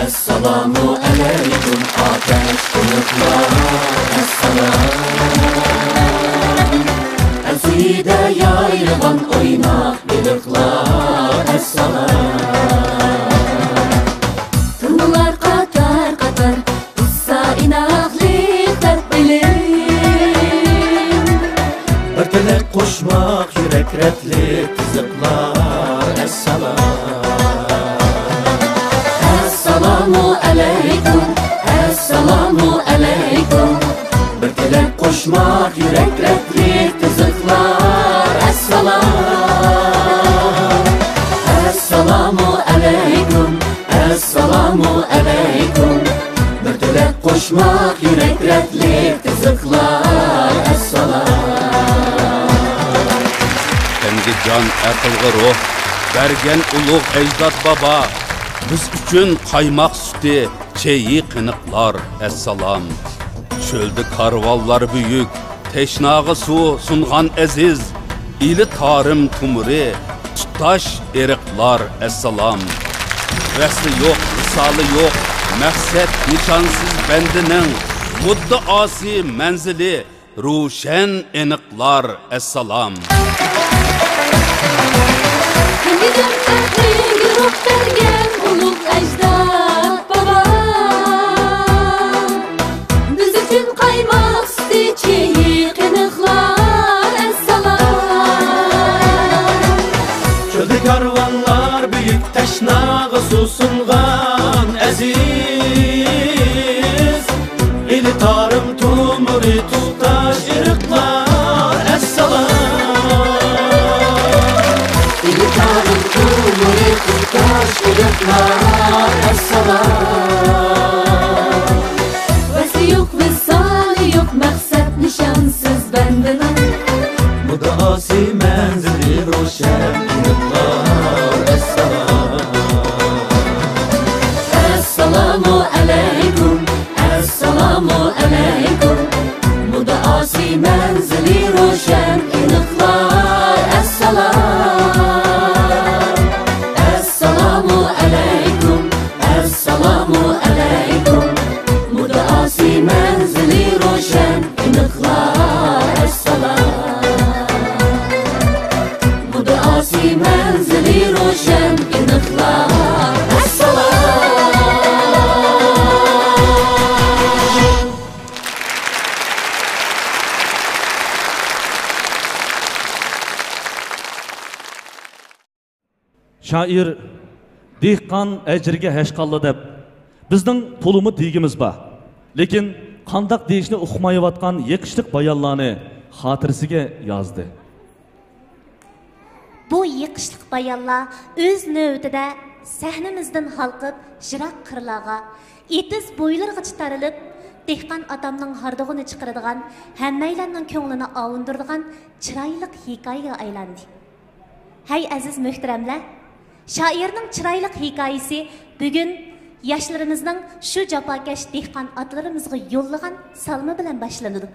Esselamu aleyküm ateş kılıklar Esselam Elside yayrılan oynak biliklar Esselam Tınlar qatar qatar Ussa inaklik dert bilin Bir tilek koşmak yürek retlik tızıklar Esselam Esselamu aleyküm, esselamu aleyküm Bir tilek koşmak yürek replik tızıklar Esselam Esselamu aleyküm, esselamu aleyküm Bir tilek koşmak yürek replik tızıklar Esselam Kendi can akılgı ruh bergen ulug' ecdad baba Biz üçün qaymaq sütü, çeyi qınıqlar, esselam. Çölde karvallar büyük, teşnağı su sunğan əziz, ili tarım tumuri, tutaş eriqlar, esselam. Vəsli yox, misalı yox, məqsəd nişansız bəndinin, muddaası mənzili, ruşən eniqlar, esselam. Ruh bergen ulug' ecdad baba Biz üçün qaymaq sütü çeyi qınıqlar Esselam Çölde karvanlar büyük teşnağı su sunğan əziz İli tarım tumuri iniqlar assalam Vəsi yox, vəsali yox, məqsəd nişansız bəndələr Müdaasi menzili roşen iniqlar assalam Assalamu aleykum, assalamu aleykum Müdaasi menzili roşen iniqlar assalam Assalamu aleykum, assalamu aleykum Müdaasi menzili roşen iniqlar assalam Müdaasi menzili roşen iniqlar assalam Şair dehqon ajriga hashqalli deb bizning pulimiz tegimiz bor. Lekin qandaq deyishni uqmayotgan yiqishliq bayonlarni xotirasiga yozdi. Bu yiqishliq bayonlar o'z navbatida sahnamizdan halqib, jiroq qirlarga, etiz bo'ylarga chiqarilib, dehqon otamning hardig'ini chiqaradigan, hammaylarning ko'nglini ovundiradigan chiroyli hikoyaga aylandi. Hay aziz muhtaramlar, shoirning chiroyli hikoyasi bugun yoshlarımızın şu jafokash dehqon otalarimizga yo'llagan salma bilan boshlanadi.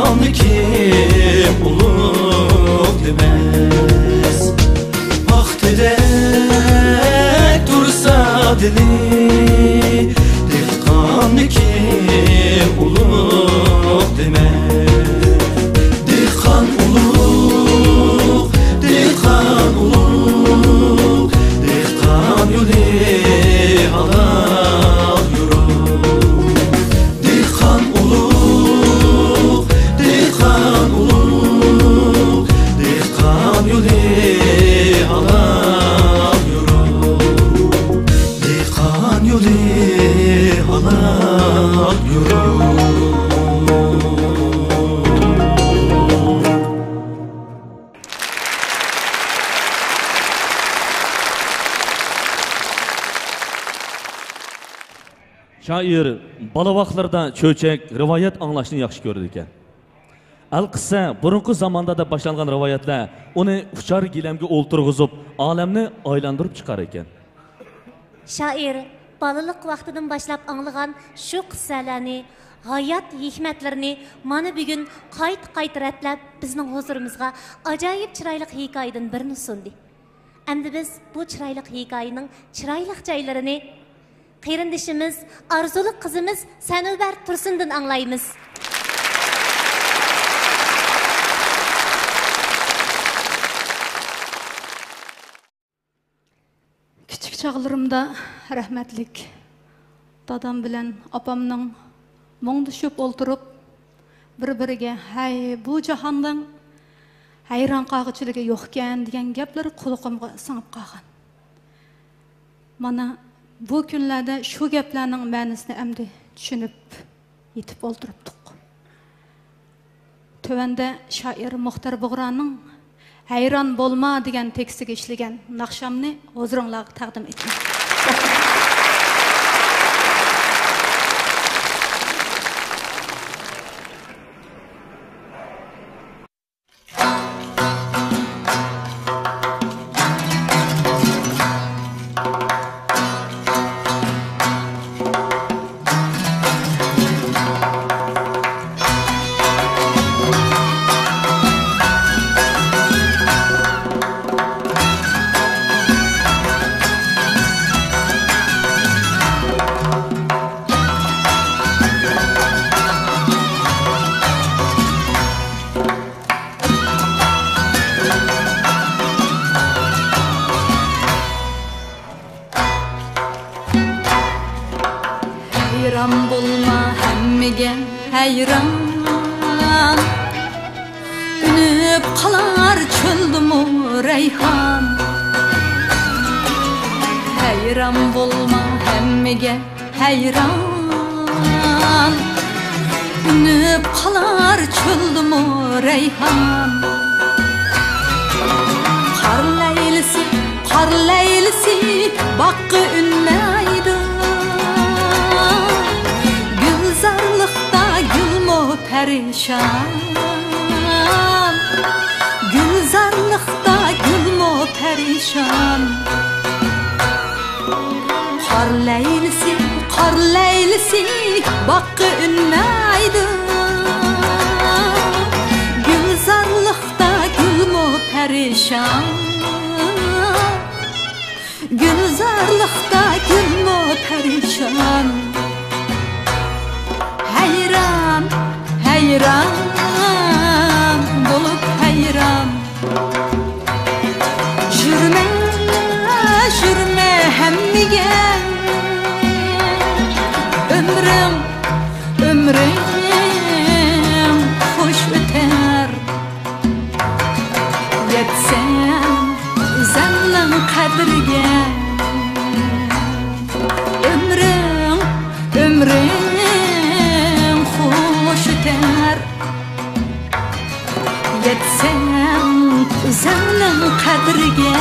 dehqonni kim ulug' demas vaqtidek tursa dili dehqonni kim ulug' demas dehqon ulug' dehqon ulug' dehqon yo'li halal yurur dehqon ulug' dehqon ulug' dehqon yo'li halal yurur dehqon yo'li halal yurur Şair bala vaqtlarda cho'chak rivoyat anglashni yaxshi ko'rdi ekan. Al-qissa burunqi zamonda da boshlangan rivoyatlar uni uchar gilamga o'ltirg'izib, olamni aylantirib chiqar ekan. Şair balaliq vaqtidan boshlab anglagan shu qissalarni, hayot hikmatlarini mana bugun qayt ratlab bizning huzurimizga ajoyib chiroyli hikoyadan birini sundi. Endi biz bu chiroyli hikoyaning chiroyli joylarini qeyrindoshimiz, arzuli qizimiz Sanubar Tursundan anglaymiz. Küçük çağlarımda rahmetlik dadam bilen apamның moңduşup olturup bir-biriga "Hay, bu jahondan hayron qolg'ichiligi yo'q ekan" degan gaplar quloqimga singib qolgan. Mana bu günlerde şu gaplarning ma'nosini endi tushunib yetib o'ltiribdik. Tövende şair Muxtar Bug'roning hayron bo'lma degan tekstiga ishlagan naqshamni huzuringizga taqdim etaman. Hayran bulma hemmiga hayran Ünüp qalar çöldümü reyhan Hayran bulma hemmiga hayran Ünüp qalar çöldümü reyhan Qar leylisi baqqı ünmeydi Gülzarlıqda gülmü perişan Gülzarlıqda gülmü perişan Qar leylisi baqqı ünmeydi Gülzarlıqda gülmü perişan Gülzarlıqda gülmü perişan Hayran, hayran bulup hayran Jürme hemmiga Ömrüm hoş öter Yetsem zanның qadriga Ömrüm hoş öter Yetsem zanның qadriga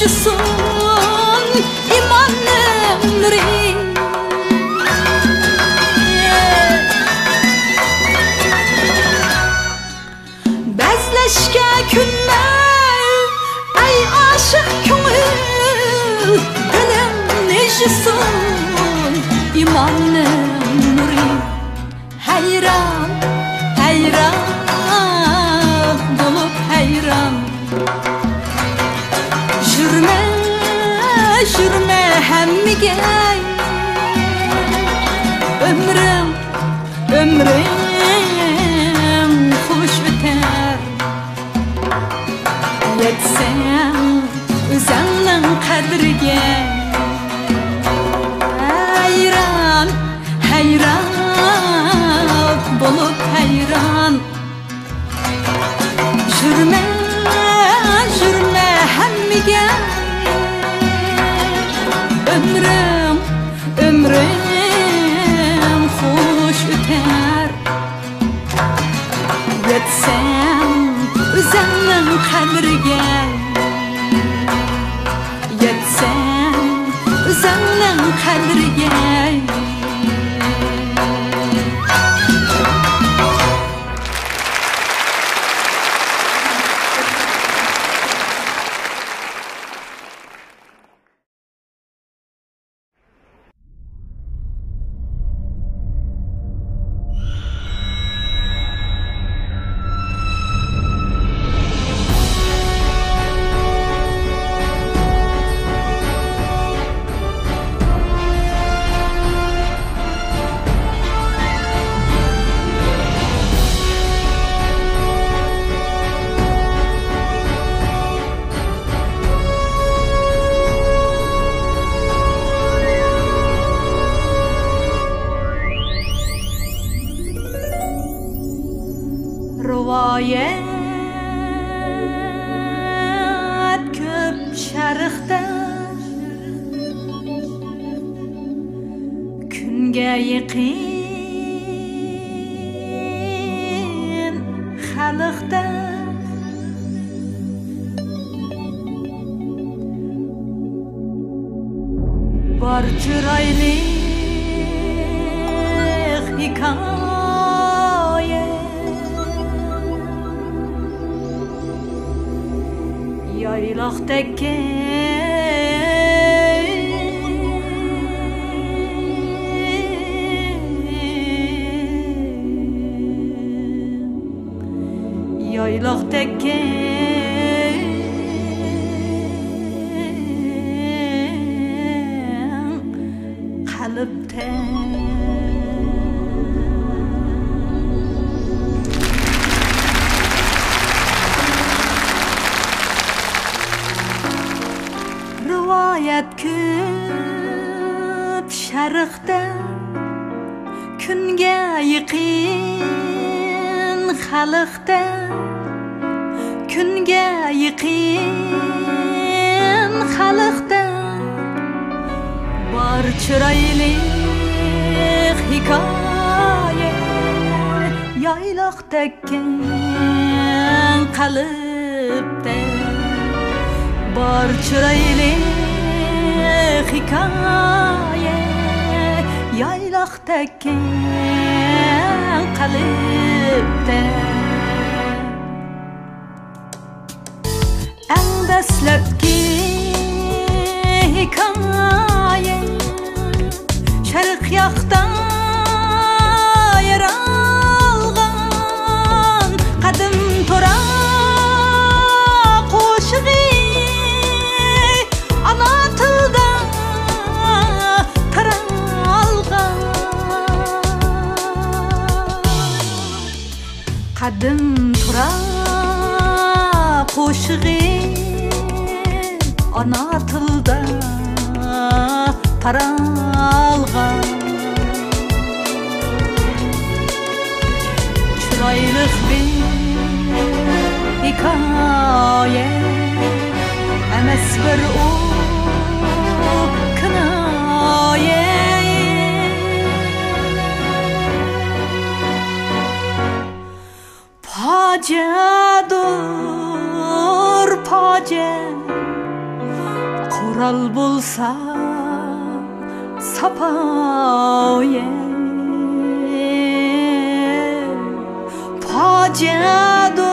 yaşasın imanın nuri. Bezleşke günler ay aşık köngül dilim yaşasın imanın nuri. Hayran, hayran bulup hayran. Jürme, jürme hemmige. Ömrüm, ömrüm hoş biter. Yetsem özümün kadriga. Hayran, hayran bulup hayran. Jürme, jürme hemmige. Ömrüm, ömrüm hoş öter. Yetsem özümün kadriga. Yetsem özümün kadriga. Rivayet köp şarıqda Künge yiqin xalqda Bar chiroyli hikoya Yayloqdagi Yayloqdagi qalbda Rivayet köp şarıqda Künge yiqin xalqda Künge yiqin xalqda Bar chiroyli hikoya Yayloqdagi qalbda Bar chiroyli hikoya Yayloqdagi qalbda Eng dastlabki hikoya Sharq yoqdan yaralgan qadim to'ra qo'shig'i ana tilda taralgan qadim to'ra qo'shig'i ana tilda taralgan chiroyli bir hikoya emas bir u kinoya fojiadir fojia Kural bulsa sapaye Pacedur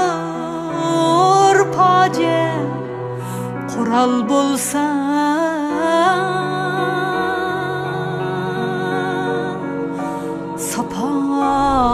pace Kural bulsa sapaye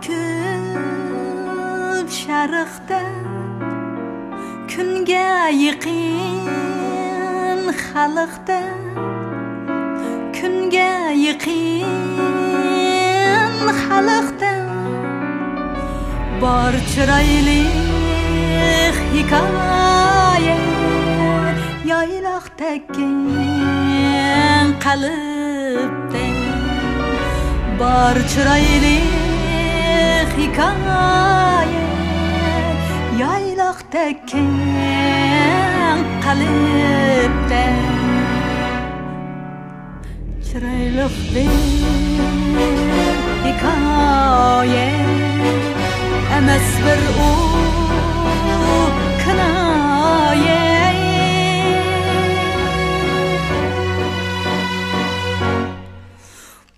Küp şarıqda Künge yıqin xalqda Künge yıqin xalqda Bar çırayliq hikaye Yaylaq tekkin qalbda Bar çırayliq hikaye yaylaq tekkin qalbda Çırayliq bir hikaye emas bir u kinaye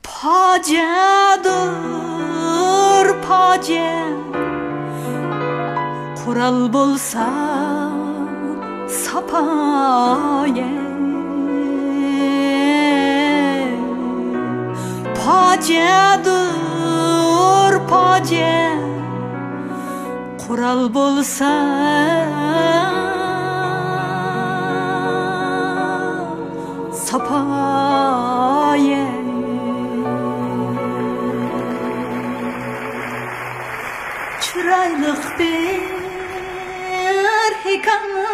Pacedur pace Kural bulsa sapaye Pacedur pace Kural bulsa sapaye Çırayliq bir hikaye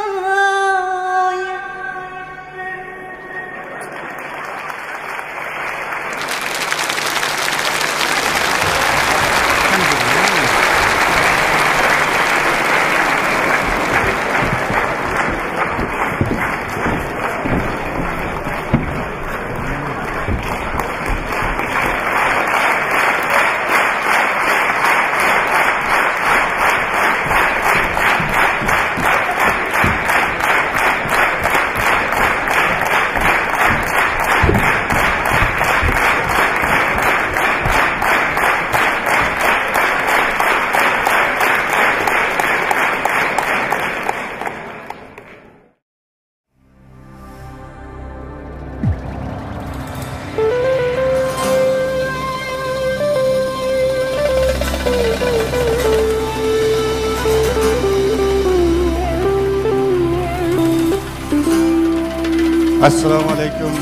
Assalomu alaykum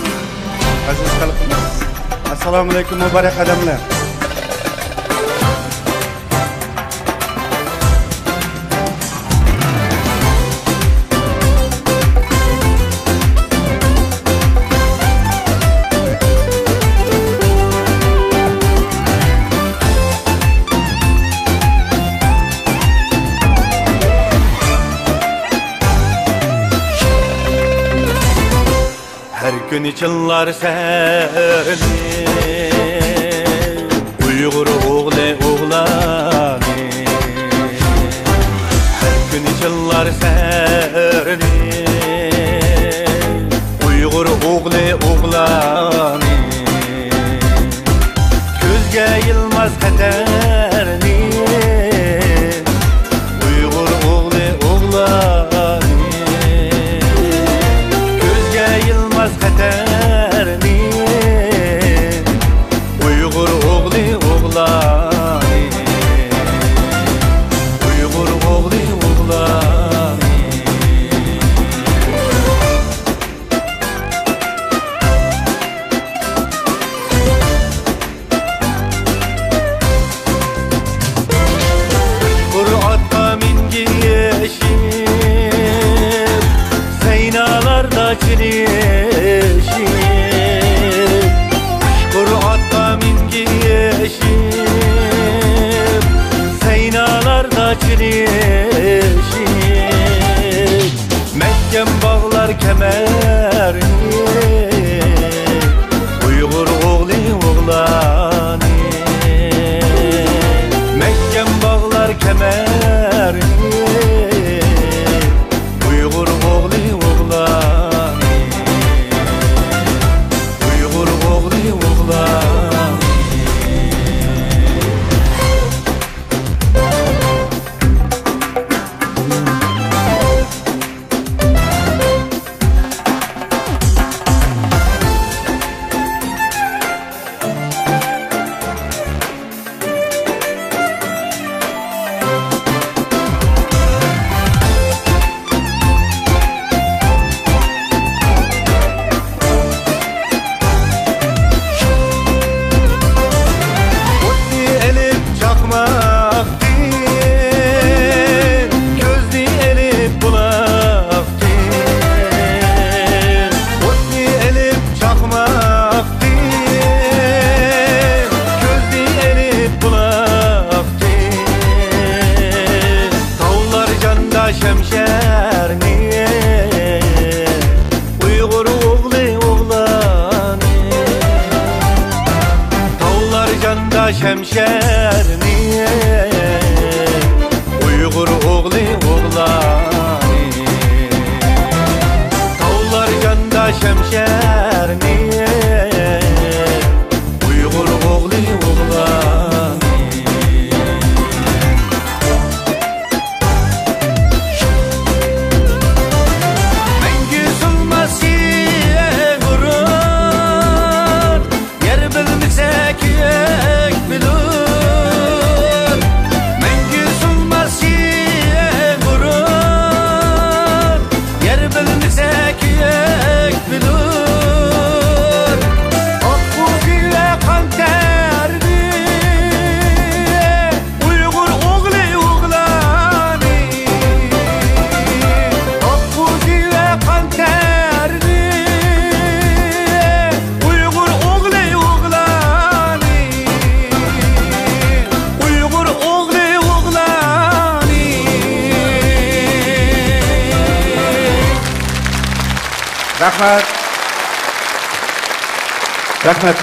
aziz xalqimiz. Assalomu alaykum muborak qadamlar. Gün içinlar seni Uygur oğlu oğlanı Her gün içinlar seni Uygur oğlu oğlanı çilişik Mekkem bağlar kemerini Uygur oğli oğlani Mekkem bağlar kemerini Uygur oğli oğlani Uygur oğli oğlani Şemşer niye Uygur oğli oğlani Tavlar canda şemşer niye Uygur oğli oğlani Mengi sulmasiye vurur Yer bilmesek bilur Mengi sulmasiye vurur Yer bilmesek bilur Akbu güve kan terdi Uygur oğli oğlani Akbu güve kan terdi Uygur oğli oğlani Uygur oğli oğlani Rahmet. Rahmet.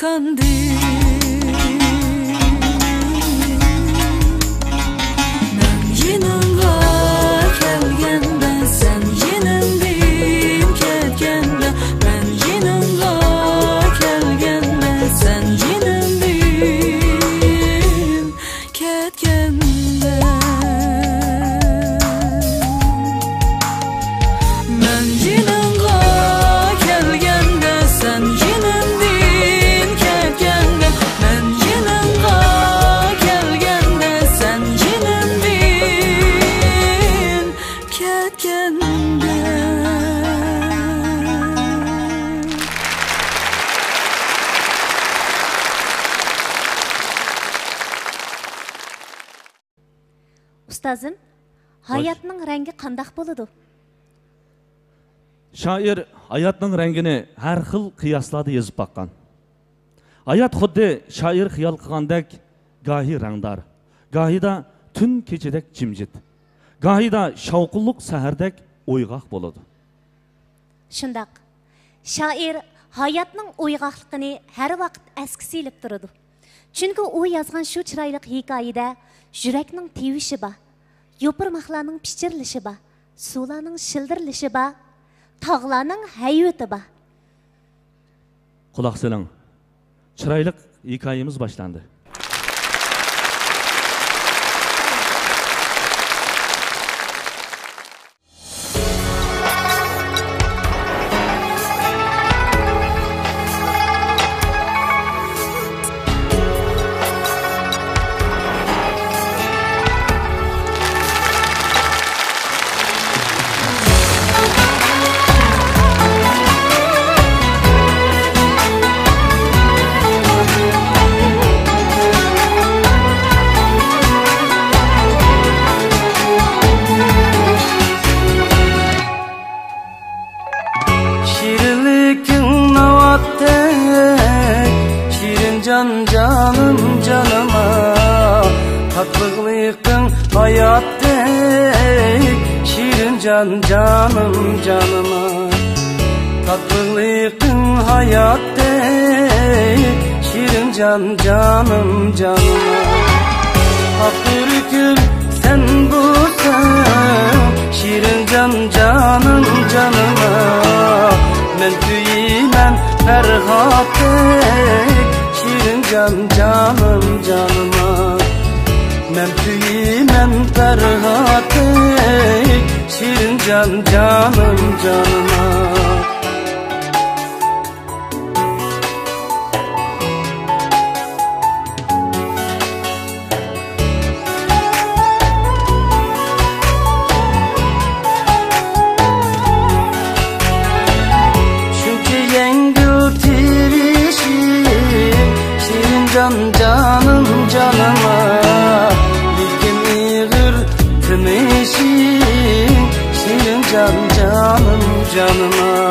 çıkandı. Men yanınga kelgende sen yanımdayım ketgende. Men yanınga kelgende sen yanımdayım ketgende. Men yanınga kelgende sen yanımdayım ketgende. Men yanınga kelgende sen yanımdayım ketgende. Ustazım, hayatning rangi qandaq bo'ladi? Shoir hayotning rangini har xil qiyoslarda yozib baqqan. Hayot xuddi shoir xiyol qilgandek gohi rangdor, gohida tun kechadek jimjit, gohida shavqinliq sahardek o'yg'oq bo'ladi. Shundaq. Shoir hayotning o'yg'oqligini har vaqt asga silib turadi. Chunki u yozgan shu chiroyli hikoyada yurakning tevishi bor, yo'pirmoqlarning pichirlishi bor, suvlarning shildirlishi bor, tog'larning hayvati bor. Quloq soling. Chiroyli hikoyamiz boshlandi. Şirinlikin navatte, şirin can canım canıma. Tatlılıkın hayatte, şirin can canım canıma. Tatlılıkın hayatte, şirin can canım canıma. Hakkırıkım sen bulsan, şirin can canım canıma. Men tüymen ferhatek, şirin can canım canıma. Men tüymen ferhatek, şirin can canım canıma. Can canım canıma, likin iğir tümeşin, şirin can canım canıma.